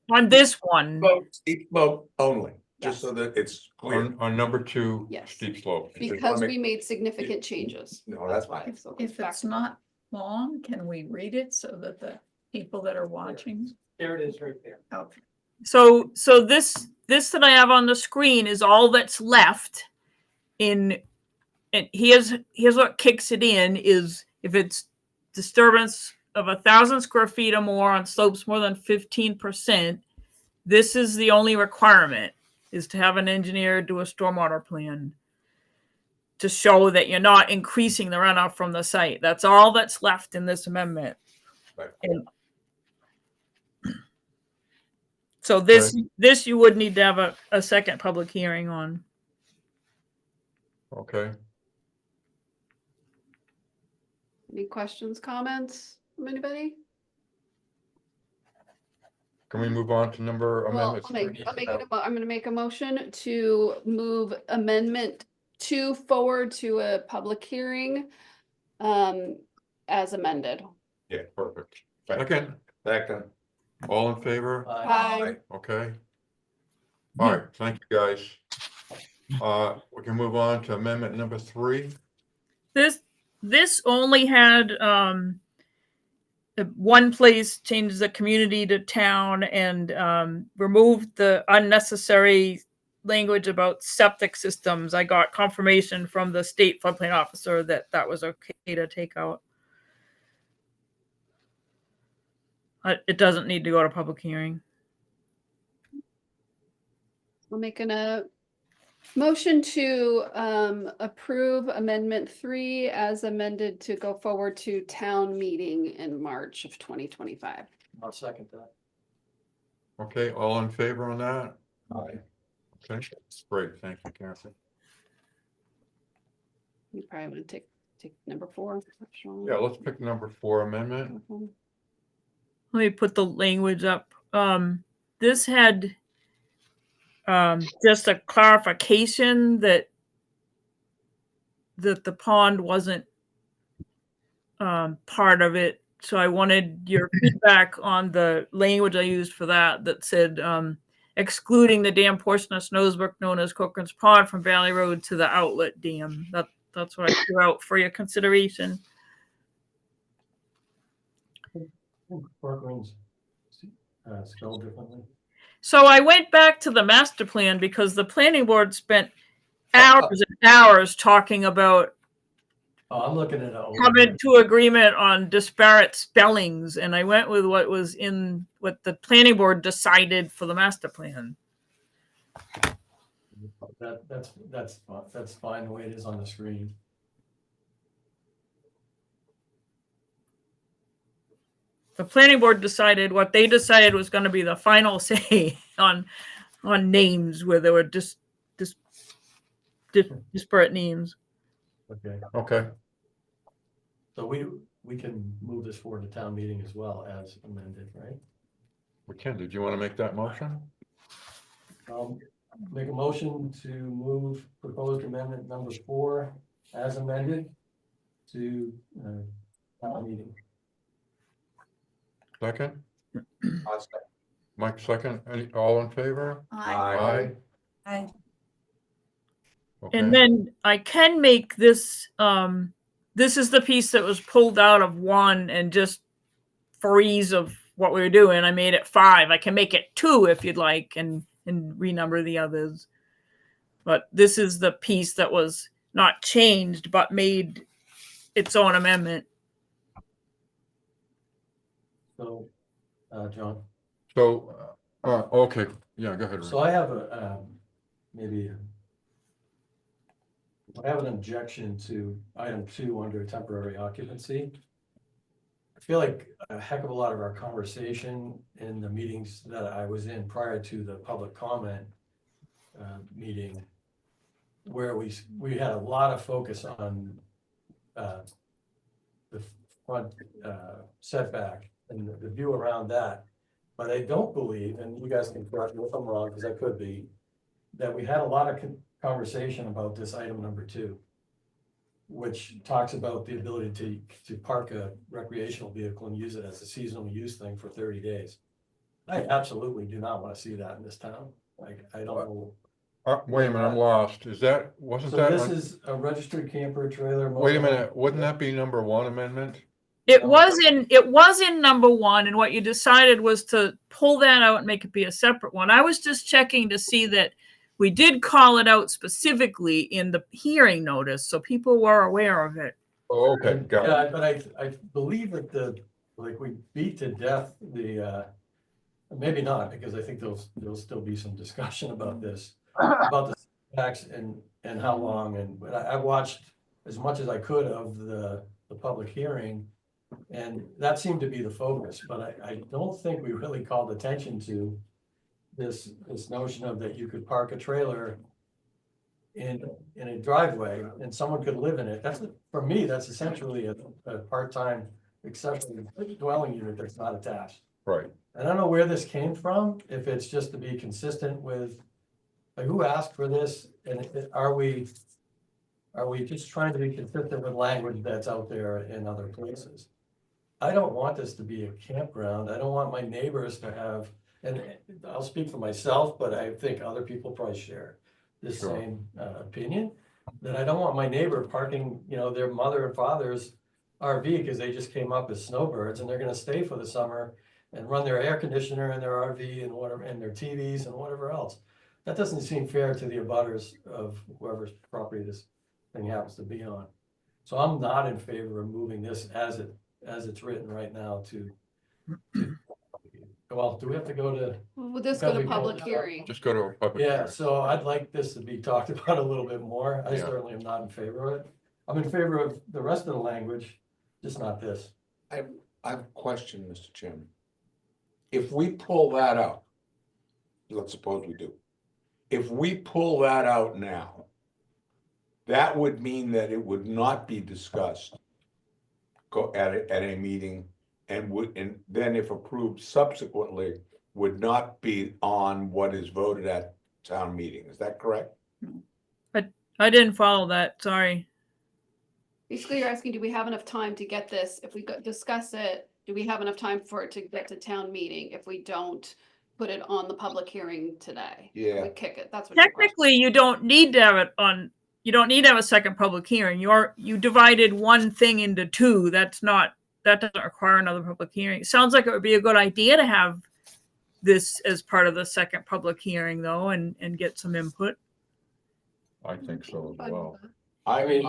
On this one, Steep slope only, just so that it's clear. on number 2, Yes. steep slope. Because we made significant changes. No, that's fine. So it goes If back it's to- not long, can we read it so that the people that are watching? There it is right there. Okay. so this that I have on the screen is all that's left in, and here's what kicks it in is if it's disturbance of 1,000 square feet or more on slopes more than 15%, this is the only requirement, is to have an engineer do a stormwater plan to show that you're not increasing the runoff from the site. That's all that's left in this amendment. Right. And so this you would need to have a second public hearing on. Okay, Any questions, comments from anybody? can we move on to number Well, amendments? I'm gonna make a motion to move amendment 2 forward to a public hearing. As amended. Yeah, perfect. Second, Second. all in favor? Aye. Okay. All right, thank you, guys. We can move on to amendment number 3. This only had one place changes the community to town and removed the unnecessary language about septic systems. I got confirmation from the state floodplain officer that that was okay to take out. It doesn't need to go to public hearing. We're making a motion to approve amendment 3 as amended to go forward to town meeting in March of 2025. I'll second that. Okay, all in favor on that? Aye. Okay, great, thank you, Kathy. You probably want to take number 4. Sean. Yeah, let's pick number 4 amendment. Mhm. Let me put the language up. This had just a clarification that the pond wasn't part of it. So I wanted your feedback on the language I used for that, that said excluding the dam portion of Snowsbrook known as Cochran's Pond from Valley Road to the outlet dam. That's what I threw out for your consideration. Parkland's spelled differently. So I went back to the master plan because the planning board spent hours and hours talking about Oh, I'm looking at it. coming to agreement on disparate spellings, and I went with what was in what the planning board decided for the master plan. That's fine the way it is on the screen. The planning board decided what they decided was going to be the final say on names where there were just disparate names. Okay. Okay, So we can move this forward to town meeting as well as amended, right? we can. Did you want to make that motion? Make a motion to move proposed amendment number 4 as amended to town meeting. Second? Mike, second. All in favor? Aye. Aye. Okay. And then I can make this, this is the piece that was pulled out of 1 and just for ease of what we were doing, I made it 5. I can make it 2 if you'd like and renumber the others. But this is the piece that was not changed, but made its own amendment. So, John, So, okay, yeah, go ahead. so I have a, maybe. I have an objection to item 2 under temporary occupancy. I feel like a heck of a lot of our conversation in the meetings that I was in prior to the public comment meeting, where we had a lot of focus on the front setback and the view around that. But I don't believe, and you guys can correct me if I'm wrong, because I could be, that we had a lot of conversation about this item number 2, which talks about the ability to park a recreational vehicle and use it as a seasonal use thing for 30 days. I absolutely do not want to see that in this town. Like, I don't know. Wait a minute, I'm lost. Wasn't So that? this on- is a registered camper trailer. Wait a motorhome. minute, wouldn't that be number 1 amendment? It was in number 1, and what you decided was to pull that out and make it be a separate one. I was just checking to see that we did call it out specifically in the hearing notice, so people were aware of it. Oh, okay, got it. Yeah, but I believe that we beat to death maybe not, because I think there'll still be some discussion about this, about the setbacks and how long, but I watched as much as I could of the public hearing, and that seemed to be the focus, but I don't think we really called attention to this notion of that you could park a trailer in a driveway and someone could live in it. For me, that's essentially a part-time accessory dwelling unit that's not attached. Right. I don't know where this came from, if it's just to be consistent with, like, who asked for this? And are we just trying to be consistent with language that's out there in other places? I don't want this to be a campground. I don't want my neighbors to have, and I'll speak for myself, but I think other people probably share this Sure. same opinion, that I don't want my neighbor parking, their mother and father's RV because they just came up as snowbirds and they're gonna stay for the summer and run their air conditioner in their RV and whatever, and their TVs and whatever else. That doesn't seem fair to the abutters of whoever's property this thing happens to be on. So I'm not in favor of moving this as it's written right now to well, do we have to go to? Would this go to public hearing? Just go to a public. Yeah, hearing. so I'd like this to be talked about a little bit more. I Yeah. certainly am not in favor of it. I'm in favor of the rest of the language, just not this. I have a question, Mr. Chairman. If we pull that out, let's suppose we do. If we pull that out now, that would mean that it would not be discussed at a meeting and then if approved subsequently, would not be on what is voted at town meeting. Is that correct? I didn't follow that, sorry. Basically, you're asking, do we have enough time to get this? If we discuss it, do we have enough time for it to get to town meeting if we don't put it on the public hearing today? Yeah. We kick it, that's what. your question- Technically, you don't need to have it on, you don't need to have a second public hearing. You divided one thing into 2. That doesn't require another public hearing. It sounds like it would be a good idea to have this as part of the second public hearing though, and get some input. I think so as well. I mean,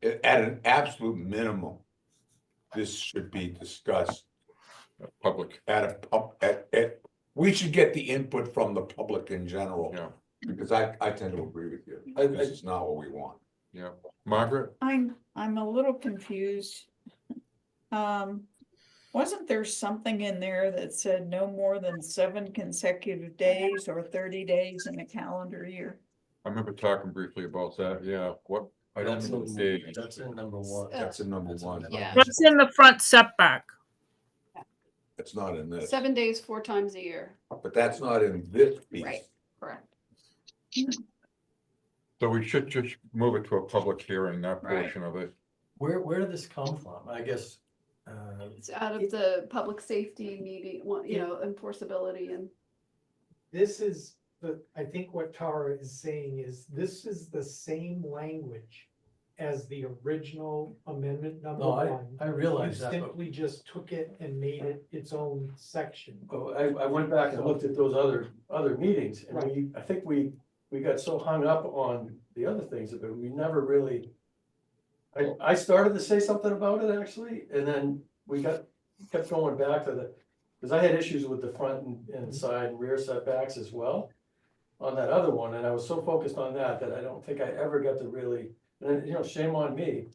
at an absolute minimum, this should be discussed Public. we should get the input from the public in general. Yeah. Because I tend to agree with you. This is not what we want. Yeah. Margaret? I'm a little confused. Wasn't there something in there that said no more than 7 consecutive days or 30 days in a calendar year? I remember talking briefly about that, yeah, what, I don't know the date. That's in number 1. That's in number 1. Yeah. What's in the front setback? It's not in this, 7 days, 4 times a year, but that's not in this piece. right, correct. So we should just move it to a public hearing, that Right. portion of it. Where did this come from? I guess, It's out of the public safety meeting, enforceability and. This is I think what Tara is saying is this is the same language as the original amendment number No, I- 1. I realize You that, but- simply just took it and made it its own section. I went back and looked at those other meetings, and I think we got so hung up on the other things that we never really I started to say something about it actually, and then we kept going back to because I had issues with the front and side and rear setbacks as well on that other one, and I was so focused on that I don't think I ever got to really, and you know, shame on me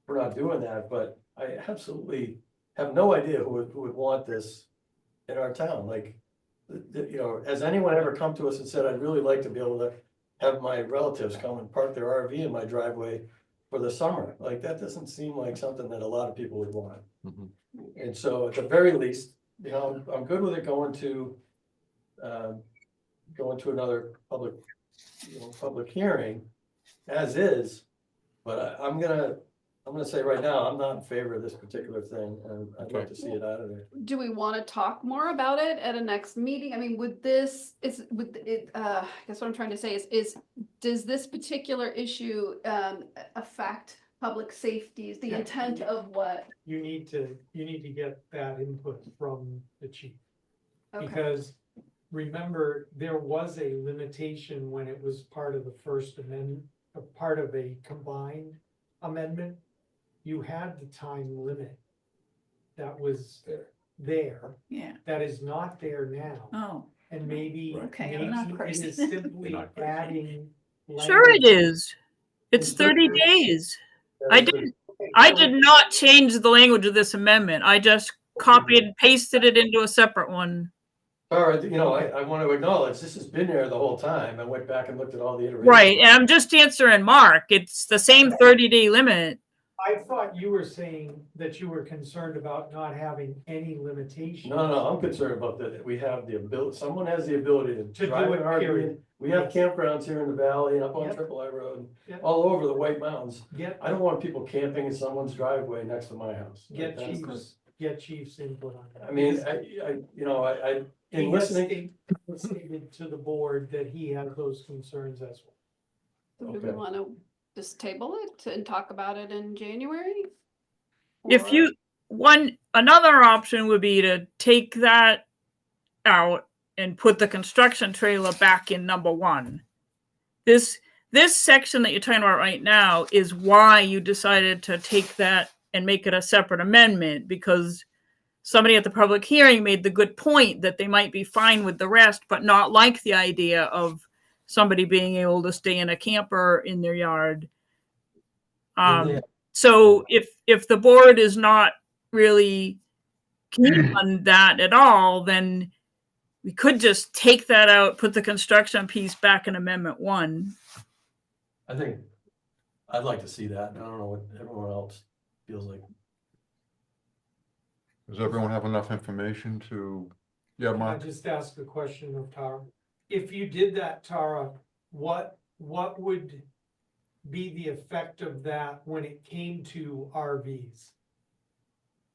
for not doing that, but I absolutely have no idea who would want this in our town, like, you know, has anyone ever come to us and said, I'd really like to be able to have my relatives come and park their RV in my driveway for the summer? Like, that doesn't seem like something that a lot of people would want. And so at the very least, you know, I'm good with it going to another public hearing as is. But I'm gonna say right now, I'm not in favor of this particular thing, and I'd like to see it out of there. Do we want to talk more about it at a next meeting? I mean, would this, I guess what I'm trying to say is, does this particular issue affect public safety? Is the intent of what? You need to get that input from the chief. Okay. Because remember, there was a limitation when it was part of the First Amendment, a part of a combined amendment. You had the time limit that was there. Yeah. That is not there now. Oh, And maybe, okay, I'm not maybe it crazy. is simply adding. Sure it language. is. It's 30 days. I did not change the language of this amendment. I just copied and pasted it into a separate one. All right, you know, I want to acknowledge, this has been there the whole time. I went back and looked at all the iterations. Right, and I'm just answering Mark. It's the same 30-day limit. I thought you were saying that you were concerned about not having any limitations. No, I'm concerned about that. We have the ability, someone has the ability to To drive do an it, RV. period. We have campgrounds here in the valley and up on Yep. Triple I Road, Yep. all over the White Mountains. Get, I don't want people camping in someone's driveway next to my house. Like, get chief's input on that. I mean, I, in He has listening, stated to the board that he has those concerns as well. Do we Okay. want to just table it and talk about it in January? If Or- you, another option would be to take that out and put the construction trailer back in number 1. This section that you're talking about right now is why you decided to take that and make it a separate amendment, because somebody at the public hearing made the good point that they might be fine with the rest, but not like the idea of somebody being able to stay in a camper in their yard. So if the board is not really keen on that at all, then we could just take that out, put the construction piece back in Amendment 1. I think, I'd like to see that. I don't know what everyone else feels like. Does everyone have enough information to, yeah, Can I Mark? just ask a question of Tara? If you did that, Tara, what would be the effect of that when it came to RVs?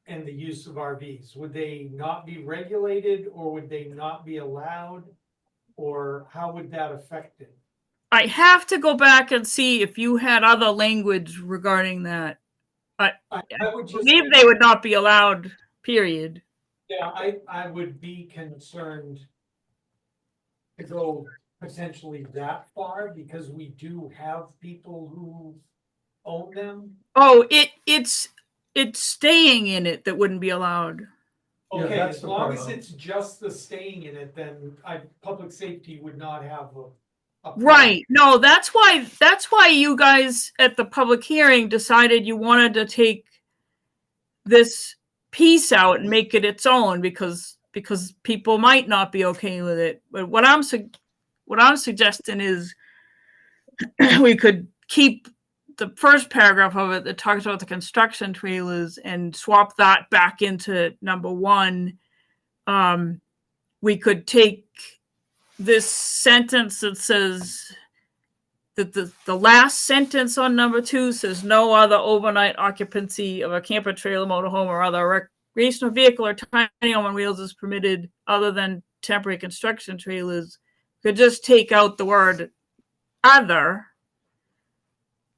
And the use of RVs? Would they not be regulated, or would they not be allowed? Or how would that affect it? I have to go back and see if you had other language regarding that. I would just believe they would not be allowed, period. Yeah, I would be concerned to go potentially that far, because we do have people who own them. Oh, it's staying in it that wouldn't be allowed. Yeah, Okay, that's as the long part as of- it's just the staying in it, then public safety would not have a. Right. No, that's why you guys at the public hearing decided you wanted to take this piece out and make it its own, because people might not be okay with it. But what I'm suggesting is we could keep the first paragraph of it that talks about the construction trailers and swap that back into number 1. We could take this sentence that says that the last sentence on number 2 says no other overnight occupancy of a camper, trailer, motorhome, or other recreational vehicle or tiny home on wheels is permitted other than temporary construction trailers. Could just take out the word other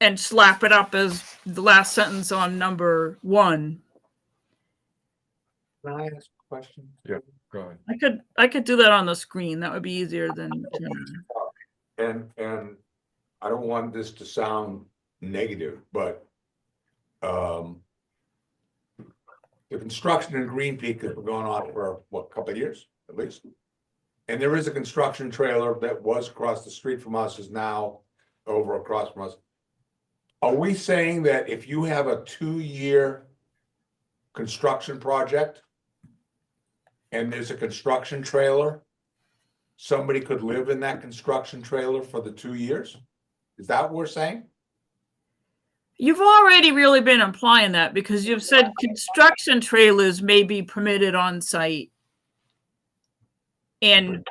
and slap it up as the last sentence on number 1. Can I ask a question? Yeah, go ahead. I could do that on the screen. That would be easier than. And I don't want this to sound negative, but the construction in Green Peak has been going on for, what, a couple of years at least? And there is a construction trailer that was across the street from us, is now over across from us. Are we saying that if you have a 2-year construction project and there's a construction trailer, somebody could live in that construction trailer for the 2 years? Is that what we're saying? You've already really been implying that because you've said construction trailers may be permitted on site. And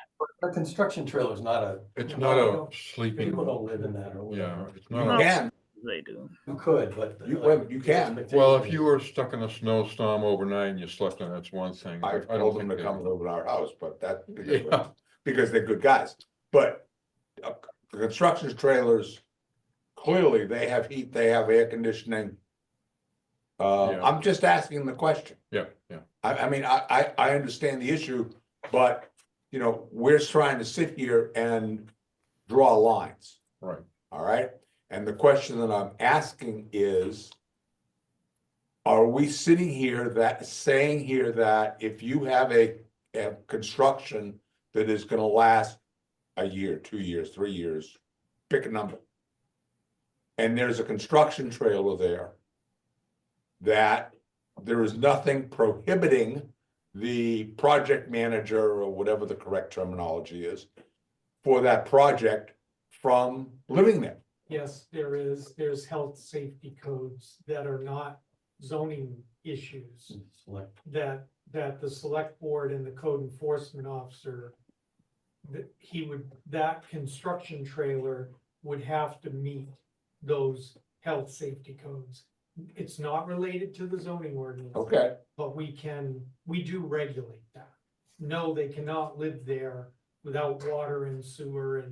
A construction trailer is not a. It's not a sleeping. People don't live in that or Yeah, whatever. it's You not. can, they do. You could, but. you can. Well, if you were stuck in a snowstorm overnight and you slept in it, that's one thing. I but I told don't them to think come they- live in our house, but that, Yeah. because they're good guys. But the construction trailers, clearly they have heat, they have air conditioning. Yeah. I'm just asking the question. Yeah, yeah. I mean, I understand the issue, but, you know, we're trying to sit here and draw lines. Right. All right, and the question that I'm asking is, are we sitting here saying here that if you have a construction that is gonna last a year, 2 years, 3 years, pick a number, and there's a construction trailer there, that there is nothing prohibiting the project manager, or whatever the correct terminology is, for that project from living there? Yes, there's health safety codes that are not zoning issues that the select board and the code enforcement officer, that construction trailer would have to meet those health safety codes. It's not related to the zoning ordinance. Okay. But we do regulate that. No, they cannot live there without water and sewer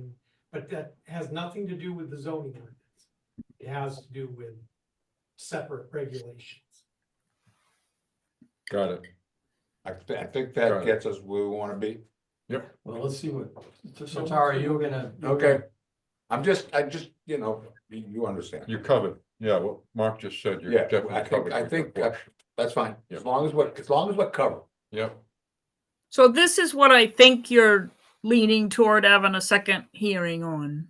but that has nothing to do with the zoning ordinance. It has to do with separate regulations. Got it. I think Got that it. gets us where we wanna be. Yep. Well, let's see what, so Tara, you were gonna. Okay. I just, you know, you understand. You covered. Yeah, what Mark just said, you're Yeah, definitely covered. I with your think, question. that's fine, Yeah. as long as we're covered. Yep. So this is what I think you're leaning toward having a second hearing on.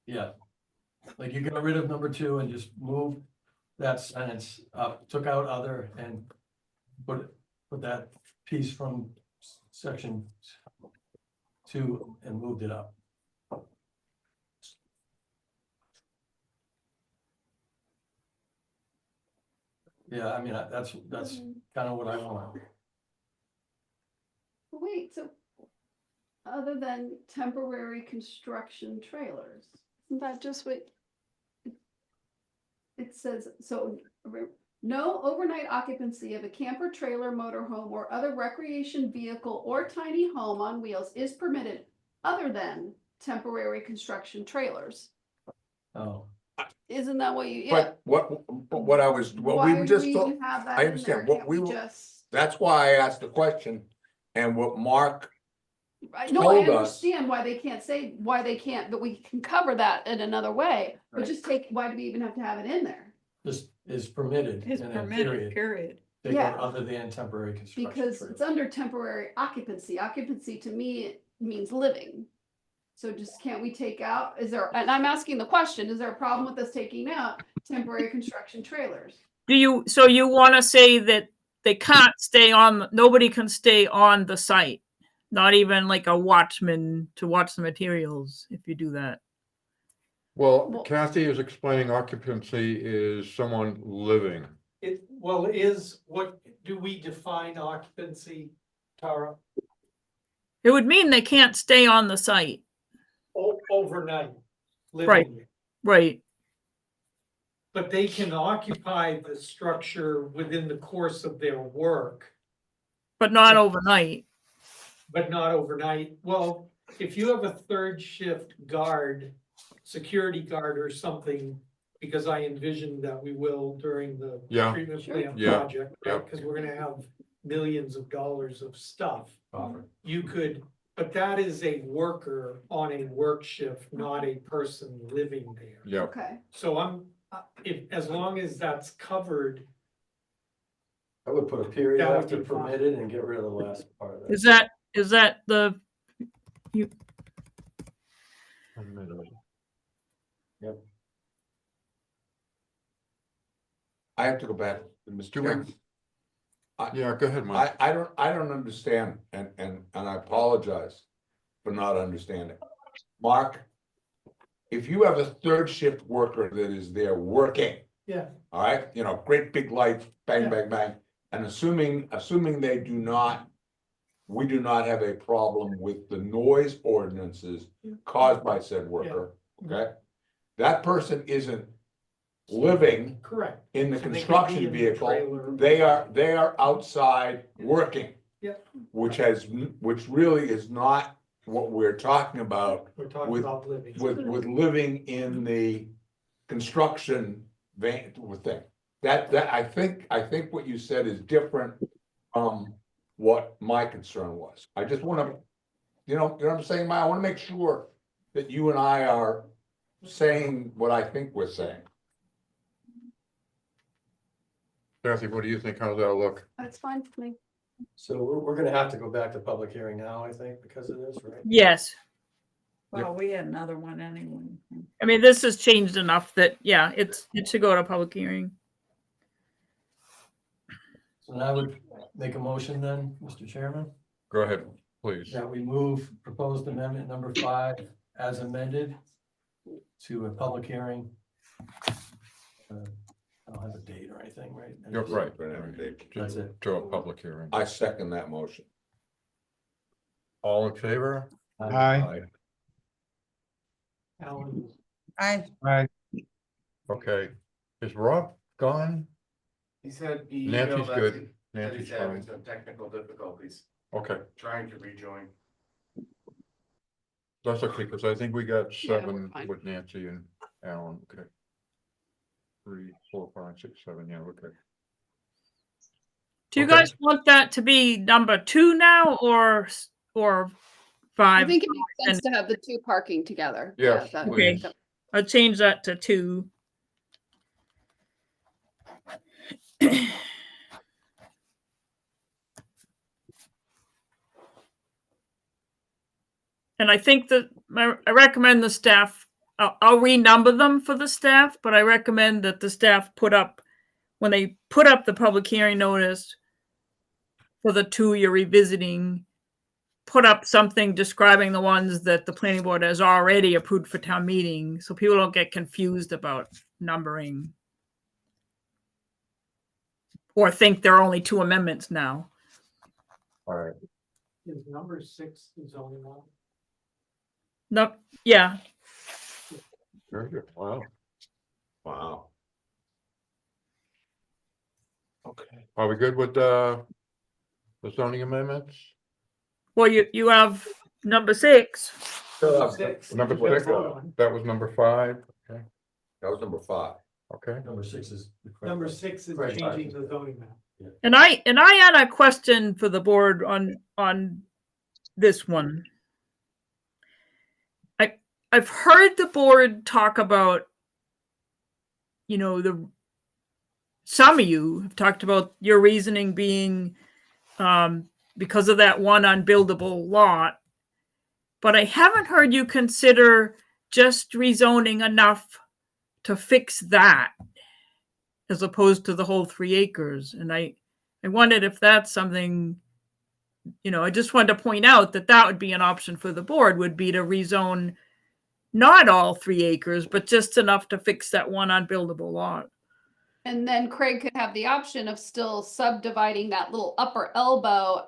Yeah. Like you got rid of number 2 and just moved that sentence up, took out other and put that piece from section 2 and moved it up. Yeah, I mean, that's kind of what I want. Wait, so other than temporary construction trailers, isn't that just what it says? So no overnight occupancy of a camper, trailer, motorhome, or other recreation vehicle or tiny home on wheels is permitted other than temporary construction trailers. Oh. Isn't that what you, yeah? But what I was, what we Why were do just, we talk- even have that I in understand, there? what Can't we we were, just? that's why I asked the question, and what Mark, No, I told us- understand why they can't say, why they can't, but we can cover that in another way. But just take, why do we even have to have it in there? Just is permitted. It's and then permitted, period. Take out Yeah. other than temporary construction. Because trailer. it's under temporary occupancy. Occupancy to me means living. So just can't we take out, and I'm asking the question, is there a problem with us taking out temporary construction trailers? So you want to say that they can't nobody can stay on the site? Not even like a watchman to watch the materials if you do that. Well, Kathy is explaining occupancy is someone living. What do we define occupancy, Tara? It would mean they can't stay on the site. Overnight. Right. living. Right. But they can occupy the structure within the course of their work, But not overnight. but not overnight. Well, if you have a third shift guard, security guard or something, because I envision that we will during the Yeah. treatment Sure. plant Yeah. project, Yeah. right? Because we're gonna have millions of dollars of stuff. Offer. You could But that is a worker on a work shift, not a person living there. Yeah. Okay. So if, as long as that's covered, I would put a period That would after be fine. permitted and get rid of the last part of that. Is that the, you, Yep. I have to go back, Mr. Chairman. Yeah, go ahead, Mike. I don't understand, and I apologize for not understanding. Mark, if you have a third shift worker that is there working, yeah, all right, you know, great big lights, bang, Yeah. bang, bang, and assuming they do not, we do not have a problem with the noise ordinances caused by said worker, okay? That person isn't living correct. in the So they could be construction in the vehicle, trailer. they are outside working. Yeah. Which really is not what we're talking about We're talking with, about living. with living in the construction van thing. That, I think what you said is different from what my concern was. I just wanna, you know what I'm saying, Maya? I wanna make sure that you and I are saying what I think we're saying. Kathy, what do you think? How's that look? That's fine for me. So we're gonna have to go back to public hearing now, I think, because of this, right? yes. Well, we had another one anyway. I mean, this has changed enough that, yeah, it should go to public hearing. So now I would make a motion then, Mr. Chairman, Go ahead, please. that we move proposed amendment number 5 as amended to a public hearing. I don't have a date or anything, right? You're right. That's it. To a public hearing. I second that motion. All in favor? Aye. Alan, Aye. Okay, is Rob gone? He said he Nancy's emailed us good. that Nancy's he's having fine. some technical difficulties Okay, trying to rejoin. that's okay, because I think we got Yeah, we're 7 fine. with Nancy and Alan, okay. 3, 4, 5, 6, 7, yeah, okay. Do you Okay. guys want that to be number 2 now or 5? I think it makes sense to have the two parking together. Yes, Yeah, that- Okay, please. I'll change that to 2. And I think that I recommend the staff, I'll renumber them for the staff, but I recommend that the staff put up, when they put up the public hearing notice for the 2 you're revisiting, put up something describing the ones that the planning board has already approved for town meeting, so people don't get confused about numbering. Or think there are only 2 amendments now. All right, is number 6 the zoning law? No, yeah, very good, wow. Wow. Okay. Are we good with the zoning amendments? well, you have number 6. Six. Number We'll 6, vote on. that was number 5, okay, That was number 5. okay. Number 6 is. the correct Number one. 6 is Correct. changing the zoning map. And I had a question for the board on this one. I've heard the board talk about, you know, some of you have talked about your reasoning being because of that one unbuildable lot. But I haven't heard you consider just rezoning enough to fix that as opposed to the whole 3 acres. And I wondered if that's something, you know, I just wanted to point out that that would be an option for the board, would be to rezone not all 3 acres, but just enough to fix that one unbuildable lot. And then Craig could have the option of still subdividing that little upper elbow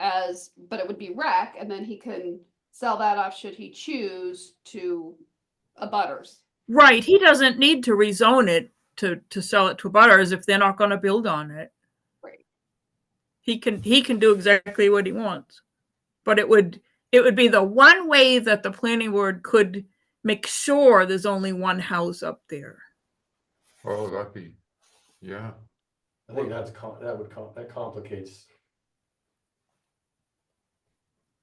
but it would be rec, and then he can sell that off should he choose to abutters. Right, he doesn't need to rezone it to sell it to butters if they're not going to build on it. Right. He can do exactly what he wants. But it would be the one way that the planning board could make sure there's only one house up there. Oh, that'd be, yeah. I think that complicates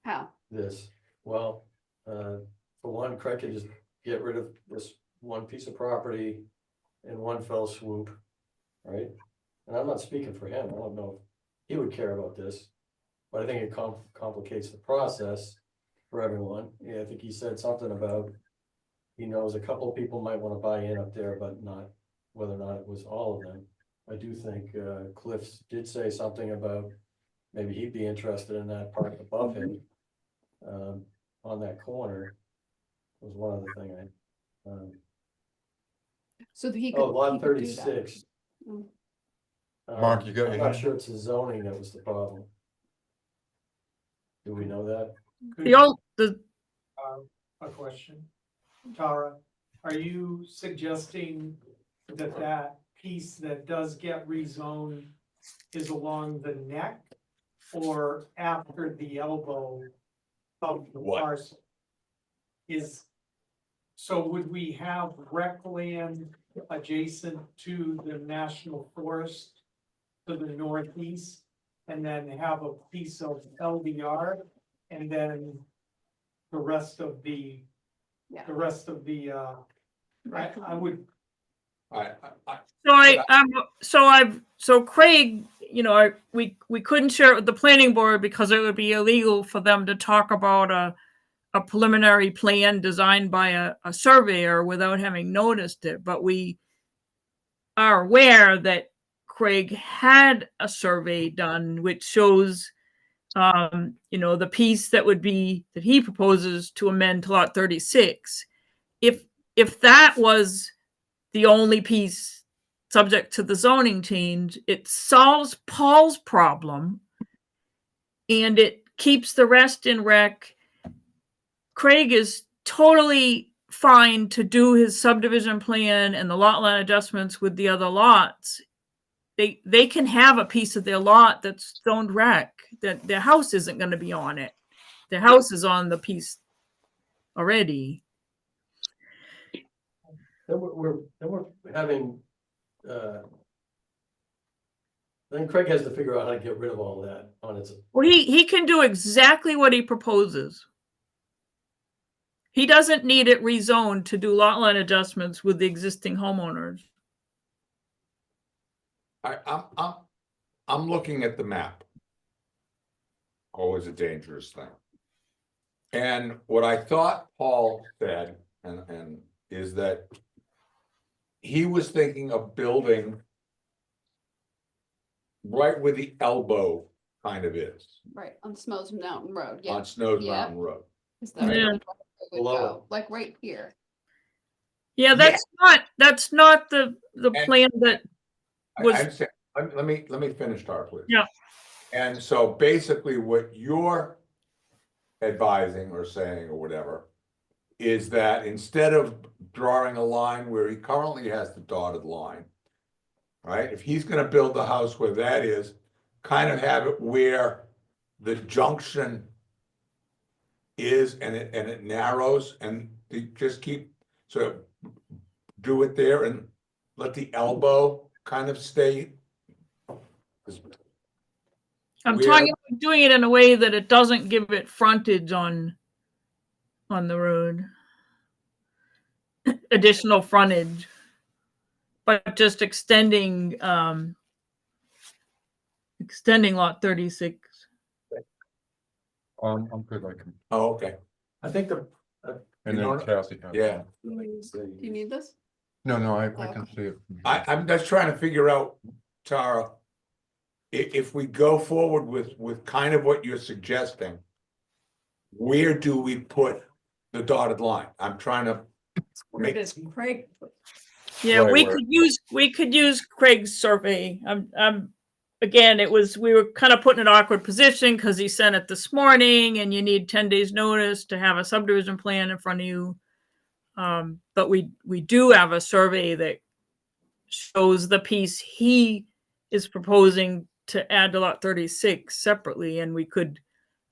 How? this. Well, for one, Craig can just get rid of this one piece of property in one fell swoop, right? And I'm not speaking for him, I don't know if he would care about this, but I think it complicates the process for everyone. Yeah, I think he said something about, he knows a couple of people might want to buy in up there, but not whether or not it was all of them. I do think Cliff did say something about maybe he'd be interested in that part above him, on that corner. Was one other thing I. So that he Oh, could. lot he could do that. 36. Mm. Mark, you got I'm your not hand? sure it's the zoning that was the problem. Do we know that? A question. Tara, are you suggesting that that piece that does get rezoned is along the neck or after the elbow of the What? parcel? So would we have rec land adjacent to the national forest to the northeast? And then have a piece of LDR and then the rest of the, Yeah. I would, So Craig, you know, we couldn't share it with the planning board because it would be illegal for them to talk about a preliminary plan designed by a surveyor without having noticed it, but we are aware that Craig had a survey done which shows you know, the piece that he proposes to amend to lot 36. If that was the only piece subject to the zoning change, it solves Paul's problem and it keeps the rest in rec. Craig is totally fine to do his subdivision plan and the lot line adjustments with the other lots. They can have a piece of their lot that's zoned rec, that their house isn't going to be on it. Their house is on the piece already. Then we're having, then Craig has to figure out how to get rid of all that on its. Well, he can do exactly what he proposes. He doesn't need it rezoned to do lot line adjustments with the existing homeowners. I'm looking at the map. Always a dangerous thing. And what I thought Paul said, and is that he was thinking of building right where the elbow kind of is, Right, on Snows Mountain Road, yeah. on Snows Yeah. Mountain Road. Is that where Yeah. the driveway would Below go? Like right here. Yeah, that's not the plan that I was. understand. Let me finish, Tara, please. Yeah. And so basically what you're advising or saying or whatever is that instead of drawing a line where he currently has the dotted line, right? If he's gonna build the house where that is, kind of have it where the junction is and it narrows and you just keep, so do it there and let the elbow kind of stay. I'm where- talking about doing it in a way that it doesn't give it frontage on the road. Additional frontage. But just extending lot 36. I'm good, I can. Oh, okay. I think the. And You then know- Kathy. has Yeah. one. Do you need this? No, I can see it. I'm just trying to figure out, Tara, if we go forward with kind of what you're suggesting, where do we put the dotted line? I'm trying to Where make, does Craig? Yeah, Right, we could use Craig's survey. Again, we were kind of put in an awkward position because he sent it this morning and you need 10 days notice to have a subdivision plan in front of you. But we do have a survey that shows the piece he is proposing to add to lot 36 separately, and we could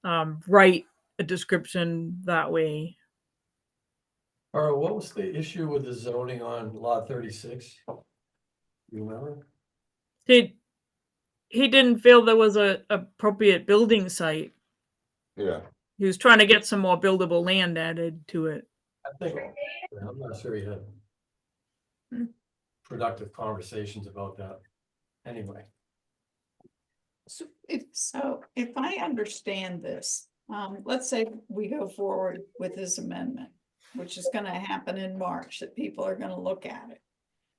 write a description that way. All right, what was the issue with the zoning on lot 36? You remember? He didn't feel there was a appropriate building site. yeah. He was trying to get some more buildable land added to it. I think, I'm not sure he had productive conversations about that anyway. So if I understand this, let's say we go forward with this amendment, which is gonna happen in March, that people are gonna look at it.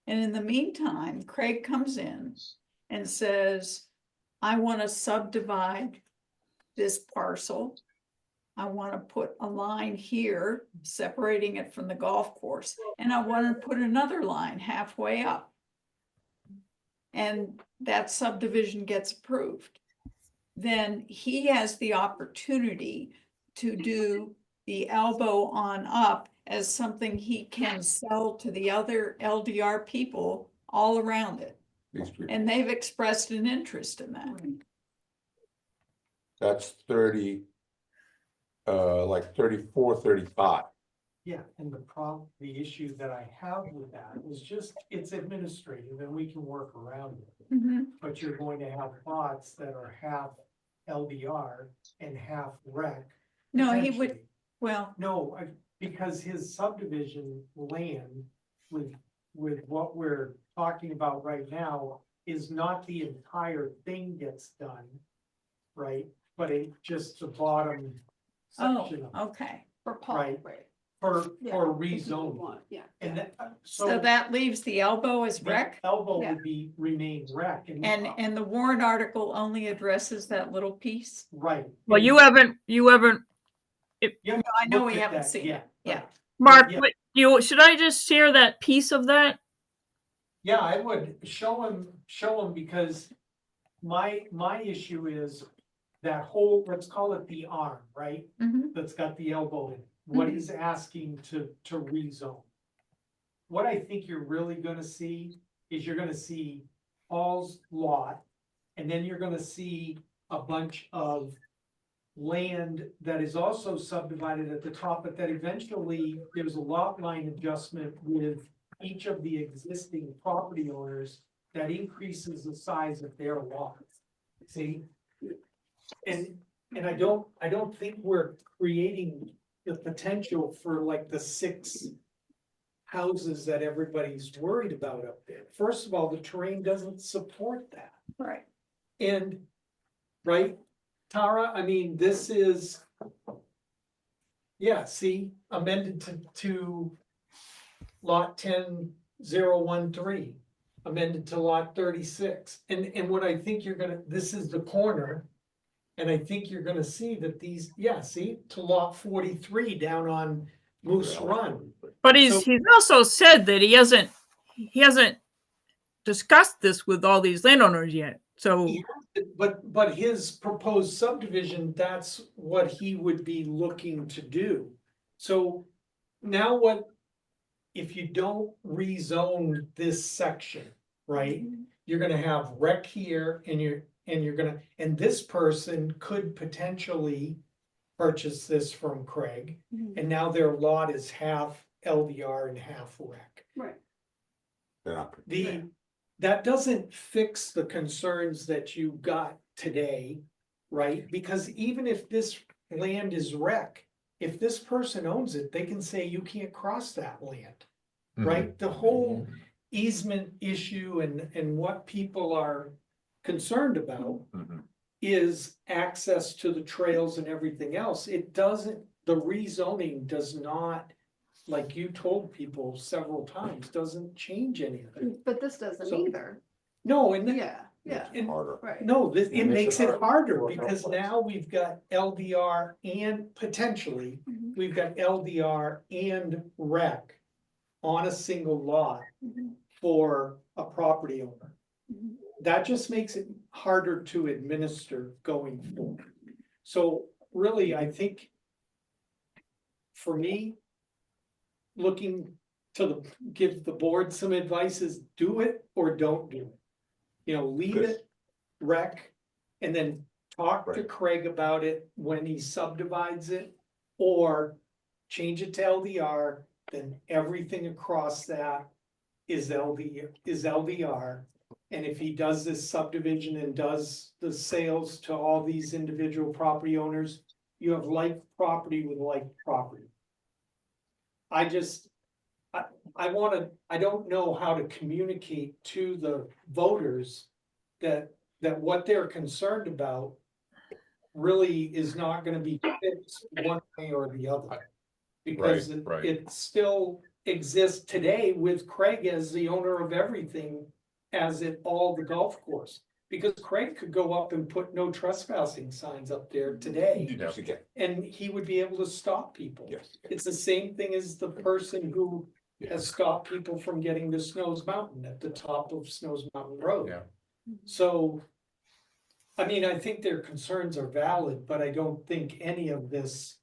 And in the meantime, Craig comes in and says, I wanna subdivide this parcel. I wanna put a line here, separating it from the golf course, and I wanna put another line halfway up. And that subdivision gets approved. Then he has the opportunity to do the elbow on up as something he can sell to the other LDR people all around it. And they've expressed an interest in that. That's 30, like 34, 35. Yeah, and the issue that I have with that is just, it's administrative and we can work around it. Mhm. But you're going to have lots that are half LDR and half rec. No, he would, potentially. well, No, because his subdivision land with what we're talking about right now is not the entire thing gets done. Right, but it just the bottom section of it, okay. For Paul, Right. right? for Yeah, rezone. Yeah. And that, So that leaves the elbow as the rec? elbow Yeah. would be remain rec And the warrant article only addresses that little piece? right. Well, and- you haven't, Yeah, I know looked we at haven't that seen yet, it, yeah. but- Mark, Yeah. should I just share that piece of that? Yeah, I would show him because my issue is that whole, let's call it the arm, right? Mhm. That's got the elbow in it, what he's asking to rezone. What I think you're really gonna see is you're gonna see Paul's lot, and then you're gonna see a bunch of land that is also subdivided at the top, but that eventually there's a lot line adjustment with each of the existing property owners that increases the size of their lots. See? And I don't think we're creating the potential for like the 6 houses that everybody's worried about up there. First of all, the terrain doesn't support that. Right. And, right, Tara, I mean, this is. Yeah, see, amended to lot 10-013, amended to lot 36. And what I think you're gonna, this is the corner. And I think you're gonna see that these, yeah, see, to lot 43 down on Moose Run. But he's also said that he hasn't discussed this with all these landowners yet, so. But his proposed subdivision, that's what he would be looking to do. So now what, if you don't rezone this section, right? You're gonna have rec here and you're gonna, and this person could potentially purchase this from Craig. And now their lot is half LDR and half rec. Right. That doesn't fix the concerns that you got today, right? Because even if this land is rec, if this person owns it, they can say you can't cross that land, right? The whole easement issue and what people are concerned about is access to the trails and everything else. It doesn't, the rezoning does not, like you told people several times, doesn't change anything. But this doesn't So- either. No, and Yeah, yeah. Right. no, this, it makes it harder More because complex. now we've got LDR and potentially, we've got LDR and rec on a single lot for a property owner. That just makes it harder to administer going forward. So really, I think for me, looking to give the board some advice is do it or don't do it. You know, leave it, rec, and then talk to Craig about it when he subdivides it. Or change it to LDR, then everything across that is LDR. And if he does this subdivision and does the sales to all these individual property owners, you have like property with like property. I just, I wanna, I don't know how to communicate to the voters that what they're concerned about really is not gonna be fixed one way or the other. Because Right. it still exists today with Craig as the owner of everything, as at all the golf course. Because Craig could go up and put no trespassing signs up there today, Yes, again, and he would be able to stop people. yes. It's the same thing as the person who has stopped people from getting to Snows Mountain at the top of Snows Mountain Road. Yeah. So, I mean, I think their concerns are valid, but I don't think any of this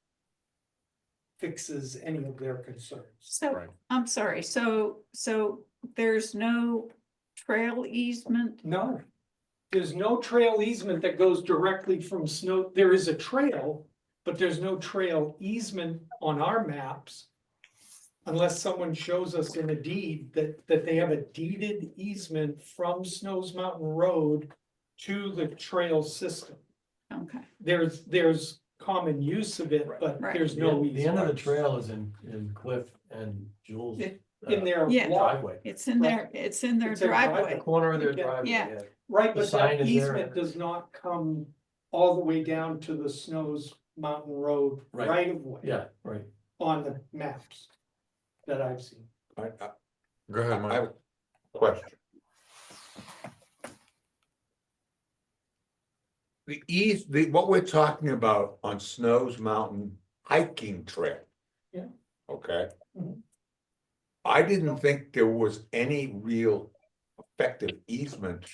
fixes any of their concerns. So, I'm sorry, so there's no trail easement? No. There's no trail easement that goes directly from Snow, there is a trail, but there's no trail easement on our maps. Unless someone shows us in a deed that they have a deeded easement from Snows Mountain Road to the trail system. Okay. There's common use of it, but Right. there's no The end of the easement. trail is in Cliff and Jules. In their Yeah. lot. Driveway. It's in their It's in driveway. The corner of their Yeah. driveway, Yeah. yeah. Right, The but sign that is there. easement does not come all the way down to the Snows Mountain Road Right. right of way. Yeah, right. On the maps that I've seen. Go ahead, I Mike. have a question. What we're talking about on Snows Mountain hiking trail. Yeah. Okay. Mhm. I didn't think there was any real effective easement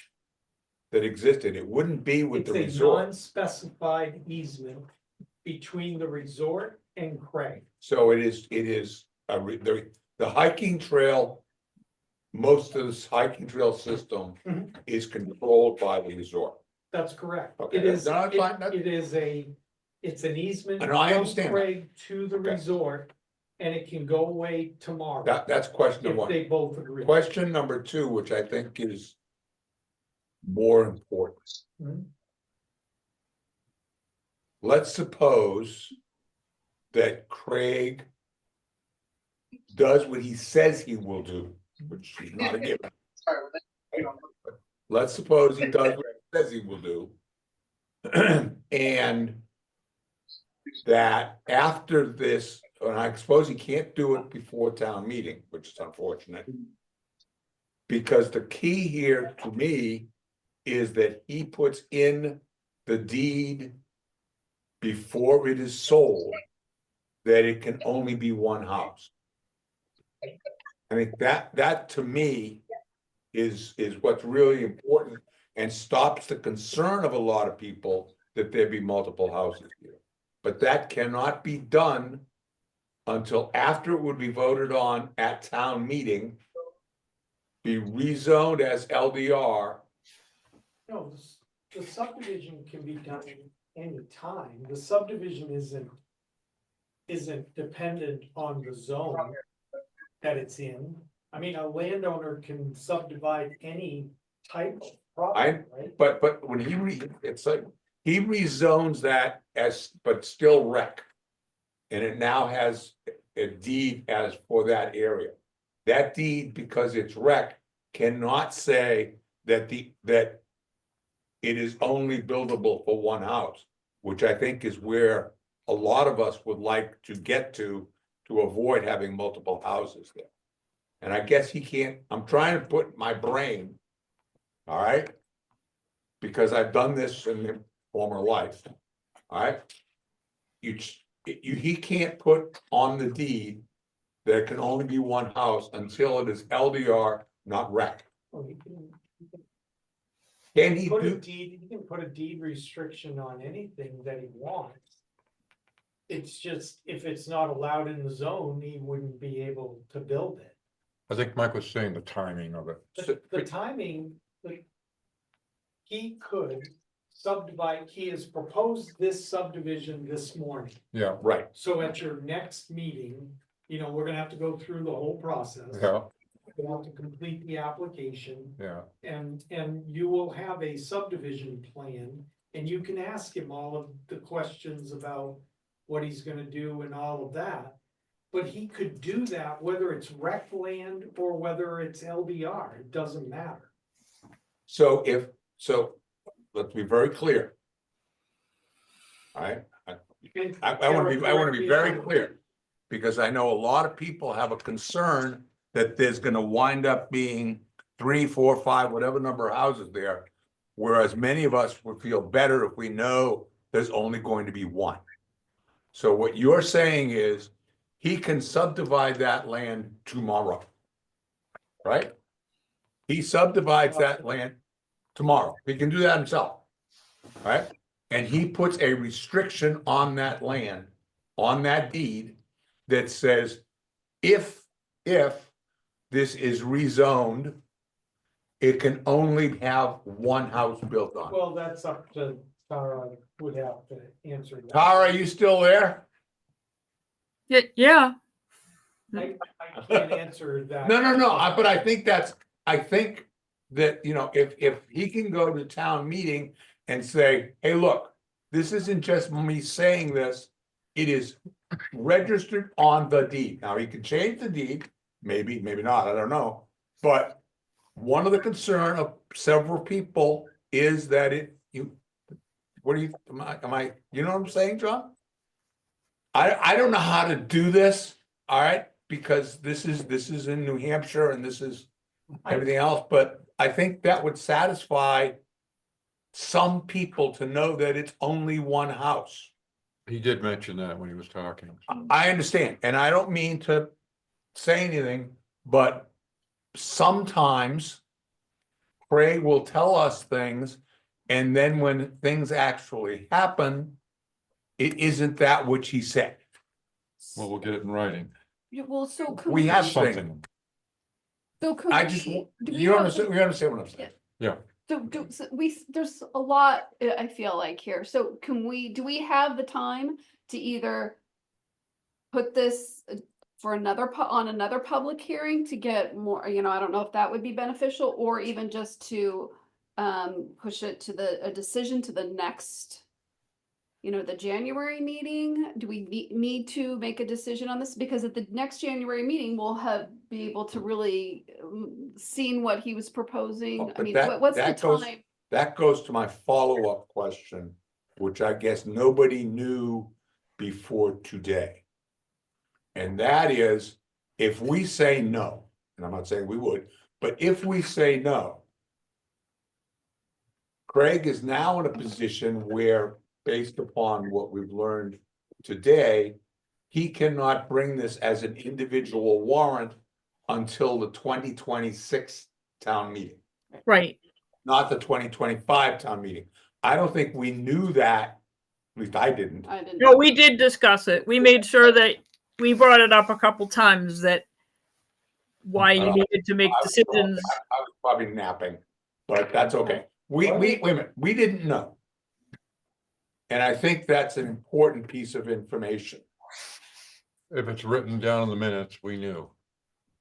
that existed. It wouldn't be with It's the a resort. non-specified easement between the resort and Craig. So it is, the hiking trail. Most of this hiking trail system Mhm. is controlled by the resort. That's correct. Okay, It is, no, that's fine, that- it's an easement And I from understand that. Craig to the Okay. resort, and it can go away tomorrow. That's question If number one. they both agree. Question number two, which I think is more important. Mhm. Let's suppose that Craig does what he says he will do, which is not a given. Let's suppose he does what he says he will do. And that after this, and I suppose he can't do it before town meeting, which is unfortunate. Because the key here to me is that he puts in the deed before it is sold, that it can only be one house. I think that to me is what's really important and stops the concern of a lot of people that there be multiple houses here. But that cannot be done until after it would be voted on at town meeting, be rezoned as LDR. No, the subdivision can be done any time. The subdivision isn't dependent on the zone that it's in. I mean, a landowner can subdivide any type of property, right? But when it's like, he rezones that but still rec. And it now has a deed as for that area. That deed, because it's rec, cannot say that it is only buildable for one house, which I think is where a lot of us would like to get to avoid having multiple houses there. And I guess he can't, I'm trying to put my brain, all right? Because I've done this in the former life, all right? He can't put on the deed that it can only be one house until it is LDR, not rec. Well, Can he Put a do, deed, he can put a deed restriction on anything that he wants. It's just, if it's not allowed in the zone, he wouldn't be able to build it. I think Mike was saying the timing of it. The timing, like. He could subdivide, he has proposed this subdivision this morning. Yeah, right, So at your next meeting, we're gonna have to go through the whole process. yeah, We'll have to complete the application. yeah. And you will have a subdivision plan, and you can ask him all of the questions about what he's gonna do and all of that. But he could do that whether it's rec land or whether it's LDR, it doesn't matter. So let's be very clear. All right, I wanna be very clear, because I know a lot of people have a concern that there's gonna wind up being 3, 4, 5, whatever number of houses there. Whereas many of us would feel better if we know there's only going to be one. So what you're saying is, he can subdivide that land tomorrow. Right? He subdivides that land tomorrow. He can do that himself. Right? And he puts a restriction on that land, on that deed, that says, if this is rezoned, it can only have one house built on it. Well, that's up to Tara, would have to answer that. Tara, are you still there? Yeah. I can't answer that. No, but I think that, you know, if he can go to town meeting and say, hey, look, this isn't just me saying this, it is registered on the deed. Now, he can change the deed, maybe not, I don't know. But one of the concern of several people is that you know what I'm saying, John? I don't know how to do this, all right, because this is in New Hampshire and this is everything else, but I think that would satisfy some people to know that it's only one house. He did mention that when he was talking. I understand, and I don't mean to say anything, but sometimes Craig will tell us things, and then when things actually happen, it isn't that which he said. Well, we'll get it in writing. Well, so could We have things. Something. So could I we- just, do we you have- understand what I'm saying? Yeah. So there's a lot, I feel like here, so do we have the time to either put this for on another public hearing to get more, you know, I don't know if that would be beneficial, or even just to push it to a decision to the next, you know, the January meeting? Do we need to make a decision on this? Because at the next January meeting, we'll be able to really seen what he was proposing. I But mean, that- what's the that goes- time? That goes to my follow-up question, which I guess nobody knew before today. And that is, if we say no, and I'm not saying we would, but if we say no, Craig is now in a position where, based upon what we've learned today, he cannot bring this as an individual warrant until the 2026 town meeting, Right. not the 2025 town meeting. I don't think we knew that, at least I didn't. No, we did discuss it. We made sure that we brought it up a couple times that why you needed to make decisions. I was probably napping, but that's okay. Wait a minute, we didn't know. And I think that's an important piece of information. If it's written down in the minutes, we knew.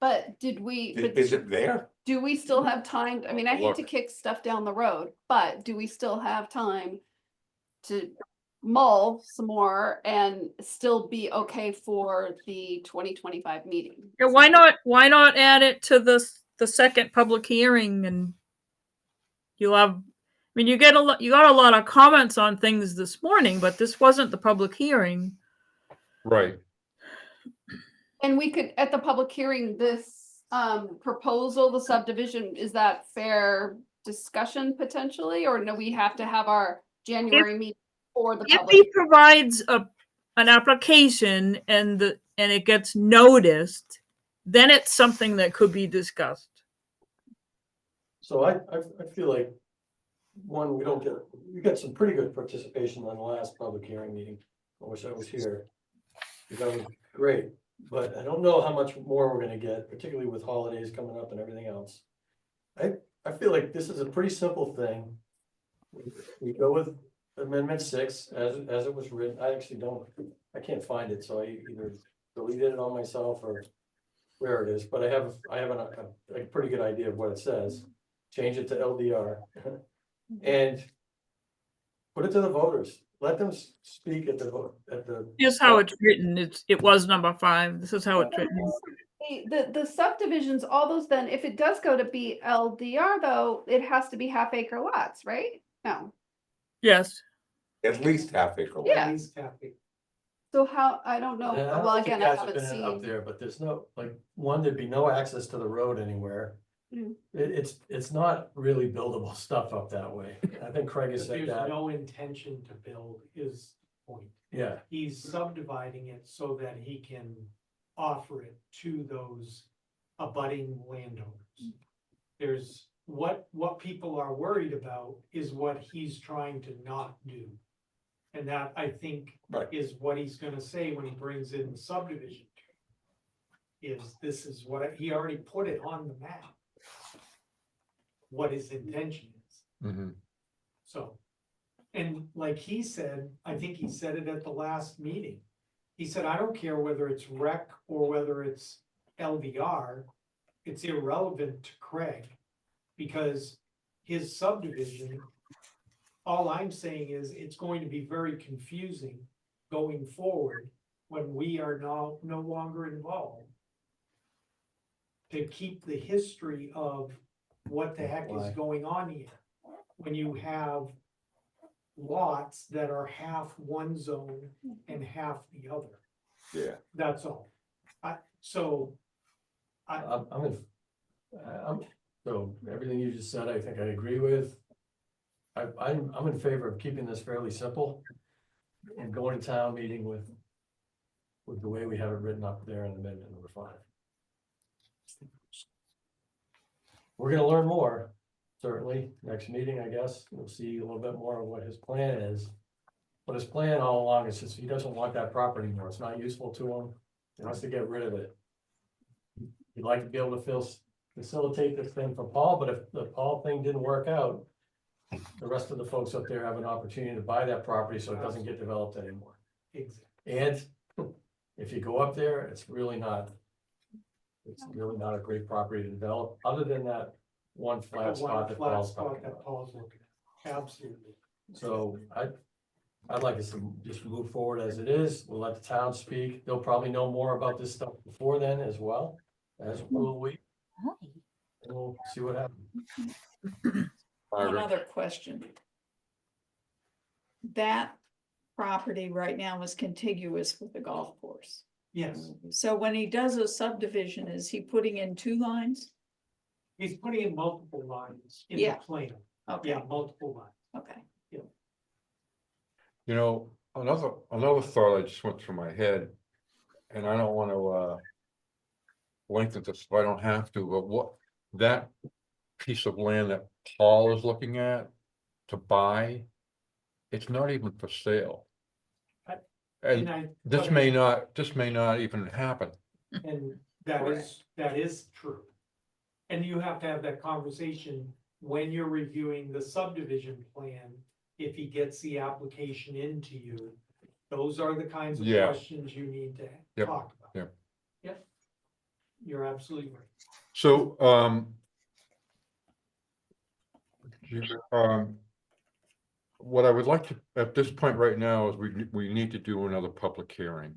But but Is it there? do we still have time? I mean, I hate to Look. kick stuff down the road, but do we still have time to mull some more and still be okay for the 2025 meeting? Yeah, why not add it to the second public hearing, and you'll have, I mean, you got a lot of comments on things this morning, but this wasn't the public hearing. Right. And we could, at the public hearing, this proposal, the subdivision, is that fair discussion potentially? Or no, we have to have our January meeting for the If public? he provides an application and it gets noticed, then it's something that could be discussed. So I feel like, one, we got some pretty good participation on the last public hearing meeting. I wish I was here. That was great, but I don't know how much more we're gonna get, particularly with holidays coming up and everything else. I feel like this is a pretty simple thing. We go with Amendment 6 as it was written. I can't find it, so I either deleted it on myself or where it is, but I have a pretty good idea of what it says. Change it to LDR and put it to the voters. let them speak at the. Here's how it's written. It was number 5. This is how it's written. The subdivisions, all those then, if it does go to BLDR though, it has to be half acre lots, right? No. Yes. At least half acre. Yeah. At least half acre. So how, I don't know, Yeah, I don't well, think again, you I guys have haven't been up seen. there, but there's no, like, one, there'd be no access to the road anywhere. Mm. It's not really buildable stuff up that way. I think Craig has But said there's that. no intention to build is the point. Yeah, He's subdividing it so that he can offer it to those abutting landowners. There's what people are worried about is what he's trying to not do. And that, I think, Right. is what he's gonna say when he brings in the subdivision. Is this is what, he already put it on the map. What his intention is. Mhm. So, and like he said, I think he said it at the last meeting. He said, I don't care whether it's rec or whether it's LDR, it's irrelevant to Craig. Because his subdivision, all I'm saying is it's going to be very confusing going forward when we are no longer involved. To keep the history of what the heck is Why? going on here. When you have lots that are half one zone and half the other, Yeah. that's all. So so everything you just said, I think I agree with. I'm in favor of keeping this fairly simple and going to town meeting with the way we have it written up there in amendment number 5. We're gonna learn more, certainly, next meeting, I guess, we'll see a little bit more of what his plan is. But his plan all along is just, he doesn't want that property anymore, it's not useful to him, he wants to get rid of it. He'd like to be able to facilitate this thing for Paul, but if the Paul thing didn't work out, the rest of the folks up there have an opportunity to buy that property so it doesn't get developed anymore. exactly. And if you go up there, it's really not a great property to develop, other than that one flat spot that Paul's talking about. Paul's looking at, absolutely. So I'd like us to just move forward as it is. We'll let the town speak. They'll probably know more about this stuff before then as well, as will we. And we'll see what happens. One other question. That property right now is contiguous with the golf course. Yes, So when he does a subdivision, is he putting in 2 lines? he's putting in multiple lines in the Yeah. plan. Okay, Yeah, multiple lines. okay. You know, another thought I just went through my head, and I don't want to lengthen this if I don't have to, but what, that piece of land that Paul is looking at to buy, it's not even for sale. And this may not even happen. And that is true. And you have to have that conversation when you're reviewing the subdivision plan. If he gets the application into you, those are the kinds of Yeah. questions you need to Yep, talk about. yep. Yep. You're absolutely right. So, what I would like to, at this point right now, is we need to do another public hearing.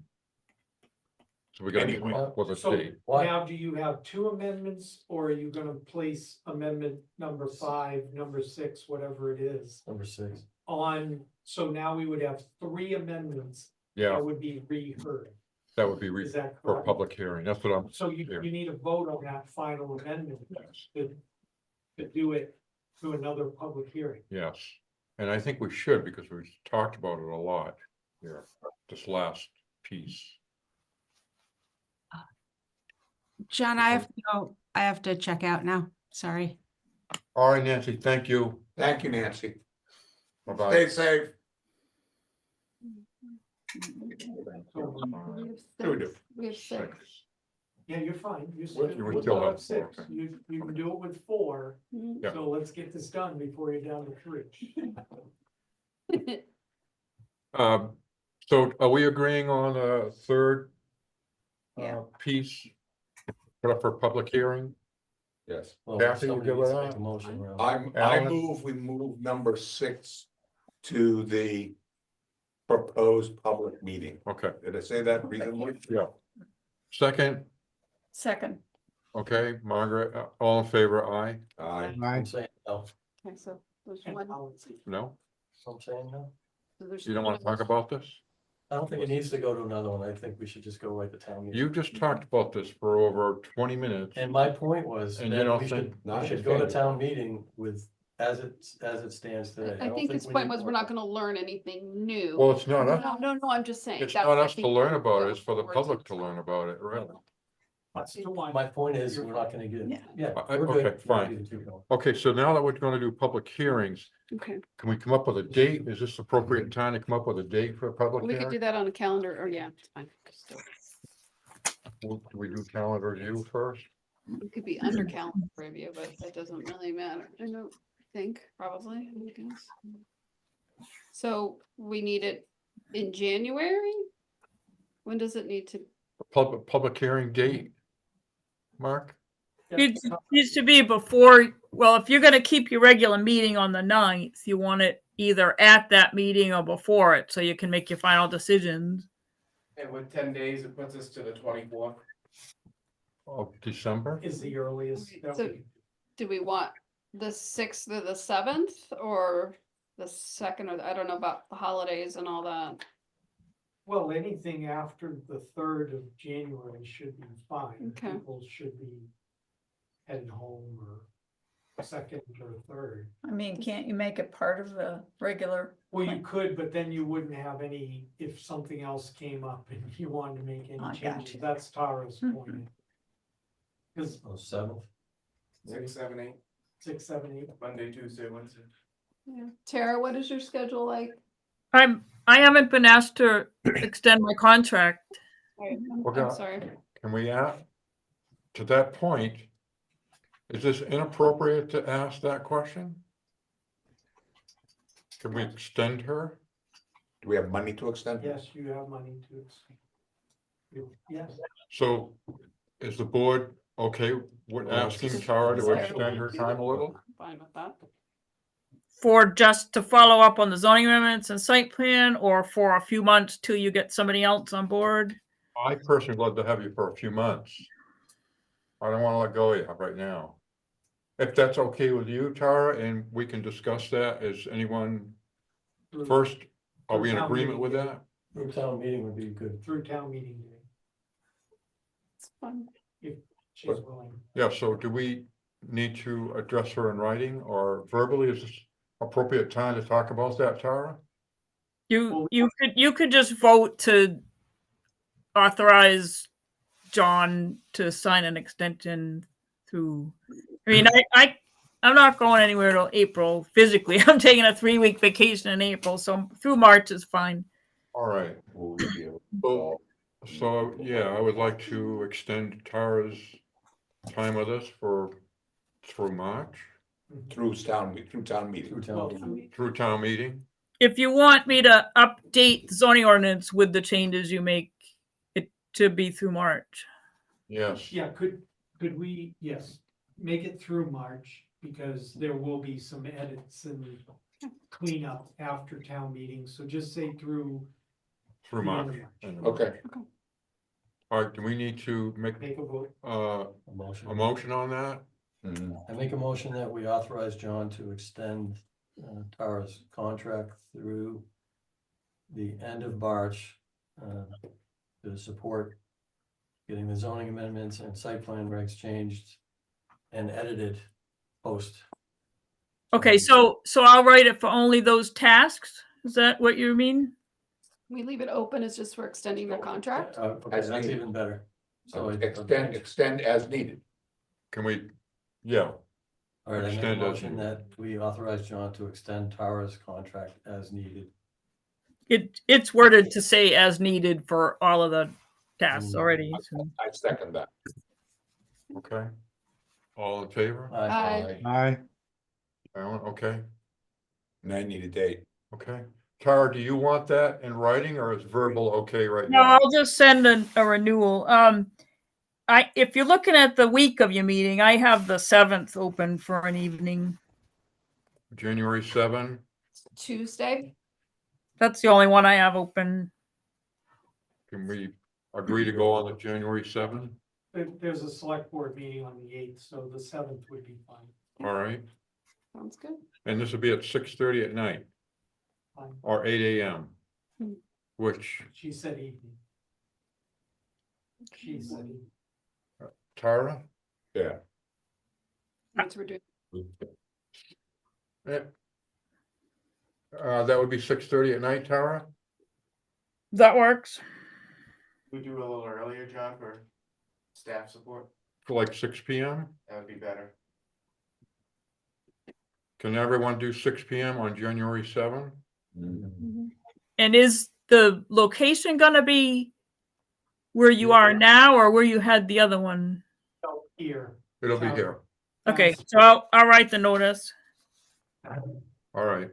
So we gotta Anyway. come up with a So date. now, do you have 2 amendments, or are you gonna place amendment number 5, number 6, whatever it is, Number 6. on, so now we would have 3 amendments Yeah, that would be reheard. that would be Is that for a correct? public hearing. That's what I'm. So you need a vote on that final amendment to do it to another public hearing. Yes, and I think we should, because we've talked about it a lot here, this last piece. John, I have to go. I have to check out now. Sorry. All right, Nancy, thank you. Thank you, Nancy. Bye-bye. Stay safe. We have 6. Yeah, you're fine. You Well, you would still have 6. You can do it with 4. Mhm. Yeah. So let's get this done before you're down to 3. So are we agreeing on a third? Yeah. Piece? Put up for public hearing? Yes. Kathy, you good with that? Motion around. I Alan? move, we move number 6 to the proposed public meeting. Okay, Did I say that reasonably? yeah. Second, Second. okay, Margaret, all in favor, aye? Aye. I'm saying no. Okay, so there's And one. policy. No? I'm saying no. So there's You don't one want to of talk those- about this? I don't think it needs to go to another one. I think we should just go right to town meeting. You just talked about this for over 20 minutes. And my point was And you that don't we think- should, we should go to town meeting with, as it stands today. I don't think his we point need was we're not gonna learn anything new. Well, it's not us, No, I'm just saying. it's that's not what I us to think learn we'll about go it, it's for the forward public to learn about it, really. That's the one. My point is, we're not gonna get, yeah. we're Okay, good. fine. We're good to keep going. Okay, so now that we're gonna do public hearings, Okay, can we come up with a date? Is this appropriate time to come up with a date for a public we could do hearing? that on a calendar, or yeah, it's fine. Do we do calendar review first? It could be under calendar review, but that doesn't really matter. I don't think, probably, I guess. So we need it in January? When does it need to? Public hearing date? Mark? It needs to be before, well, if you're gonna keep your regular meeting on the 9th, you want it either at that meeting or before it, so you can make your final decisions. And with 10 days, it puts us to the 24th. Of December? Is the earliest. that So we- do we want the 6th or the 7th or the 2nd, or I don't know about the holidays and all that. Well, anything after the 3rd of January should be fine. Okay. People should be heading home or 2nd or 3rd. I mean, can't you make it part of the regular? Well, you could, but then you wouldn't have any, if something else came up and you wanted to make I any got changes, you. that's Tara's point. Cause Oh, 7th. 6, 7, 8, 6, 7, 8, Monday, Tuesday, Wednesday. Yeah. Tara, what is your schedule like? I haven't been asked to extend my contract. Alright, Okay. I'm sorry. Can we add, to that point, is this inappropriate to ask that question? Can we extend her? Do we have money to extend? yes, you have money to. Yes, So is the board okay with asking Tara to extend her time a little? Fine with that. For just to follow up on the zoning amendments and site plan, or for a few months till you get somebody else on board? I personally would love to have you for a few months. I don't want to let go of you right now. If that's okay with you, Tara, and we can discuss that, is anyone, first, are we in Town agreement meeting with day. that? Group town meeting would be good. through town meeting day, It's fun. if she's willing. Yeah, so do we need to address her in writing or verbally? Is this appropriate time to talk about that, Tara? You could just vote to authorize John to sign an extension through, I mean, I'm not going anywhere till April physically. I'm taking a 3-week vacation in April, so through March is fine. All right. Will we be able to- So, yeah, I would like to extend Tara's time with us through March, Through town meeting. Through town meeting. through town meeting. If you want me to update the zoning ordinance with the changes you make it to be through March. Yes. Yeah, could we, yes, make it through March, because there will be some edits and cleanup after town meeting, so just say through. Through the end March. of Okay. All right, do we need to make Make a vote. A motion. a motion on that? I make a motion that we authorize John to extend Tara's contract through the end of March to support getting the zoning amendments and site plan regs changed and edited post. Okay, so I'll write it for only those tasks? Is that what you mean? We leave it open as just for extending their contract? Okay, As that's needed. even better. So Extend as needed. Can we, yeah, All right, I make a extend as motion needed. that we authorize John to extend Tara's contract as needed. It's worded to say as needed for all of the tasks already. so. I second that. okay. All in favor? Aye. Aye. Alan, okay, And I need a date. okay. Tara, do you want that in writing or is verbal okay right No, now? I'll just send a renewal. If you're looking at the week of your meeting, I have the 7th open for an evening. January 7, Tuesday? That's the only one I have open. Can we agree to go on the January 7th? There's a select board meeting on the 8th, so the 7th would be fine. All right, Sounds good. and this will be at 6:30 at night Fine. or 8 AM, Hmm. which She said evening. She said evening. Tara? Yeah. That's what we're doing. Yeah. That would be 6:30 at night, Tara? That works. We do a little earlier, John, for staff support, For like 6 PM? that would be better. Can everyone do 6 PM on January 7th? And is the location gonna be where you are now or where you had the other one? So here. It'll be here. Okay, so I'll write the notice. All right.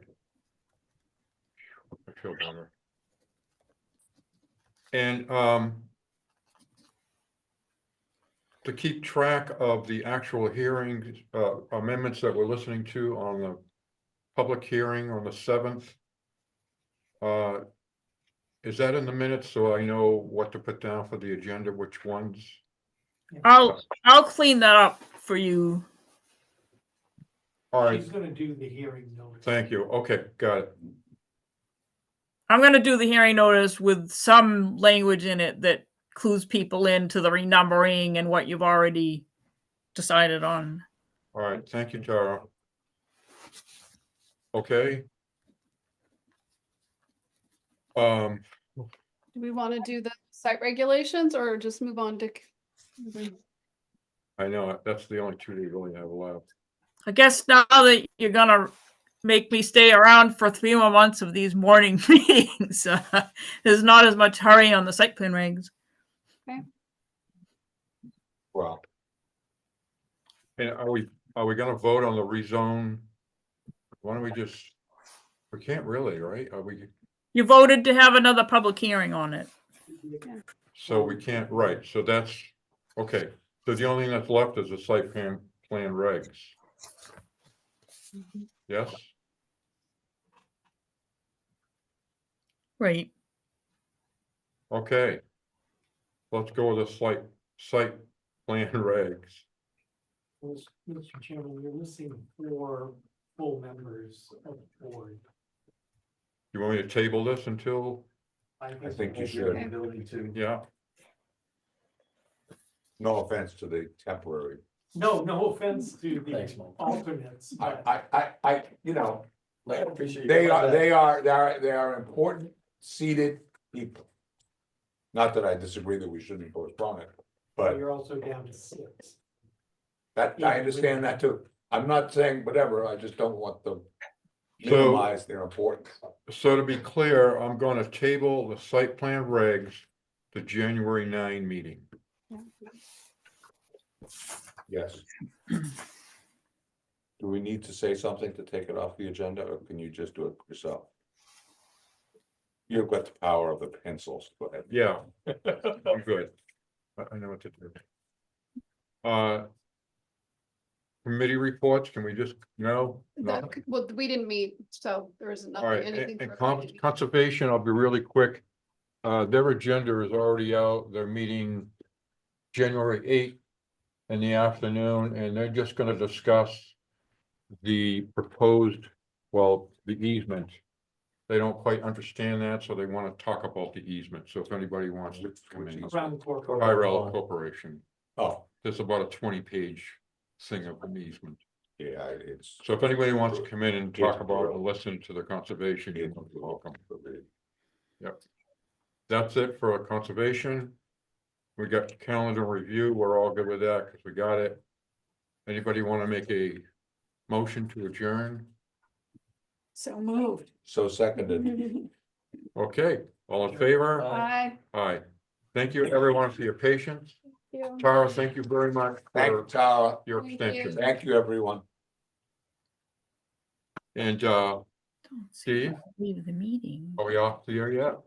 I feel better. And to keep track of the actual hearings, amendments that we're listening to on the public hearing on the 7th. Is that in the minutes, so I know what to put down for the agenda, which ones? I'll clean that up for you. All right, She's gonna do the hearing notice. thank you. Okay, got it. I'm gonna do the hearing notice with some language in it that clues people into the renumbering and what you've already decided on. All right, thank you, Tara. Okay. Do we want to do the site regulations or just move on to? I know, that's the only two they really have left. I guess now that you're gonna make me stay around for 3 more months of these morning meetings, there's not as much hurry on the site plan regs. Well, And are we gonna vote on the rezone? Why don't we just, we can't really, right? Are we, You voted to have another public hearing on it. so we can't, right, so that's, okay. So the only thing that's left is the site plan regs. Yes? Right. Okay. Let's go with the site plan regs. Mr. Chairman, you're missing 4 full members of the board. You want me to table this until, I think you should. Ability to. yeah, No offense to the temporary. No offense to Thanks, the Mike. alternates. but- I, you know, I appreciate. they are important seated people. Not that I disagree that we shouldn't postpone it, but You're also down to 6. that, I understand that too. I'm not saying whatever, I just don't want to So- minimize their importance. so to be clear, I'm gonna table the site plan regs to January 9 meeting. Yes. Do we need to say something to take it off the agenda, or can you just do it yourself? You've got the power of the pencils, go ahead. Yeah, I'm good. I know what to do. Committee reports, can we just, no? No. Well, we didn't meet, so there isn't All nothing, right, anything. and for- conservation, I'll be really quick. Their agenda is already out. They're meeting January 8th in the afternoon, and they're just gonna discuss the proposed, well, the easement. They don't quite understand that, so they want to talk about the easement. So if anybody wants to come in. Crown Corporation. Tyrell Corporation. Oh, There's about a 20-page thing of an easement. yeah, it's. So if anybody wants to come in and talk about or listen to the conservation, you're welcome. Yep. That's it for conservation. We got calendar review. We're all good with that because we got it. Anybody want to make a motion to adjourn? So moved. So seconded. Okay, all in favor? Bye. Aye. Thank you, everyone, for your patience. Thank you. Tara, thank you very much Thank you, for Tara. your Thank extension. you. Thank you, everyone. And Steve, Leave the meeting. are we off the air yet?